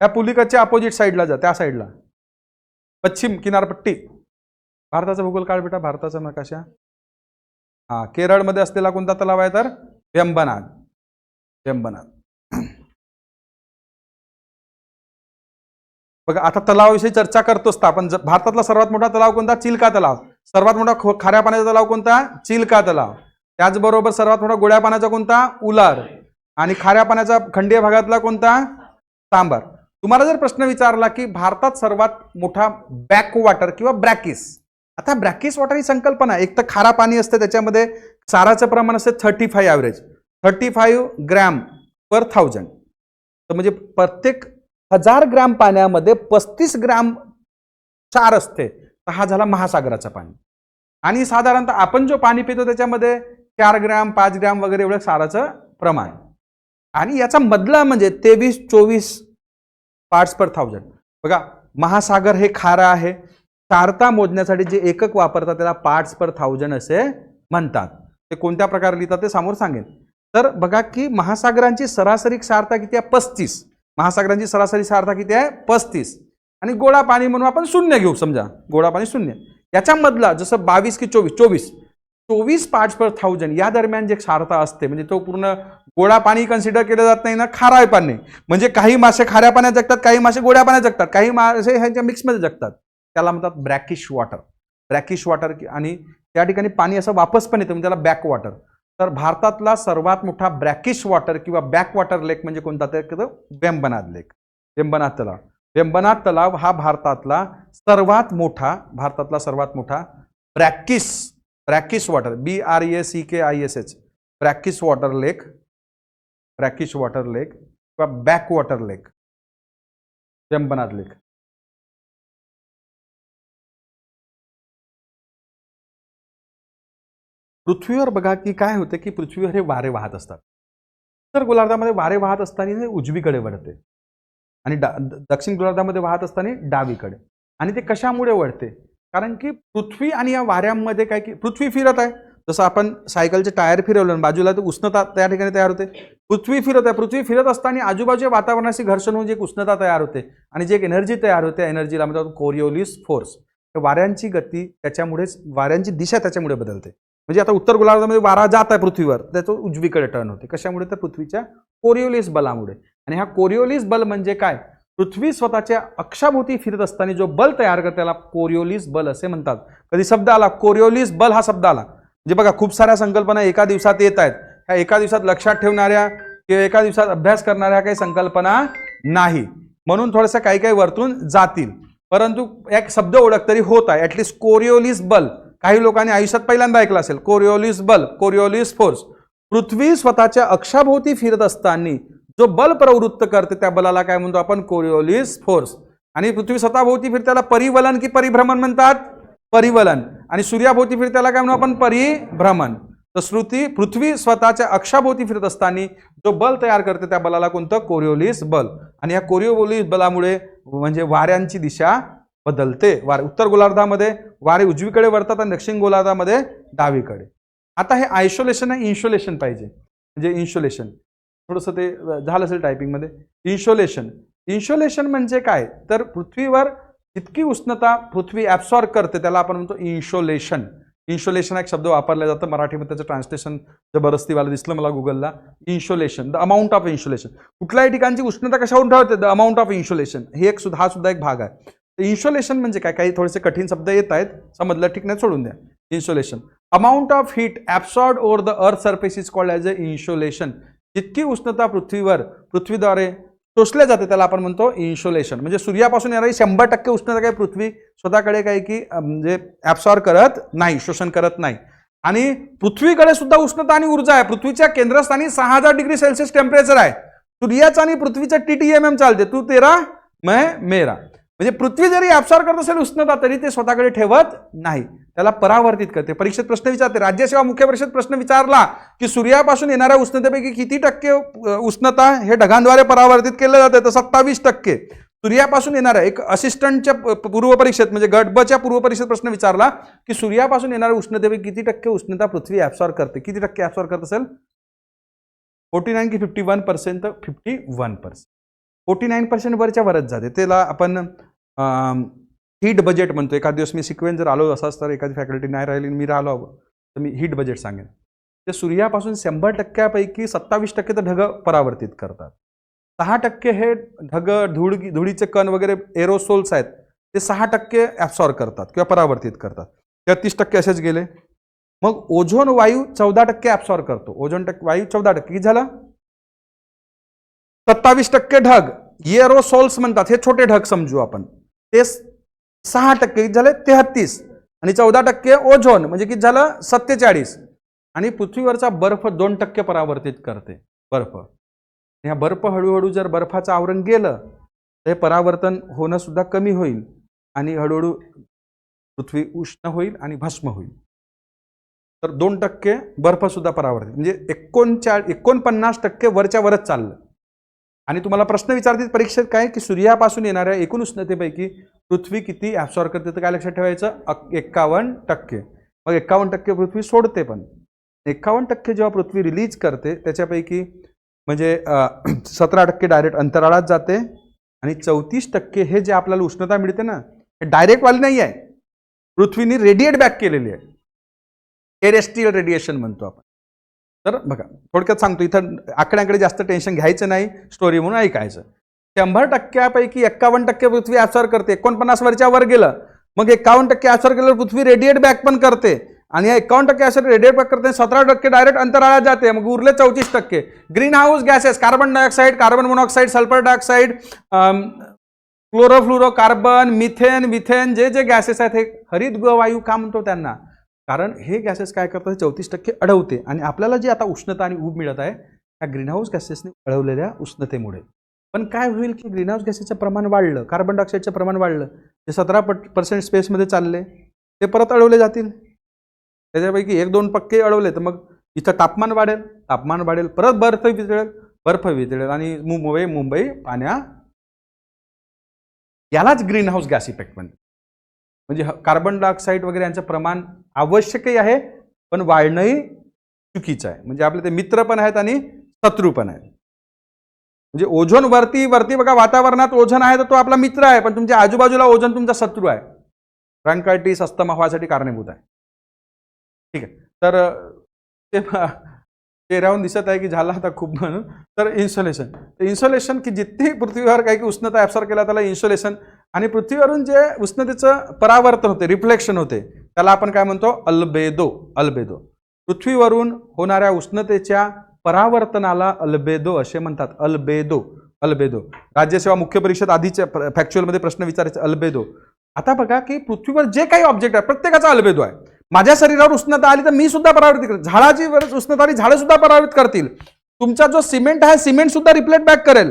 या पुलिकतच्या अपोजिट साईडला जा, त्या साईडला पश्चिम किनारपट्टी. भारताचा भूगोल काळ बेटा, भारताचा नकाशा. हा, केरळमध्ये असलेला कोणता तलाव आहे तर वेंबनाथ. बघा आता तलावाविषयी चर्चा करतोच आपण. भारतातला सर्वात मोठा तलाव कोणता? चिल्का तलाव. सर्वात मोठा खाऱ्या पाण्याचा तलाव कोणता? चिल्का तलाव. त्याचबरोबर सर्वात मोठा गोड्या पाण्याचा कोणता? उलार. आणि खाऱ्या पाण्याचा खंडीय भागातला कोणता? सांबार. तुम्हाला जर प्रश्न विचारला की भारतात सर्वात मोठा बॅकवॉटर किंवा ब्रॅकिस, आता ब्रॅकिस वॉटर ही संकल्पना, एक तर खारा पाणी असते, त्याच्यामध्ये क्षाराचं प्रमाण असते 35 ॲव्हरेज 35 ग्रॅम पर 1000. तर म्हणजे प्रत्येक 1000 ग्रॅम पाण्यामध्ये 35 ग्रॅम क्षार असते. तर हा झाला महासागराचं पाणी. आणि साधारणतः आपण जो पाणी पितो त्याच्यामध्ये 4 ग्रॅम 5 ग्रॅम वगैरे एवढं क्षाराचं प्रमाण. आणि याचा मधला म्हणजे 23-24 पार्ट्स पर 1000. बघा महासागर हे खारा आहे. क्षारता मोजण्यासाठी जे एकक वापरतात त्याला पार्ट्स पर 1000 असे म्हणतात. ते कोणत्या प्रकारे लिहितात ते समोर सांगेन. तर बघा की महासागरांची सरासरी क्षारता किती आहे? 35. महासागरांची सरासरी क्षारता किती आहे? 35. आणि गोडा पाणी म्हणून आपण 0 घेऊ, समजा गोडा पाणी 0. याच्यामधला जसं 22 की 24 पार्ट्स पर थाउजंड या दरम्यान जे क्षारता असते, म्हणजे तो पूर्ण गोडा पाणी कन्सिडर केलं जात नाही ना, खारा पाणी. म्हणजे काही मासे खाऱ्या पाण्यात जगतात, काही मासे गोड्या पाण्यात जगतात, काही मासे ह्याच्या मिक्समध्ये जगतात. त्याला म्हणतात ब्रॅकिश वॉटर. आणि त्या ठिकाणी पाणी असं वापस पण येतं, म्हणजे त्याला बॅक वॉटर. तर भारतातला सर्वात मोठा ब्रॅकिश वॉटर किंवा बॅक वॉटर लेक म्हणजे कोणता, तर वेम्बनाथ लेक, वेम्बनाथ तलाव हा भारतातला सर्वात मोठा ब्रॅकिश वॉटर, BRACKISH ब्रॅकिश वॉटर लेक किंवा बॅक वॉटर लेक, वेम्बनाथ लेक. पृथ्वीवर बघा की काय होतं की पृथ्वीवर हे वारे वाहत असतात. उत्तर गोलार्धामध्ये वारे वाहत असताना हे उजवीकडे वळते आणि दक्षिण गोलार्धामध्ये वाहत असताना डावीकडे. आणि ते कशामुळे वळते, कारण की पृथ्वी आणि या वाऱ्यांमध्ये काय की पृथ्वी फिरत आहे, जसं आपण सायकलचे टायर फिरवलं बाजूला तर उष्णता त्या ठिकाणी तयार होते. पृथ्वी फिरत असताना आजूबाजूच्या वातावरणाशी घर्षण होऊन जी उष्णता तयार होते आणि जी एक एनर्जी तयार होते, एनर्जीला म्हणतात कोरिओलिस फोर्स. वाऱ्यांची गती त्याच्यामुळेच, वाऱ्यांची दिशा त्याच्यामुळे बदलते. म्हणजे आता उत्तर गोलार्धामध्ये वारा जात आहे पृथ्वीवर, त्याचं उजवीकडे टर्न होते. कशामुळे, तर पृथ्वीच्या कोरिओलिस बलामुळे. आणि हा कोरिओलिस बल म्हणजे काय, पृथ्वी स्वतःच्या अक्षाभोवती फिरत असताना जो बल तयार करते त्याला कोरिओलिस बल असे म्हणतात. कधी शब्द आला कोरिओलिस बल, हा शब्द आला म्हणजे बघा खूप साऱ्या संकल्पना एका दिवसात येत आहेत. ह्या एका दिवसात लक्षात ठेवणाऱ्या किंवा एका दिवसात अभ्यास करणाऱ्या काही संकल्पना नाही, म्हणून थोडंसं काही काही वरतून जातील. परंतु एक शब्द ओळख तरी होत आहे. ऍटलिस्ट कोरिओलिस बल काही लोकांनी आयुष्यात पहिल्यांदा ऐकलं असेल. कोरिओलिस बल, कोरिओलिस फोर्स. पृथ्वी स्वतःच्या अक्षाभोवती फिरत असताना जो बल प्रवृत्त करते त्या बलाला काय म्हणतो आपण, कोरिओलिस फोर्स. आणि पृथ्वी स्वतःभोवती फिरते त्याला परिवलन की परिभ्रमण म्हणतात, परिवलन. आणि सूर्याभोवती फिरते त्याला काय म्हणतो आपण, परिभ्रमण. तर पृथ्वी स्वतःच्या अक्षाभोवती फिरत असताना जो बल तयार करते त्या बलाला कोणतं, कोरिओलिस बल. आणि या कोरिओलिस बलामुळे म्हणजे वाऱ्यांची दिशा बदलते. उत्तर गोलार्धामध्ये वारे उजवीकडे वळतात आणि दक्षिण गोलार्धामध्ये डावीकडे. आता हे आयसोलेशन आहे, इन्सोलेशन पाहिजे. म्हणजे इन्सोलेशन थोडंसं ते झालं असेल टायपिंगमध्ये. इन्सोलेशन म्हणजे काय, तर पृथ्वीवर जितकी उष्णता पृथ्वी ॲब्सॉर्ब करते त्याला आपण म्हणतो इन्सोलेशन. इन्सोलेशन हा एक शब्द वापरला जातो मराठीमध्ये, त्याचं ट्रान्सलेशन जबरदस्तीवाला दिसलं मला गुगलला. Insolation, the amount of insolation. कुठल्याही ठिकाणची उष्णता कशावरून ठरवते, द अमाऊंट ऑफ इन्सोलेशन. हे हा सुद्धा एक भाग आहे. इन्सोलेशन म्हणजे काय, काही थोडेसे कठीण शब्द येत आहेत, समजलं ठीक नाही, सोडून द्या. Insolation, amount of heat absorb over the earth surface is called as a insolation. जितकी उष्णता पृथ्वीद्वारे शोषल्या जाते त्याला आपण म्हणतो इन्सोलेशन. म्हणजे सूर्यापासून येणारी 100% उष्णता काही पृथ्वी स्वतःकडे काही की म्हणजे ॲब्सॉर्ब करत नाही, शोषण करत नाही. आणि पृथ्वीकडे सुद्धा उष्णता आणि ऊर्जा आहे. पृथ्वीच्या केंद्रस्थानी 6000 डिग्री सेल्सिअस टेम्परेचर आहे. सूर्याचा आणि पृथ्वीचा TTMM चालते, तू तेरा मैं मेरा. म्हणजे पृथ्वी जरी ॲब्सॉर्ब करत असेल उष्णता तरी ते स्वतःकडे ठेवत नाही, त्याला परावर्तित करते. परीक्षेत प्रश्न विचारते, राज्यसेवा मुख्य परीक्षेत प्रश्न विचारला की सूर्यापासून येणाऱ्या उष्णतेपैकी किती टक्के उष्णता हे ढगांद्वारे परावर्तित केलं जाते, तर 27%. सूर्यापासून येणाऱ्या एक असिस्टंटच्या पूर्वपरीक्षेत म्हणजे गट ब च्या पूर्वपरीक्षेत प्रश्न विचारला की सूर्यापासून येणाऱ्या उष्णतेपैकी किती टक्के उष्णता पृथ्वी ॲब्सॉर्ब करते, किती टक्के ॲब्सॉर्ब करत असेल, 49 की 51%, तर 51%. 49% वरच्या वरच जाते. त्याला आपण हीट बजेट म्हणतो. एखाद दिवस मी सिक्वेन्स जर आलो असाच तर एखादी फॅकल्टी नाही राहिली मी राहिलो तर मी हीट बजेट सांगेन. ते सूर्यापासून 100%पैकी 27% तर ढग परावर्तित करतात. 6% हे ढग धुळीचे कण वगैरे एरोसोल्स आहेत ते 6% ॲब्सॉर्ब करतात किंवा परावर्तित करतात. 33% असेच गेले. मग ओझोन वायू 14% ॲब्सॉर्ब करतो. ओझोन वायू 14%, किती झालं, 27% ढग एरोसोल्स म्हणतात, हे छोटे ढग समजू आपण, ते 6% झाले 33 आणि 14% ओझोन म्हणजे किती झालं 47. आणि पृथ्वीवरचा बर्फ 2% परावर्तित करते, बर्फ. ह्या बर्फ हळूहळू जर बर्फाचं आवरण गेलं तर हे परावर्तन होणं सुद्धा कमी होईल आणि हळूहळू पृथ्वी उष्ण होईल आणि भस्म होईल. तर 2% बर्फ सुद्धा परावर्तित, म्हणजे 49% वरच्या वरच चाललं. आणि तुम्हाला प्रश्न विचारतील परीक्षेत काय की सूर्यापासून येणाऱ्या एकूण उष्णतेपैकी पृथ्वी किती ॲब्सॉर्ब करते, तर काय लक्षात ठेवायचं, 51%. मग 51% पृथ्वी सोडते, पण 51% जेव्हा पृथ्वी रिलीज करते त्याच्यापैकी म्हणजे 17% डायरेक्ट अंतराळात जाते आणि 34% हे जे आपल्याला उष्णता मिळते ना, हे डायरेक्ट वाली नाही आहे, पृथ्वीने रेडिएट बॅक केलेली आहे. टेरेस्ट्रियल रेडिएशन म्हणतो आपण. तर बघा थोडक्यात सांगतो, इथं आकड्यांकडे जास्त टेन्शन घ्यायचं नाही, स्टोरी म्हणून ऐकायचं. 100% 51% पृथ्वी ऍब्सॉर्ब करते. 49 वरच्या वर गेलं मग 51% ऍब्सॉर्ब केल्यावर पृथ्वी रेडिएट बॅक पण करते आणि 51% ऍब्सॉर्ब रेडिएट बॅक करते. 17% डायरेक्ट अंतराळात जाते. मग उरले 34%. Green house gases, carbon dioxide, carbon monoxide, sulphur dioxide, chlorofluorocarbon, methane, विथेन, जे जे गॅसेस आहेत हे हरितगृहवायू का म्हणतो त्यांना, कारण हे गॅसेस काय करतात 34% अडवते आणि आपल्याला जी आता उष्णता आणि ऊब मिळत आहे त्या ग्रीनहाऊस गॅसेसने अडवलेल्या उष्णतेमुळे. पण काय होईल की ग्रीनहाऊस गॅसेसचं प्रमाण वाढलं, कार्बन डायऑक्साईडचं प्रमाण वाढलं, जे 17% स्पेसमध्ये चालले ते परत अडवले जातील. त्याच्यापैकी 1-2% अडवले तर मग इथं तापमान वाढेल, परत बर्फ वितळेल आणि मुंबई पाण्या, यालाच ग्रीन हाऊस गॅस इफेक्ट म्हणतात. म्हणजे कार्बन डायऑक्साईड वगैरे यांचं प्रमाण आवश्यकही आहे पण वाढणंही चुकीचं आहे. म्हणजे आपले ते मित्र पण आहेत आणि शत्रू पण आहेत. म्हणजे ओझोन वरती बघा, वातावरणात ओझोन आहे तर तो आपला मित्र आहे, पण तुमच्या आजूबाजूला ओझोन तुमचा शत्रू आहे. ब्रँकायटिस, अस्थमा व्हायसाठी कारणीभूत आहे. ठीक आहे. तर ते चेहऱ्यावरून दिसत आहे की झाला आता खूप म्हणून. तर इन्सोलेशन की जितकी पृथ्वीवर काही उष्णता ऍब्सॉर्ब केला त्याला इन्सोलेशन, आणि पृथ्वीवरून जे उष्णतेचं परावर्तन होते, रिफ्लेक्शन होते, त्याला आपण काय म्हणतो अल्बेदो. पृथ्वीवरून होणाऱ्या उष्णतेच्या परावर्तनाला अल्बेदो असे म्हणतात. अल्बेदो. राज्यसेवा मुख्य परीक्षेत आधीच्या फॅक्च्युअलमध्ये प्रश्न विचारायचे अल्बेदो. आता बघा की पृथ्वीवर जे काही ऑब्जेक्ट आहे प्रत्येकाचा अल्बेदो आहे. माझ्या शरीरावर उष्णता आली तर मी सुद्धा परावर्तित करेल, झाडाची उष्णता आली झाडं सुद्धा परावर्तित करतील. तुमचा जो सिमेंट आहे सिमेंट सुद्धा रिफ्लेक्ट बॅक करेल,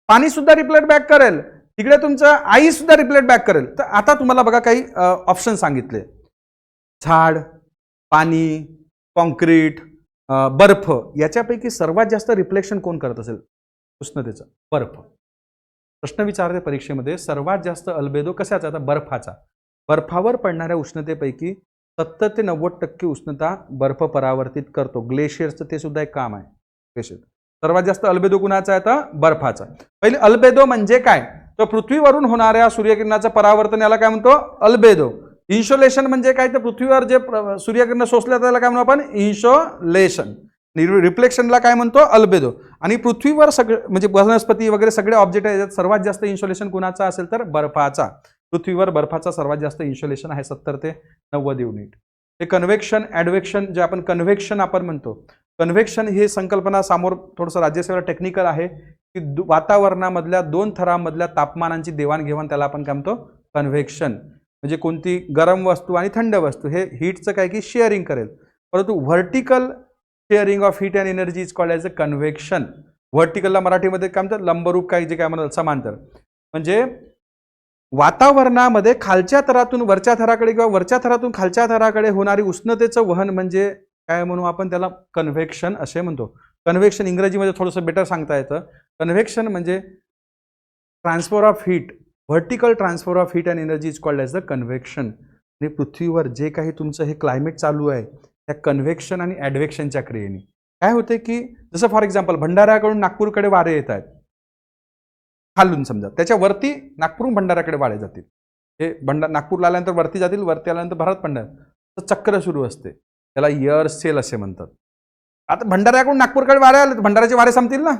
पाणी सुद्धा रिफ्लेक्ट बॅक करेल, तिकडे तुमचं आई सुद्धा रिफ्लेक्ट बॅक करेल. तर आता तुम्हाला बघा काही ऑप्शन सांगितले, झाड, पाणी, कॉन्क्रीट, बर्फ, याच्यापैकी सर्वात जास्त रिफ्लेक्शन कोण करत असेल उष्णतेचं? बर्फ. प्रश्न विचारते परीक्षेमध्ये सर्वात जास्त अल्बेदो कशाचा? आता बर्फाचा. बर्फावर पडणाऱ्या उष्णतेपैकी 70 ते 90% उष्णता बर्फ परावर्तित करतो. ग्लेशियरचं ते सुद्धा एक काम आहे. ग्लेशियर सर्वात जास्त अल्बेदो कुणाचा आहे? आता बर्फाचा. पहिले अल्बेदो म्हणजे काय? तर पृथ्वीवरून होणाऱ्या सूर्यकिरणाचं परावर्तन याला काय म्हणतो? अल्बेदो. इन्सोलेशन म्हणजे काय? तर पृथ्वीवर जे सूर्यकिरण शोषल्या त्याला काय म्हणतो आपण? इन्सोलेशन. रिफ्लेक्शनला काय म्हणतो? अल्बेदो. आणि पृथ्वीवर सगळे म्हणजे वनस्पती वगैरे सगळे ऑब्जेक्ट आहेत, सर्वात जास्त इन्सोलेशन कुणाचा असेल तर बर्फाचा. पृथ्वीवर बर्फाचा सर्वात जास्त इन्सोलेशन आहे, 70 ते 90 युनिट. हे कन्व्हेक्शन, ॲडव्हेक्शन, जे आपण कन्व्हेक्शन आपण म्हणतो. कन्व्हेक्शन ही संकल्पना समोर थोडंसं राज्यसेवेला टेक्निकल आहे की वातावरणामधल्या 2 थरांमधल्या तापमानांची देवाणघेवाण, त्याला आपण काय म्हणतो? कन्व्हेक्शन. म्हणजे कोणती गरम वस्तू आणि थंड वस्तू हे हीटचं काय की शेअरिंग करेल, परंतु vertical sharing of heat and energy is called as a convection. व्हर्टिकलला मराठीमध्ये काय म्हणतात? लंबरूप, काही जे काय म्हणतात समांतर. म्हणजे वातावरणामध्ये खालच्या थरातून वरच्या थराकडे किंवा वरच्या थरातून खालच्या थराकडे होणारी उष्णतेचं वहन म्हणजे काय म्हणू आपण? त्याला कन्व्हेक्शन असे म्हणतो. कन्व्हेक्शन इंग्रजीमध्ये थोडंसं बेटर सांगता येतं. कन्व्हेक्शन म्हणजे transfer of heat, vertical transfer of heat and energy is called as the convection. आणि पृथ्वीवर जे काही तुमचं हे क्लायमेट चालू आहे त्या कन्व्हेक्शन आणि ॲडव्हेक्शनच्या क्रियेने काय होते की जसं फॉर एक्झाम्पल भंडाऱ्याकडून नागपूरकडे वारे येत आहेत खालून, समजा त्याच्यावरती नागपूरहून भंडाऱ्याकडे वारे जातील. हे नागपूरला आल्यानंतर वरती जातील, वरती आल्यानंतर भारत भंडारा, चक्र सुरू असते. त्याला एअर सेल असे म्हणतात. आता भंडाऱ्याकडून नागपूरकडे वारे आले तर भंडाऱ्याचे वारे संपतील ना.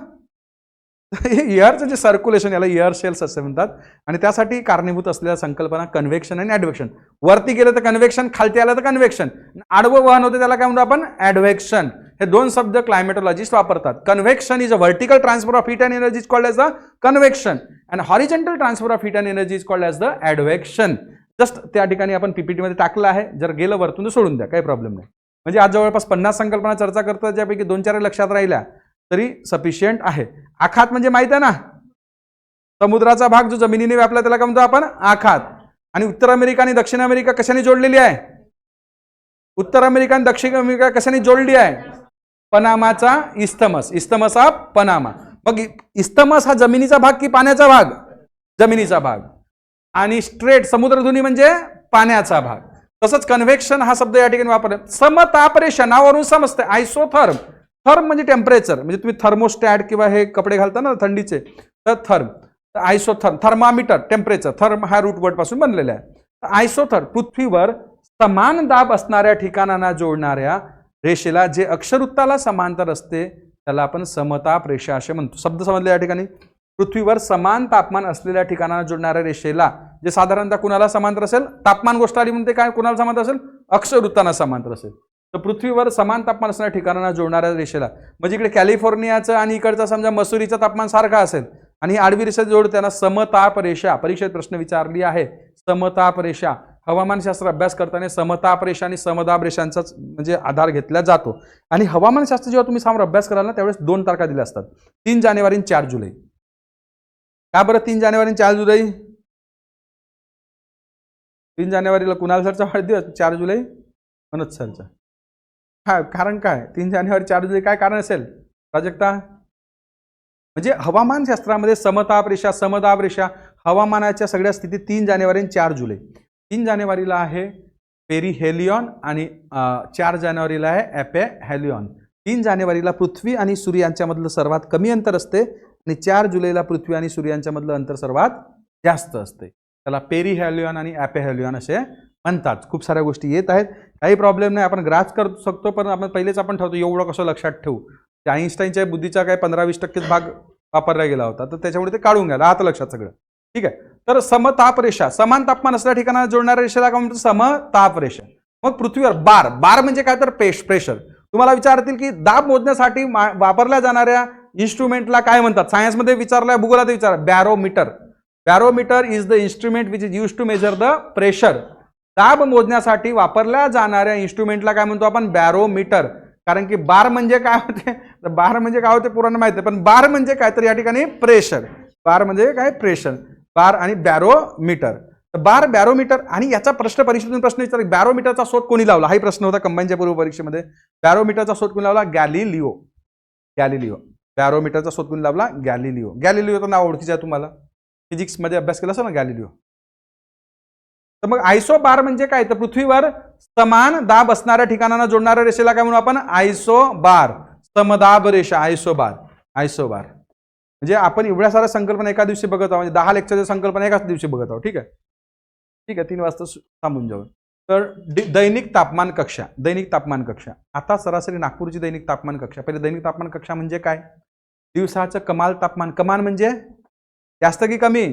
एअरचं जे सर्क्युलेशन याला एअर सेल्स असे म्हणतात. आणि त्यासाठी कारणीभूत असलेल्या संकल्पना कन्व्हेक्शन आणि ॲडव्हेक्शन. वरती गेलं तर कन्व्हेक्शन, खालती आलं तर कन्व्हेक्शन. आडवं वहन होते त्याला काय म्हणतो आपण? ॲडव्हेक्शन. हे 2 शब्द क्लायमेटॉलॉजिस्ट वापरतात. Convection is a vertical transfer of heat and energy is called as the convection and horizontal transfer of heat and energy is called as the advection. Just त्या ठिकाणी आपण पीपीटीमध्ये टाकलं आहे, जर गेलं वरतून तर सोडून द्या, काही प्रॉब्लेम नाही. म्हणजे आज जवळपास 50 संकल्पना चर्चा करतात, ज्यापैकी 2-4 लक्षात राहिल्या तरी सफिशियंट आहे. आखात म्हणजे माहित आहे ना, समुद्राचा भाग जो जमिनीने व्यापला त्याला काय म्हणतो आपण? आखात. आणि उत्तर अमेरिका आणि दक्षिण अमेरिका कशाने जोडलेली आहे? उत्तर अमेरिका आणि दक्षिण अमेरिका कशाने जोडली आहे? पनामाचा इस्थमस. Isthmus of Panama. मग इस्थमस हा जमिनीचा भाग की पाण्याचा भाग? जमिनीचा भाग. आणि स्ट्रेट समुद्रधुनी म्हणजे पाण्याचा भाग. तसंच कन्व्हेक्शन हा शब्द या ठिकाणी वापरला. समतापरेषण नावावरून समजते. आयसोथर्म. थर्म म्हणजे टेम्परेचर, म्हणजे तुम्ही थर्मोस्टॅट किंवा हे कपडे घालता ना थंडीचे, तर therm. Isotherm, thermometer, temperature. Therm हा रूट वर्ड पासून बनलेला आहे. आयसोथर पृथ्वीवर समान दाब असणाऱ्या ठिकाणांना जोडणाऱ्या रेषेला जे अक्षरवृत्ताला समांतर असते त्याला आपण समताप रेषा असे म्हणतो. शब्द समजले या ठिकाणी. पृथ्वीवर समान तापमान असलेल्या ठिकाणांना जोडणाऱ्या रेषेला जे साधारणतः कुणाला समांतर असेल, तापमान गोष्ट आली म्हणते काय कुणाला समांतर असेल, अक्षरवृत्तांना समांतर असेल. तर पृथ्वीवर समान तापमान असणाऱ्या ठिकाणांना जोडणाऱ्या रेषेला, म्हणजे इकडे कॅलिफोर्नियाचं आणि इकडचा समजा मसुरीचं तापमान सारखा असेल आणि ही आडवी रेषा जोड त्यांना समताप रेषा. परीक्षेत प्रश्न विचारली आहे समताप रेषा. हवामानशास्त्र अभ्यास करताना समताप रेषा आणि समदाब रेषांचाच म्हणजे आधार घेतला जातो. आणि हवामानशास्त्र जेव्हा तुम्ही समोर अभ्यास कराल ना त्यावेळेस 2 तारखा दिल्या असतात, 3 जानेवारी आणि 4 जुलै. का बरं 3 जानेवारी आणि 4 जुलै? 3 जानेवारीला कुणाल सरचा वाढदिवस, 4 जुलै मनोज सरचा. हा कारण काय 3 जानेवारी 4 जुलै काय कारण असेल प्राजक्ता? म्हणजे हवामानशास्त्रामध्ये समताप रेषा समदाब रेषा हवामानाच्या सगळ्या स्थितीत 3 जानेवारी आणि 4 जुलै. 3 जानेवारीला आहे पेरिहेलियॉन आणि 4 जानेवारीला आहे ॲपेहेलियॉन. 3 जानेवारीला पृथ्वी आणि सूर्य यांच्यामधलं सर्वात कमी अंतर असते आणि 4 जुलैला पृथ्वी आणि सूर्य यांच्यामधलं अंतर सर्वात जास्त असते. त्याला पेरिहेलियॉन आणि ॲपेहेलियॉन असे म्हणतात. खूप साऱ्या गोष्टी येत आहेत, काही प्रॉब्लेम नाही, आपण ग्रास करू शकतो, पण आपण पहिलेच आपण ठेवतो एवढं कसं लक्षात ठेवू. त्या आईन्स्टाईनच्या बुद्धीचा काय 15-20% भाग वापरला गेला होता, तर त्याच्यामुळे ते काढून घ्या, आता लक्षात सगळं. ठीक आहे. तर समताप रेषा समान तापमान असलेल्या ठिकाणाला जोडणाऱ्या रेषेला काय म्हणतो? समताप रेषा. मग पृथ्वीवर बार, बार म्हणजे काय तर प्रेशर. तुम्हाला विचारतील की दाब मोजण्यासाठी वापरल्या जाणाऱ्या इन्स्ट्रुमेंटला काय म्हणतात? सायन्समध्ये विचारलाय, भूगोलात विचार barometer. Barometer is the instrument which is use to measure the pressure. दाब मोजण्यासाठी वापरल्या जाणाऱ्या इन्स्ट्रुमेंटला काय म्हणतो आपण? बॅरोमीटर. कारण की बार म्हणजे काय होते, बार म्हणजे काय होते पुराण माहिती आहे, पण बार म्हणजे काय तर या ठिकाणी प्रेशर. बार म्हणजे काय? प्रेशर. बार आणि बॅरोमीटर. बार बॅरोमीटर. आणि याचा परीक्षेतून प्रश्न विचारला, बॅरोमीटरचा शोध कोणी लावला? हाही प्रश्न होता कंबाईनच्या पूर्व परीक्षेमध्ये. बॅरोमीटरचा शोध कोणी लावला? गॅलिलिओ. गॅलिलिओ. बॅरोमीटरचा शोध कोणी लावला? गॅलिलिओ. गॅलिलिओचं नाव ओळखीचं आहे तुम्हाला, फिजिक्समध्ये अभ्यास केला असेल ना गॅलिलिओ. तर मग आयसोबार म्हणजे काय? तर पृथ्वीवर समान दाब असणाऱ्या ठिकाणांना जोडणाऱ्या रेषेला काय म्हणू आपण? आयसोबार. समदाब रेषा आयसोबार. आयसोबार म्हणजे आपण एवढ्या साऱ्या संकल्पना एका दिवशी बघत आहोत, म्हणजे 10 लेक्चरच्या संकल्पना एकाच दिवशी बघत आहोत. ठीक आहे, ठीक आहे, 3 वाजता थांबून जाऊ. तर दैनिक तापमान कक्षा. दैनिक तापमान कक्षा आता सरासरी नागपूरची दैनिक तापमान कक्षा. पहिले दैनिक तापमान कक्षा म्हणजे काय? दिवसाचं कमाल तापमान. कमाल म्हणजे जास्त की कमी?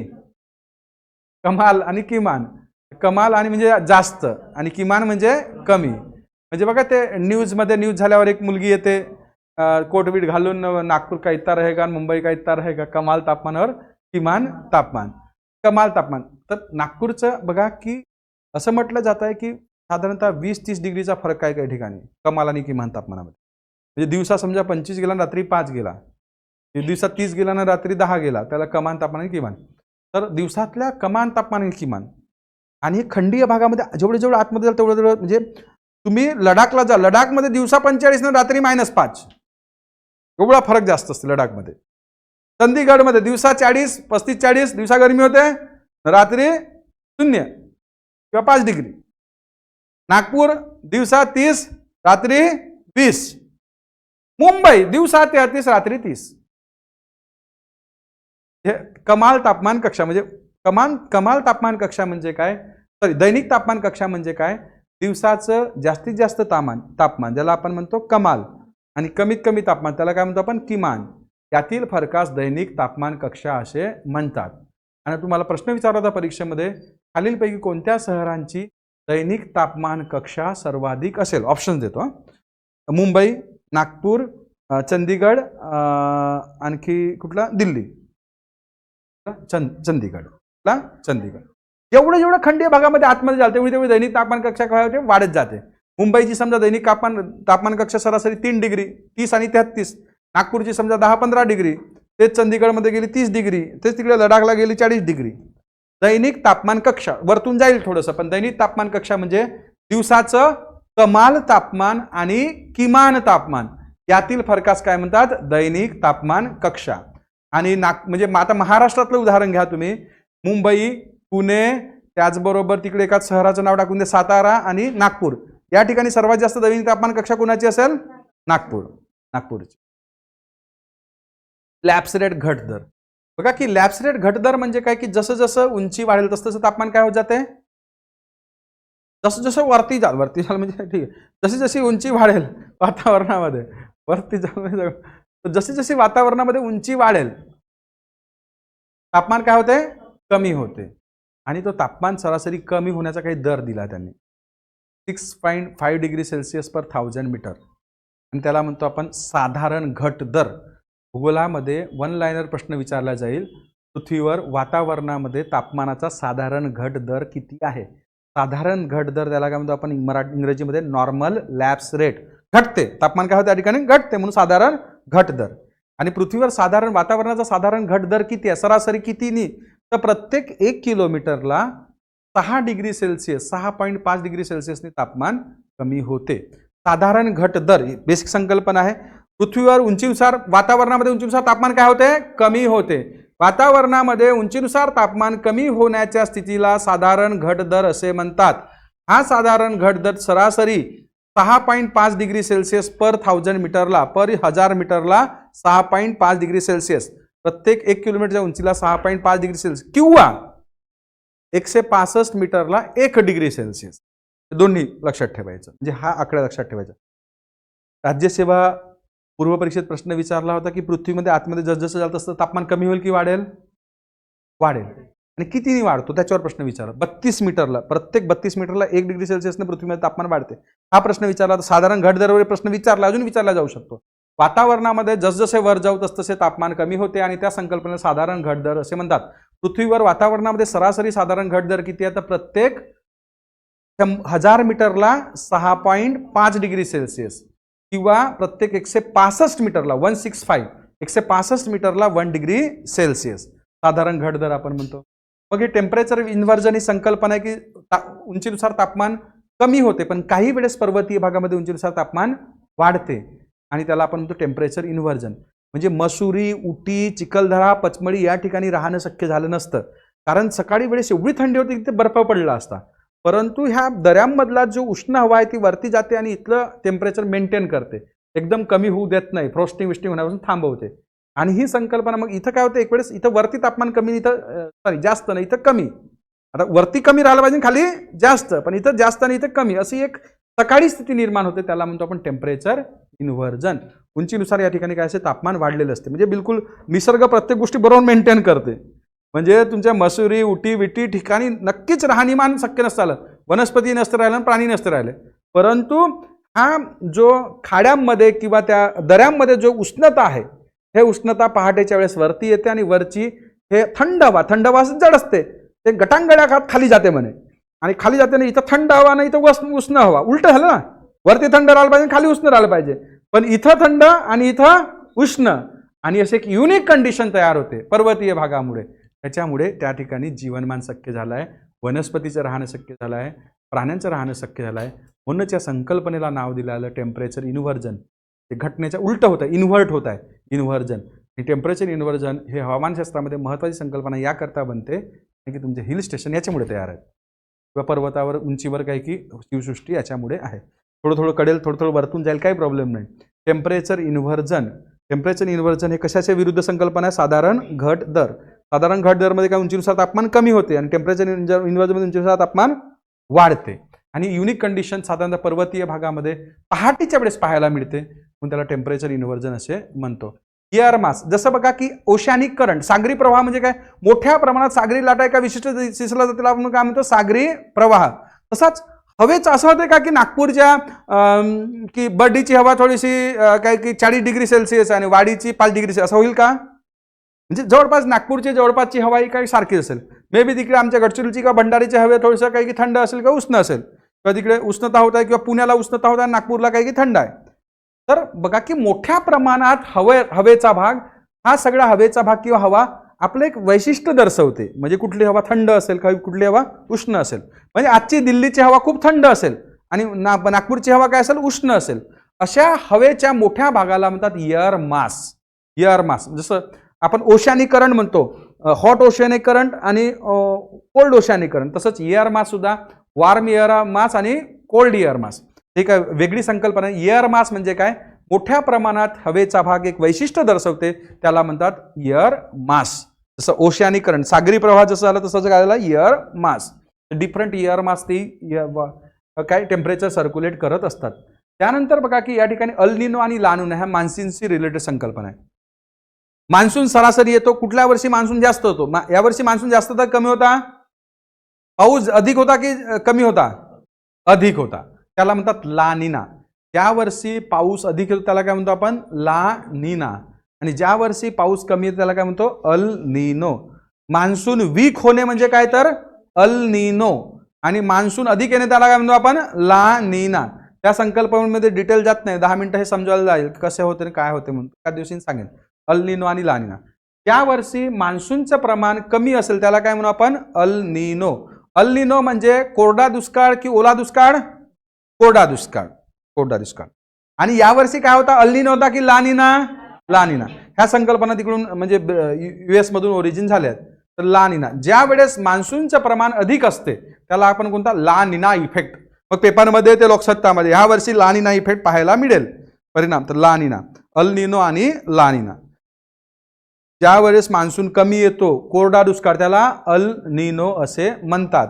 कमाल आणि किमान. कमाल आणि म्हणजे जास्त आणि किमान म्हणजे कमी. म्हणजे बघा ते न्यूजमध्ये न्यूज झाल्यावर एक मुलगी येते कोटवीट घालून, नागपूर का इतना रहेगा, मुंबई का इतना रहेगा. कमाल तापमानावर किमान तापमान. कमाल तापमान. तर नागपूरचं बघा की असं म्हटलं जात आहे की साधारणतः 20-30 डिग्रीचा फरक आहे काही ठिकाणी कमाल आणि किमान तापमानामध्ये. म्हणजे दिवसा समजा 25 गेला, रात्री 5 गेला, दिवसात 30 गेला ना रात्री 10 गेला, त्याला कमाल तापमान आणि किमान. तर दिवसातल्या कमाल तापमान आणि किमान. आणि खंडीय भागामध्ये जेवढे जेवढे आतमध्ये जाल तेवढं म्हणजे तुम्ही लडाखला जा, लडाखमध्ये दिवसा 45 ना रात्री -5, एवढा फरक जास्त असतो लडाखमध्ये. चंदीगडमध्ये दिवसा 40, 35-40, दिवसा गरमी होते, रात्री 0 किंवा 5 डिग्री. नागपूर दिवसा 30, रात्री 20. मुंबई दिवसा 33, रात्री 30. हे कमाल तापमान कक्षा. म्हणजे कमाल तापमान कक्षा म्हणजे काय? सॉरी, दैनिक तापमान कक्षा म्हणजे काय? दिवसाचं जास्तीत जास्त तापमान ज्याला आपण म्हणतो कमाल, आणि कमीत कमी तापमान त्याला काय म्हणतो आपण? किमान. यातील फरकास दैनिक तापमान कक्षा असे म्हणतात. आणि तुम्हाला प्रश्न विचारला होता परीक्षेमध्ये, खालीलपैकी कोणत्या शहरांची दैनिक तापमान कक्षा सर्वाधिक असेल? ऑप्शन देतो. मुंबई, नागपूर, चंदीगड, आणखी कुठला? दिल्ली. चंदीगड. चंदीगड. जेवढं खंडीय भागामध्ये आतमध्ये जाल तेवढी दैनिक तापमान कक्षा काय होते? वाढत जाते. मुंबईची समजा दैनिक तापमान कक्षा सरासरी 3 डिग्री, 30 आणि 33. नागपूरची समजा 10-15 डिग्री, तेच चंदीगडमध्ये गेली 30 डिग्री, तेच तिकडे लडाखला गेली 40 डिग्री. दैनिक तापमान कक्षा वरतून जाईल थोडंसं, पण दैनिक तापमान कक्षा म्हणजे दिवसाचं कमाल तापमान आणि किमान तापमान यातील फरकास काय म्हणतात? दैनिक तापमान कक्षा. आणि म्हणजे आता महाराष्ट्रातलं उदाहरण घ्या तुम्ही, मुंबई, पुणे, त्याचबरोबर तिकडे एकाच शहराचं नाव टाकून दे, सातारा आणि नागपूर. या ठिकाणी सर्वात जास्त दैनिक तापमान कक्षा कोणाची असेल? नागपूरची. लॅप्स रेट घट दर. बघा की लॅप्स रेट घट दर म्हणजे काय की जसं जसं उंची वाढेल तसं तापमान काय होत जाते? जसं जसं वरती झालं म्हणजे ठीक आहे, जशी जशी उंची वाढेल वातावरणामध्ये, वरती जशी जशी वातावरणामध्ये उंची वाढेल तापमान काय होते, कमी होते. आणि तो तापमान सरासरी कमी होण्याचा काही दर दिला त्यांनी 6.5 डिग्री सेल्सिअस पर 1000 मीटर, आणि त्याला म्हणतो आपण साधारण घट दर. भूगोलामध्ये वन लाईनर प्रश्न विचारला जाईल, पृथ्वीवर वातावरणामध्ये तापमानाचा साधारण घट दर किती आहे. साधारण घट दर त्याला काय म्हणतो आपण इंग्रजीमध्ये नॉर्मल लॅप्स रेट. घटते तापमान, काय होते त्या ठिकाणी घटते, म्हणून साधारण घट दर. आणि पृथ्वीवर साधारण वातावरणाचा साधारण घट दर किती आहे, सरासरी किती, तर प्रत्येक 1 किलोमीटरला 6 डिग्री सेल्सिअस 6.5 डिग्री सेल्सिअसने तापमान कमी होते. साधारण घट दर बेसिक संकल्पना आहे. पृथ्वीवर उंचीनुसार वातावरणामध्ये उंचीनुसार तापमान काय होते, कमी होते. वातावरणामध्ये उंचीनुसार तापमान कमी होण्याच्या स्थितीला साधारण घट दर असे म्हणतात. हा साधारण घट दर सरासरी 6.5 डिग्री सेल्सिअस पर 1000 मीटरला, पर 1000 मीटरला 6.5 डिग्री सेल्सिअस, प्रत्येक 1 किलोमीटरच्या उंचीला 6.5 डिग्री सेल्सिअस, किंवा 165 मीटरला 1 डिग्री सेल्सिअस. दोन्ही लक्षात ठेवायचं, म्हणजे हा आकडा लक्षात ठेवायचा. राज्यसेवा पूर्व परीक्षेत प्रश्न विचारला होता की पृथ्वीमध्ये आतमध्ये जसजसं जात असतं तापमान कमी होईल की वाढेल, वाढेल, आणि कितीने वाढतो त्याच्यावर प्रश्न विचारला. 32 मीटरला, प्रत्येक 32 मीटरला 1 डिग्री सेल्सिअसने पृथ्वीमध्ये तापमान वाढते. हा प्रश्न विचारला तर साधारण घट दर प्रश्न विचारला, अजून विचारला जाऊ शकतो. वातावरणामध्ये जसजसे वर जाऊ तसतसे तापमान कमी होते, आणि त्या संकल्पनेला साधारण घट दर असे म्हणतात. पृथ्वीवर वातावरणामध्ये सरासरी साधारण घट दर किती आहे, तर प्रत्येक 1000 मीटरला 6.5 डिग्री सेल्सिअस, किंवा प्रत्येक 165 मीटरला 165 मीटरला 1 डिग्री सेल्सिअस साधारण घट दर आपण म्हणतो. मग हे टेम्परेचर इन्व्हर्जन ही संकल्पना आहे की उंचीनुसार तापमान कमी होते, पण काही वेळेस पर्वतीय भागामध्ये उंचीनुसार तापमान वाढते, आणि त्याला आपण म्हणतो टेम्परेचर इन्व्हर्जन. म्हणजे मसुरी, उटी, चिखलदरा, पचमढी या ठिकाणी राहणं शक्य झालं नसतं, कारण सकाळी वेळेस एवढी थंडी होती की ते बर्फ पडला असता. परंतु ह्या दऱ्यांमधला जो उष्ण हवा आहे ती वरती जाते आणि इथलं टेम्परेचर मेंटेन करते, एकदम कमी होऊ देत नाही, फ्रोस्टिंग विस्टिंग होण्यापासून थांबवते. आणि ही संकल्पना मग इथं काय होतं, एक वेळेस इथं वरती तापमान कमी, इथं जास्त नाही, इथं कमी. आता वरती कमी राहिलं पाहिजे, खाली जास्त, पण इथं जास्त आणि इथं कमी, अशी एक सकाळी स्थिती निर्माण होते, त्याला म्हणतो आपण टेम्परेचर इन्व्हर्जन. उंचीनुसार या ठिकाणी काय असते, तापमान वाढलेलं असते. म्हणजे बिलकुल निसर्ग प्रत्येक गोष्टी बरोबर मेंटेन करते. म्हणजे तुमच्या मसुरी, उटी विटी ठिकाणी नक्कीच राहणीमान शक्य नसतं आलं, वनस्पती नसतं राहिलं, प्राणी नसतं राहिले, परंतु हा जो खाड्यांमध्ये किंवा त्या दऱ्यांमध्ये जो उष्णता आहे, हे उष्णता पहाटेच्या वेळेस वरती येते, आणि वरची हे थंड हवा जड असते, ते गटांगड्या खाली जाते म्हणे, आणि खाली जाते ना, इथं थंड हवा नाही, इथं उष्ण हवा, उलट झालं ना, वरती थंड राहिलं पाहिजे, खाली उष्ण राहिलं पाहिजे, पण इथं थंड आणि इथं उष्ण, आणि असे एक युनिक कंडिशन तयार होते पर्वतीय भागामुळे. त्याच्यामुळे त्या ठिकाणी जीवनमान शक्य झालं आहे, वनस्पतीचं राहणं शक्य झालं आहे, प्राण्यांचं राहणं शक्य झालं आहे. म्हणूनच या संकल्पनेला नाव दिलं आलं टेम्परेचर इन्व्हर्जन. ते घटनेचं उलट होत आहे, इन्व्हर्ट होत आहे, इन्व्हर्जन. आणि टेम्परेचर इन्व्हर्जन हे हवामानशास्त्रामध्ये महत्त्वाची संकल्पना याकरता बनते की तुमचे हिल स्टेशन याच्यामुळे तयार आहेत, किंवा पर्वतावर उंचीवर काही की जीवसृष्टी याच्यामुळे आहे. थोडं कडेल, थोडं वरतून जाईल, काही प्रॉब्लेम नाही. टेम्परेचर इन्व्हर्जन हे कशाच्या विरुद्ध संकल्पना आहे, साधारण घट दर. साधारण घट दरमध्ये काय उंचीनुसार तापमान कमी होते, आणि टेम्परेचर इन्व्हर्जनमध्ये उंचीनुसार तापमान वाढते. आणि युनिक कंडिशन साधारणतः पर्वतीय भागामध्ये पहाटेच्या वेळेस पाहायला मिळते, म्हणून त्याला टेम्परेचर इन्व्हर्जन असे म्हणतो. एअर मास, जसं बघा की ओशॅनिक करंट, सागरी प्रवाह म्हणजे काय, मोठ्या प्रमाणात सागरी लाटा एका विशिष्ट दिशेला जातील, आपण काय म्हणतो सागरी प्रवाह. तसाच हवेचं असं होतं का की नागपूरच्या की बर्डीची हवा थोडीशी काय की 40 डिग्री सेल्सिअस आणि वाडीची 5 डिग्री सेल्सिअस असं होईल का, म्हणजे जवळपास नागपूरची जवळपासची हवा ही काही सारखी असेल. मे बी तिकडे आमच्या गडचिरोलीची किंवा भंडारीची हवे थोडंसं काही की थंड असेल किंवा उष्ण असेल, किंवा तिकडे उष्णता होत आहे, किंवा पुण्याला उष्णता होत आहे, नागपूरला काही की थंड आहे. तर बघा की मोठ्या प्रमाणात हवेचा भाग, हा सगळा हवेचा भाग किंवा हवा आपलं एक वैशिष्ट्य दर्शवते. म्हणजे कुठली हवा थंड असेल, काही कुठली हवा उष्ण असेल. म्हणजे आजची दिल्लीची हवा खूप थंड असेल आणि नागपूरची हवा काय असेल, उष्ण असेल. अशा हवेच्या मोठ्या भागाला म्हणतात एअर मास. एअर मास जसं आपण ओशॅनिक करंट म्हणतो, हॉट ओशॅनिक करंट आणि कोल्ड ओशॅनिक करंट, तसंच एअर मास सुद्धा वॉर्म एअर मास आणि कोल्ड एअर मास. ठीक आहे, वेगळी संकल्पना. एअर मास म्हणजे काय, मोठ्या प्रमाणात हवेचा भाग एक वैशिष्ट्य दर्शवते, त्याला म्हणतात एअर मास. जसं ओशॅनिक करंट, सागरी प्रवाह जसं झालं तसं काय झालं, air mass. Different air mass ती काय टेम्परेचर सर्क्युलेट करत असतात. त्यानंतर बघा की या ठिकाणी अल निनो आणि ला निना ह्या मान्सूनशी रिलेटेड संकल्पना आहे. मान्सून सरासरी येतो, कुठल्या वर्षी मान्सून जास्त होतो? या वर्षी मान्सून जास्त होता कमी होता? पाऊस अधिक होता की कमी होता? अधिक होता, त्याला म्हणतात ला निना. त्या वर्षी पाऊस अधिक होतो त्याला काय म्हणतो आपण? ला निना. आणि ज्या वर्षी पाऊस कमी येतो त्याला काय म्हणतो? अल निनो. मान्सून वीक होणे म्हणजे काय तर अल निनो, आणि मान्सून अधिक येणे त्याला काय म्हणतो आपण? ला निना. त्या संकल्पनेमध्ये डिटेल जात नाही, 10 मिनिटं हे समजायला जाईल कसे होते आणि काय होते म्हणून त्या दिवशी सांगेन. अल निनो आणि ला निना. त्या वर्षी मान्सूनचं प्रमाण कमी असेल त्याला काय म्हणू आपण? अल निनो. अल निनो म्हणजे कोरडा दुष्काळ की ओला दुष्काळ? कोरडा दुष्काळ. कोरडा दुष्काळ. आणि यावर्षी काय होता? अल निनो होता की ला निना? ला निना. ह्या संकल्पना तिकडून म्हणजे US मधून ओरिजिन झाल्या आहेत. तर ला निना ज्या वेळेस मान्सूनचं प्रमाण अधिक असते त्याला आपण कोणता? ला निना इफेक्ट. मग पेपरमध्ये ते लोकसत्तामध्ये ह्या वर्षी ला निना इफेक्ट पाहायला मिळेल परिणाम. तर ला निना, अल निनो आणि ला निना. ज्या वेळेस मान्सून कमी येतो, कोरडा दुष्काळ, त्याला अल निनो असे म्हणतात.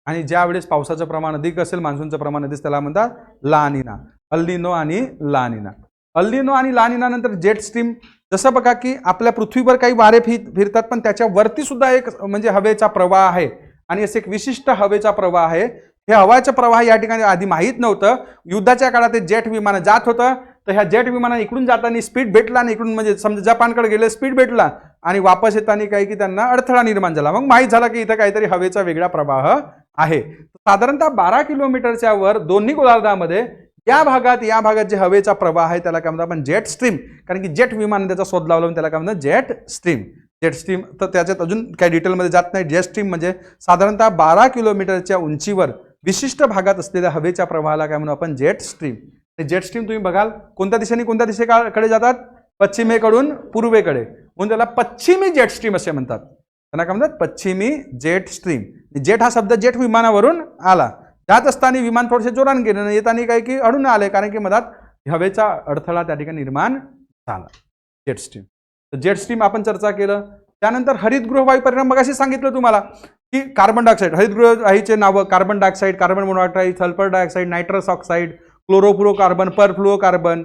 आणि ज्या वेळेस पावसाचं प्रमाण अधिक असेल, मान्सूनचं प्रमाण अधिक, त्याला म्हणतात ला निना. अल निनो आणि ला निना. अल निनो आणि ला निना नंतर जेट स्ट्रीम. जसं बघा की आपल्या पृथ्वीवर काही वारे फिरतात, पण त्याच्या वरती सुद्धा एक म्हणजे हवेचा प्रवाह आहे, आणि असे एक विशिष्ट हवेचा प्रवाह आहे. हे हवाचा प्रवाह या ठिकाणी आधी माहीत नव्हतं. युद्धाच्या काळात ते जेट विमान जात होतं, तर ह्या जेट विमाना इकडून जाताना स्पीड भेटला आणि इकडून म्हणजे समजा जपानकडे गेले स्पीड भेटला, आणि वापस येताना काही की त्यांना अडथळा निर्माण झाला. मग माहीत झाला की इथं काहीतरी हवेचा वेगळा प्रवाह आहे. साधारणतः 12 किलोमीटरच्या वर दोन्ही गोलार्धामध्ये या भागात जे हवेचा प्रवाह आहे त्याला काय म्हणतात आपण? Jet stream. कारण की जेट विमान त्याचा शोध लावला, त्याला काय म्हणतात? Jet stream. Jet stream. तर त्याच्यात अजून काही डिटेलमध्ये जात नाही. जेट स्ट्रीम म्हणजे साधारणतः 12 किलोमीटरच्या उंचीवर विशिष्ट भागात असलेल्या हवेच्या प्रवाहाला काय म्हणू आपण? Jet stream. जेट स्ट्रीम तुम्ही बघाल कोणत्या दिशेने कोणत्या दिशेकडे जातात? पश्चिमेकडून पूर्वेकडे, म्हणून त्याला पश्चिमी जेट स्ट्रीम असे म्हणतात. त्यांना काय म्हणतात? पश्चिमी जेट स्ट्रीम. जेट हा शब्द जेट विमानावरून आला. जात असताना विमान थोडेसे जोराने गेले, येताना काही की अडून आले, कारण की मधात हवेचा अडथळा त्या ठिकाणी निर्माण झाला. Jet stream. तर जेट स्ट्रीम आपण चर्चा केलं. त्यानंतर हरितगृह वायू परिणाम मगाशी सांगितलं तुम्हाला की कार्बन डायऑक्साईड. हरितगृह वायूचे नावं: carbon dioxide, carbon monoxide, sulphur dioxide, nitrous oxide, chlorofluorocarbon, perfluorocarbon,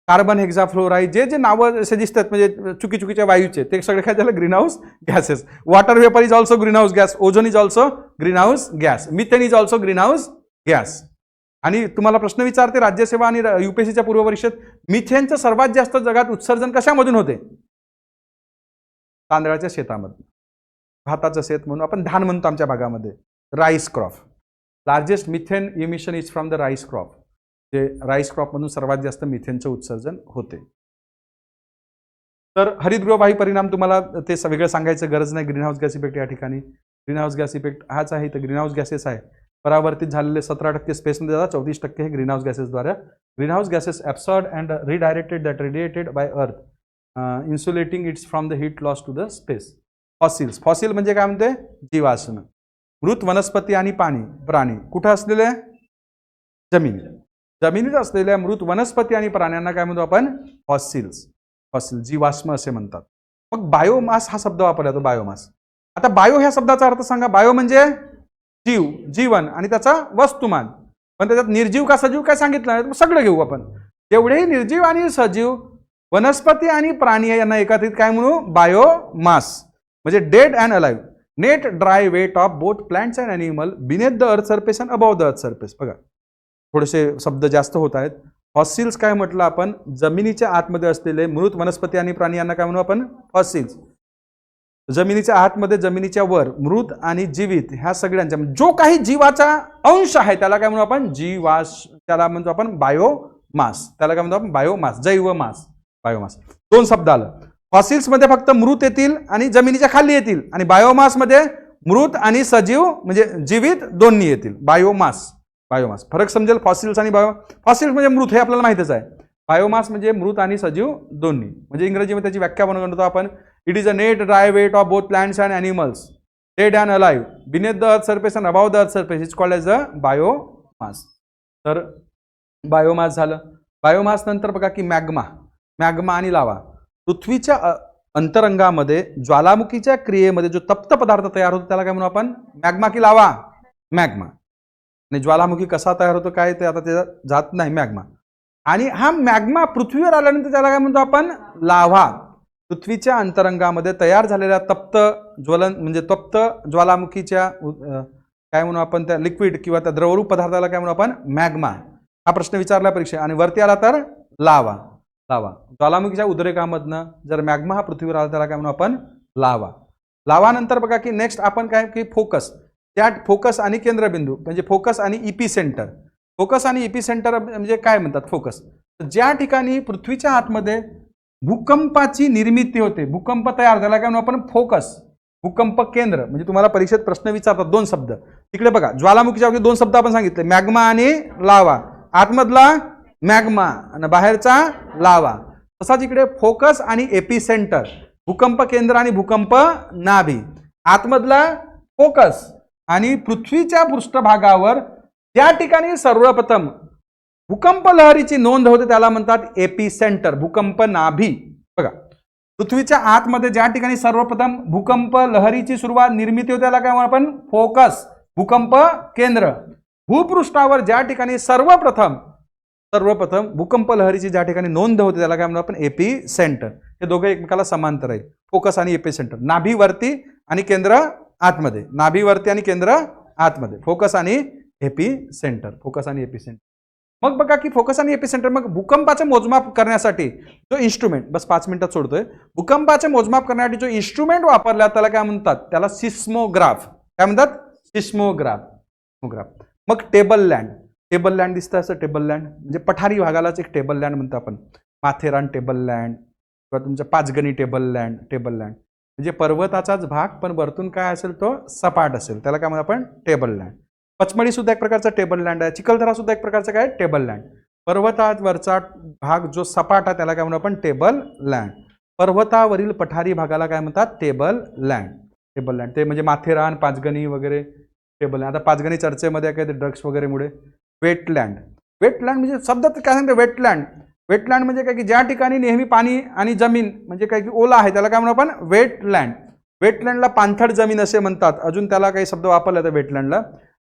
carbon hexafluoride. जे नावं असे दिसतात म्हणजे चुकीच्या वायूचे, ते सगळे काय झालं? Green house gases. Water vapour is also green house gas. Ozone is also green house gas. Methane is also green house gas. आणि तुम्हाला प्रश्न विचारते राज्यसेवा आणि UPSCच्या पूर्व परीक्षेत, मिथेनचं सर्वात जास्त जगात उत्सर्जन कशामधून होते? तांदळाच्या शेतामधून. भाताचं शेत म्हणून आपण धान म्हणतो आमच्या भागामध्ये. Rice crop. Largest methane emission is from the rice crop. जे राईस क्रॉप मधून सर्वात जास्त मिथेनचं उत्सर्जन होते. तर हरितगृह वायू परिणाम तुम्हाला ते वेगळं सांगायचं गरज नाही. ग्रीन हाऊस गॅस इफेक्ट या ठिकाणी ग्रीन हाऊस गॅस इफेक्ट हाच आहे. तर ग्रीन हाऊस गॅसेस आहे. परावर्तित झालेले 17% स्पेसमध्ये जातात, 34% हे ग्रीन हाऊस गॅसेसद्वारे. Green house gases absorbed and redirected that radiated by earth, insulating its from the heat loss to the space. Fossils. Fossil म्हणजे काय म्हणते? जीवाश्म. मृत वनस्पती आणि प्राणी कुठं असलेले? जमिनीत. जमिनीत असलेल्या मृत वनस्पती आणि प्राण्यांना काय म्हणतो आपण? फॉसिल्स. फॉसिल, जीवाश्म असे म्हणतात. मग बायोमास हा शब्द वापरला जातो. बायोमास. आता बायो ह्या शब्दाचा अर्थ सांगा. बायो म्हणजे जीव, जीवन, आणि त्याचा वस्तुमान. पण त्याच्यात निर्जीव का सजीव काय सांगितलं? सगळं घेऊ आपण. जेवढेही निर्जीव आणि सजीव वनस्पती आणि प्राणी यांना एकत्रित काय म्हणू? बायोमास. म्हणजे dead and alive. Net dry weight of both plants and animal beneath the earth surface and above the earth surface. बघा थोडेसे शब्द जास्त होत आहेत. फॉसिल्स काय म्हटलं आपण? जमिनीच्या आतमध्ये असलेले मृत वनस्पती आणि प्राणी यांना काय म्हणू आपण? फॉसिल्स. जमिनीच्या आतमध्ये, जमिनीच्या वर मृत आणि जीवित ह्या सगळ्यांच्या जो काही जीवाचा अंश आहे त्याला काय म्हणू आपण? त्याला म्हणतो आपण बायोमास. त्याला काय म्हणतो आपण? बायोमास, जैवमास, बायोमास. दोन शब्द आलं. फॉसिल्स मध्ये फक्त मृत येतील आणि जमिनीच्या खाली येतील, आणि बायोमास मध्ये मृत आणि सजीव म्हणजे जीवित दोन्ही येतील. बायोमास, बायोमास फरक समजेल. फॉसिल्स आणि फॉसिल्स म्हणजे मृत हे आपल्याला माहितीच आहे. बायोमास म्हणजे मृत आणि सजीव दोन्ही. म्हणजे इंग्रजीमध्ये त्याची व्याख्या बनवतो आपण. It is a net dry weight of both plants and animals dead and alive beneath the earth surface and above the earth surface is called as a biomass. तर बायोमास झालं. बायोमास नंतर बघा की मॅग्मा. मॅग्मा आणि लावा. पृथ्वीच्या अंतरंगामध्ये ज्वालामुखीच्या क्रियेमध्ये जो तप्त पदार्थ तयार होतो त्याला काय म्हणू आपण? मॅग्मा की लावा? मॅग्मा. आणि ज्वालामुखी कसा तयार होतो काय ते आता त्याचा जात नाही मॅग्मा. आणि हा मॅग्मा पृथ्वीवर आल्यानंतर त्याला काय म्हणतो आपण लाव्हा. पृथ्वीच्या अंतरंगामध्ये तयार झालेल्या तप्त म्हणजे तप्त ज्वालामुखीच्या काय म्हणू आपण त्या लिक्विड किंवा त्या द्रवरूप पदार्थाला काय म्हणू आपण मॅग्मा. हा प्रश्न विचारला परीक्षेत. आणि वरती आला तर लावा. लावा ज्वालामुखीच्या उद्रेकामधनं जर मॅग्मा हा पृथ्वीवर आला त्याला काय म्हणू आपण लावा. लावानंतर बघा की नेक्स्ट आपण काय की फोकस. त्या फोकस आणि केंद्रबिंदू म्हणजे फोकस आणि इपी सेंटर. फोकस आणि इपी सेंटर म्हणजे काय म्हणतात फोकस. ज्या ठिकाणी पृथ्वीच्या आतमध्ये भूकंपाची निर्मिती होते, भूकंप तयार झाला काय म्हणू आपण फोकस. भूकंप केंद्र म्हणजे तुम्हाला परीक्षेत प्रश्न विचारतात दोन शब्द. तिकडे बघा ज्वालामुखीच्या दोन शब्द आपण सांगितले मॅग्मा आणि लावा. आतमधला मॅग्मा आणि बाहेरचा लावा. तसाच इकडे फोकस आणि एपी सेंटर. भूकंप केंद्र आणि भूकंप नाभी. आतमधला फोकस आणि पृथ्वीच्या पृष्ठभागावर त्या ठिकाणी सर्वप्रथम भूकंप लहरीची नोंद होते त्याला म्हणतात एपी सेंटर. भूकंप नाभी. बघा पृथ्वीच्या आतमध्ये ज्या ठिकाणी सर्वप्रथम भूकंप लहरीची सुरुवात निर्मिती होते त्याला काय म्हणू आपण फोकस. भूकंप केंद्र. भूपृष्ठावर ज्या ठिकाणी सर्वप्रथम भूकंप लहरीची ज्या ठिकाणी नोंद होते त्याला काय म्हणू आपण एपी सेंटर. हे दोघे एकमेकाला समांतर आहे फोकस आणि एपी सेंटर. नाभीवरती आणि केंद्र आतमध्ये. नाभीवरती आणि केंद्र आतमध्ये. फोकस आणि एपी सेंटर. फोकस आणि एपी सेंटर. मग बघा की फोकस आणि एपी सेंटर. मग भूकंपाचे मोजमाप करण्यासाठी जो इन्स्ट्रुमेंट बस 5 मिनिटात सोडतोय. भूकंपाचे मोजमाप करण्यासाठी जो इन्स्ट्रुमेंट वापरला त्याला काय म्हणतात त्याला सिस्मोग्राफ. काय म्हणतात सिस्मोग्राफ. मग टेबल लँड. टेबल लँड दिसतं असं टेबल लँड म्हणजे पठारी भागालाच एक टेबल लँड म्हणतो आपण. माथेरान टेबल लँड किंवा तुमच्या पाचगणी टेबल लँड. म्हणजे पर्वताचाच भाग पण वरतून काय असेल तो सपाट असेल त्याला काय म्हणतो आपण टेबल लँड. पचमढी सुद्धा एक प्रकारचा टेबल लँड आहे. चिखलदरा सुद्धा एक प्रकारचा काय टेबल लँड. पर्वतावरचा भाग जो सपाट आहे त्याला काय म्हणतो आपण टेबल लँड. पर्वतावरील पठारी भागाला काय म्हणतात टेबल लँड. ते म्हणजे माथेरान पाचगणी वगैरे टेबल लँड. आता पाचगणी चर्चेमध्ये काय ते ड्रग्स वगैरेमुळे. वेटलँड म्हणजे शब्दात काय सांगते वेटलँड म्हणजे काय की ज्या ठिकाणी नेहमी पाणी आणि जमीन म्हणजे काय की ओला आहे त्याला काय म्हणू आपण वेटलँड. वेटलँडला पाणथळ जमीन असे म्हणतात. अजून त्याला काही शब्द वापरला जातो वेटलँडला.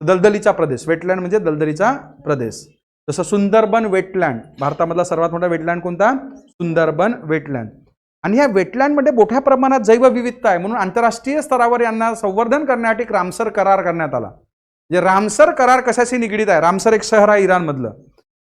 दलदलीचा प्रदेश. वेटलँड म्हणजे दलदलीचा प्रदेश. जसं सुंदरबन वेटलँड. भारतामधला सर्वात मोठा वेटलँड कोणता सुंदरबन वेटलँड. आणि ह्या वेटलँडमध्ये मोठ्या प्रमाणात जैवविविधता आहे म्हणून आंतरराष्ट्रीय स्तरावर यांना संवर्धन करण्यासाठी रामसर करार करण्यात आला. म्हणजे रामसर करार कशाशी निगडीत आहे. रामसर एक शहर आहे इराणमधलं.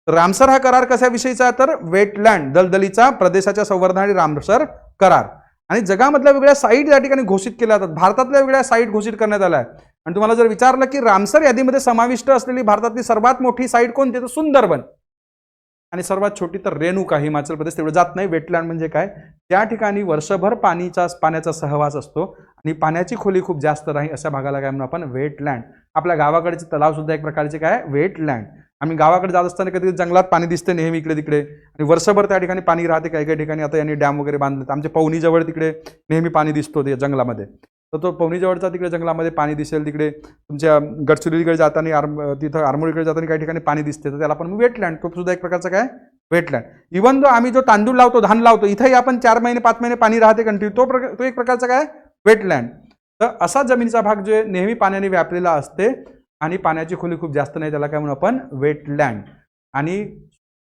रामसर हा करार कशाविषयीचा तर वेटलँड दलदलीचा प्रदेशाच्या संवर्धनासाठी रामसर करार. आणि जगामधल्या वेगळ्या साईट या ठिकाणी घोषित केल्या जातात. भारतातल्या वेगळ्या साईट घोषित करण्यात आल्या आहेत. आणि तुम्हाला जर विचारलं की रामसर यादीमध्ये समाविष्ट असलेली भारतातली सर्वात मोठी साईट कोणती तर सुंदरबन. आणि सर्वात छोटी तर रेणुका हिमाचल प्रदेश. तेवढं जात नाही. वेटलँड म्हणजे काय त्या ठिकाणी वर्षभर पाण्याचा सहवास असतो आणि पाण्याची खोली खूप जास्त नाही अशा भागाला काय म्हणू आपण वेटलँड. आपल्या गावाकडचे तलाव सुद्धा एक प्रकारचे काय वेटलँड. आम्ही गावाकडे जात असताना कधी जंगलात पाणी दिसते नेहमी इकडे तिकडे आणि वर्षभर त्या ठिकाणी पाणी राहते. काही काही ठिकाणी आता यांनी डॅम वगैरे बांधले. आमच्या पवनीजवळ तिकडे नेहमी पाणी दिसतो ते जंगलामध्ये. तर तो पवनीजवळचा तिकडे जंगलामध्ये पाणी दिसेल. तिकडे तुमच्या गडचिरोलीकडे जाताना तिथं आरमोरीकडे जाताना काही ठिकाणी पाणी दिसते तर त्याला आपण वेटलँड. तो सुद्धा एक प्रकारचा काय वेटलँड. इव्हन जो आम्ही जो तांदूळ लावतो धान लावतो इथंही आपण 4 महिने 5 महिने पाणी राहते कंटिन्यू. तो एक प्रकारचा काय वेटलँड. तर असा जमिनीचा भाग जो नेहमी पाण्याने व्यापलेला असते आणि पाण्याची खोली खूप जास्त नाही त्याला काय म्हणू आपण वेटलँड. आणि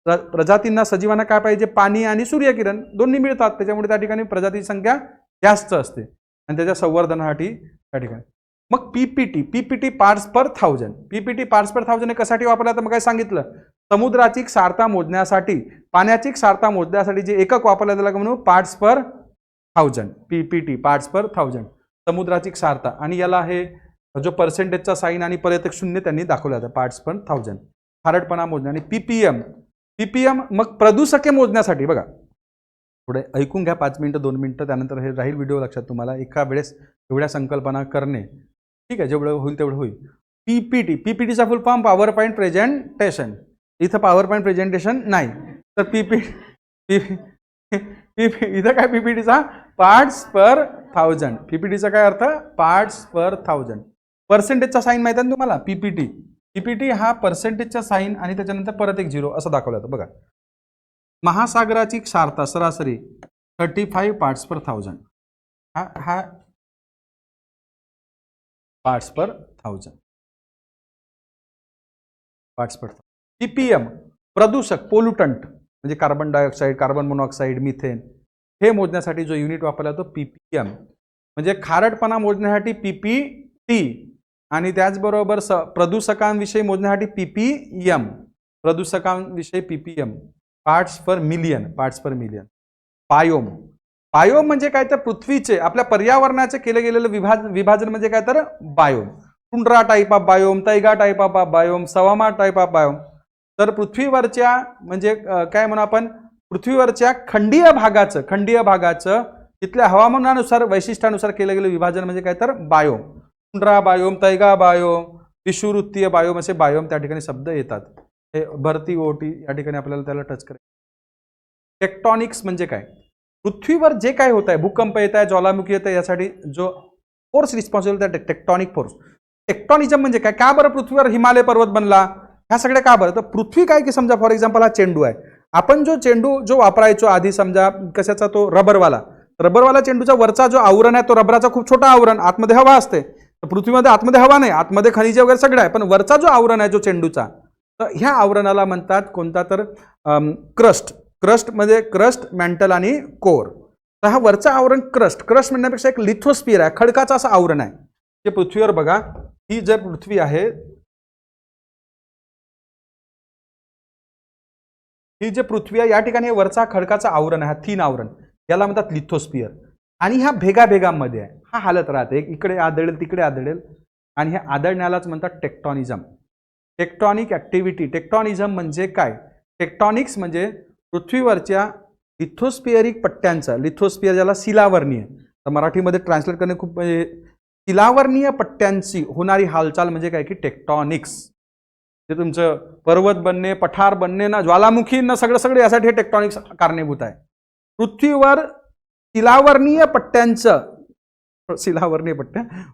प्रजातींना सजीवांना काय पाहिजे पाणी आणि सूर्यकिरण दोन्ही मिळतात त्याच्यामुळे त्या ठिकाणी प्रजातीची संख्या जास्त असते आणि त्याच्या संवर्धनासाठी त्या ठिकाणी. मग पीपीटी पार्ट्स पर थाउजंड. पीपीटी पार्ट्स पर थाउजंड हे कशासाठी वापरला तर मग काय सांगितलं समुद्राची क्षारता मोजण्यासाठी पाण्याची क्षारता मोजण्यासाठी जे एकक वापरलं त्याला म्हणू पार्ट्स पर थाउजंड. पीपीटी पार्ट्स पर थाउजंड समुद्राची क्षारता. आणि याला हे जो पर्सेंटेजचा साईन आणि पर्यटक शून्य त्यांनी दाखवला जातं पार्ट्स पर थाउजंड. खारटपणा मोजणे. आणि पीपीएम मग प्रदूषके मोजण्यासाठी बघा पुढे ऐकून घ्या 5 मिनिटं 2 मिनिटं त्यानंतर हे राहील व्हिडिओ लक्षात तुम्हाला. एका वेळेस एवढ्या संकल्पना करणे ठीक आहे जेवढं होईल तेवढं होईल. पीपीटीचा full form power point presentation. इथं पॉवर पॉईंट प्रेझेंटेशन नाही तर इथं काय पीपीटीचा पार्ट्स पर थाउजंड. पीपीटीचा काय अर्थ पार्ट्स पर थाउजंड. पर्सेंटेजचा साईन माहिती आहे तुम्हाला पीपीटी हा पर्सेंटेजचा साईन आणि त्याच्यानंतर परत एक 0 असं दाखवलं जातं बघा. महासागराची क्षारता सरासरी 35 पार्ट्स पर थाउजंड. हा पार्ट्स पर थाउजंड. पार्ट्स पर पीपीएम प्रदूषक पोल्युटंट म्हणजे carbon dioxide, carbon monoxide, methane हे मोजण्यासाठी जो युनिट वापरला तो पीपीएम. म्हणजे खारटपणा मोजण्यासाठी पीपीटी आणि त्याचबरोबर प्रदूषकांविषयी मोजण्यासाठी पीपीएम. प्रदूषकांविषयी पीपीएम. पार्ट्स पर मिलियन. बायोम. बायोम म्हणजे काय तर पृथ्वीचे आपल्या पर्यावरणाचे केले गेलेलं विभाजन म्हणजे काय तर biome. Tundra type of biome, taiga type of biome, savanna type of biome. तर पृथ्वीवरच्या म्हणजे काय म्हणू आपण पृथ्वीवरच्या खंडीय भागाचं तिथल्या हवामानानुसार वैशिष्ट्यानुसार केलं गेलं विभाजन म्हणजे काय तर biome. Tundra biome, taiga biome, विषुवृत्तीय बायोम असे बायोम त्या ठिकाणी शब्द येतात. हे भरती ओटी या ठिकाणी आपल्याला त्याला टच करायचं. टेक्टॉनिक्स म्हणजे काय? पृथ्वीवर जे काय होत आहे, भूकंप येत आहे, ज्वालामुखी येत आहे, यासाठी जो फोर्स रिस्पॉन्सिबल त्या टेक्टॉनिक फोर्स. टेक्टॉनिझम म्हणजे काय? का बरं पृथ्वीवर हिमालय पर्वत बनला? ह्या सगळ्या का बरं? तर पृथ्वी काय की समजा फॉर एक्झाम्पल हा चेंडू आहे. आपण जो चेंडू जो वापरायचो आधी समजा कशाचा तो रबरवाला चेंडूचा वरचा जो आवरण आहे तो रबराचा खूप छोटा आवरण, आतमध्ये हवा असते. तर पृथ्वीमध्ये आतमध्ये हवा नाही, आतमध्ये खनिजे वगैरे सगळं आहे, पण वरचा जो आवरण आहे जो चेंडूचा, तर ह्या आवरणाला म्हणतात कोणता तर क्रस्ट म्हणजे क्रस्ट, मॅन्टल आणि कोर. तर हा वरचा आवरण क्रस्ट म्हणण्यापेक्षा एक लिथोस्फिअर आहे, खडकाचं असं आवरण आहे. जे पृथ्वीवर बघा, ही जर पृथ्वी आहे, ही जे पृथ्वी आहे या ठिकाणी वरचा खडकाचा आवरण आहे, थीन आवरण, याला म्हणतात लिथोस्फिअर. आणि ह्या भेगामध्ये आहे, हा हालत राहते, इकडे आदळेल तिकडे आदळेल, आणि ह्या आदळण्यालाच म्हणतात टेक्टॉनिझम. Tectonic activity. टेक्टॉनिझम म्हणजे काय? टेक्टॉनिक्स म्हणजे पृथ्वीवरच्या लिथोस्फिअरिक पट्ट्यांचा, लिथोस्फिअर ज्याला शिलावर्णीय, तर मराठीमध्ये ट्रान्सलेट करणे खूप म्हणजे शिलावर्णीय पट्ट्यांची होणारी हालचाल म्हणजे काय की टेक्टॉनिक्स. जे तुमचं पर्वत बनणे, पठार बनणे ना, ज्वालामुखी ना, सगळं यासाठी हे टेक्टॉनिक्स कारणीभूत आहे. पृथ्वीवर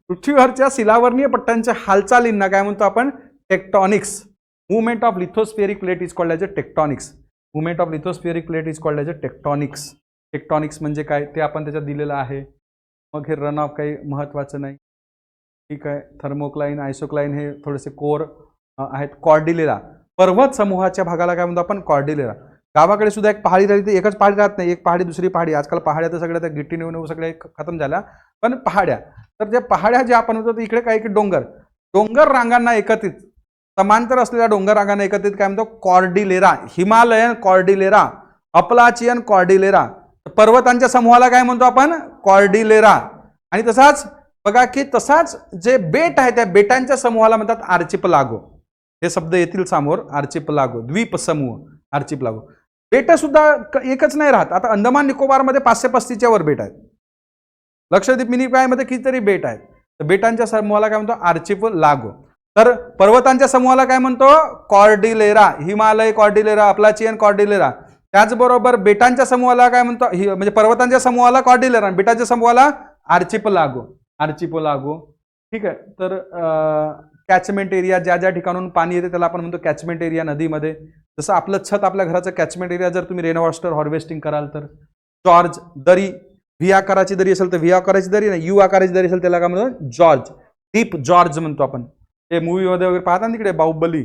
पृथ्वीवरच्या शिलावर्णीय पट्ट्यांच्या हालचालींना काय म्हणतो आपण? Tectonics. Movement of lithospheric plate is called as a tectonics. Movement of lithospheric plate is called as a tectonics. Tectonics म्हणजे काय ते आपण त्याच्यात दिलेलं आहे. मग हे रन ऑफ काही महत्त्वाचं नाही, ठीक आहे. थर्मोक्लाइन, आयसोक्लाइन हे थोडेसे कोर आहेत. कॉर्डिलेरा, पर्वत समूहाच्या भागाला काय म्हणतो आपण? कॉर्डिलेरा. गावाकडे सुद्धा एक पहाडी राहिली, तर एकच पहाडी राहत नाही, एक पहाडी दुसरी पहाडी. आजकाल पहाड्या तर सगळ्या त्या गिट्टी नेऊन सगळ्या खतम झाल्या, पण पहाड्या, तर त्या पहाड्या ज्या आपण म्हणतो इकडे काय की डोंगर रांगांना एकत्रित, समांतर असलेल्या डोंगर रांगांना एकत्रित काय म्हणतो? Cordillera. Himalayan cordillera, Appalachian cordillera. पर्वतांच्या समूहाला काय म्हणतो आपण? कॉर्डिलेरा. आणि तसाच बघा की तसाच जे बेट आहे त्या बेटांच्या समूहाला म्हणतात आर्चिपलागो. हे शब्द येतील समोर, आर्चिपलागो, द्वीप समूह, आर्चिपलागो. बेट सुद्धा एकच नाही राहत. आता अंदमान निकोबारमध्ये 535च्या वर बेट आहेत, लक्षद्वीप मिनिकॉयमध्ये कितीतरी बेट आहेत. तर बेटांच्या समूहाला काय म्हणतो? आर्चिपलागो. तर पर्वतांच्या समूहाला काय म्हणतो? Cordillera. Himalaya cordillera, Appalachian cordillera. त्याचबरोबर बेटांच्या समूहाला काय म्हणतो? म्हणजे पर्वतांच्या समूहाला कॉर्डिलेरा, बेटांच्या समूहाला आर्चिपलागो. ठीक आहे. तर कॅचमेंट एरिया, ज्या ज्या ठिकाणून पाणी येते त्याला आपण म्हणतो कॅचमेंट एरिया. नदीमध्ये जसं आपलं छत, आपल्या घराचं कॅचमेंट एरिया, जर तुम्ही रेन वॉटर हार्वेस्टिंग कराल तर. जॉर्ज, दरी, व्ही आकाराची दरी असेल तर व्ही आकाराची दरी, नाही यू आकाराची दरी असेल त्याला काय म्हणतो? जॉर्ज. डीप जॉर्ज म्हणतो आपण. ते मूवीमध्ये वगैरे पाहता ना तिकडे, बाहुबली.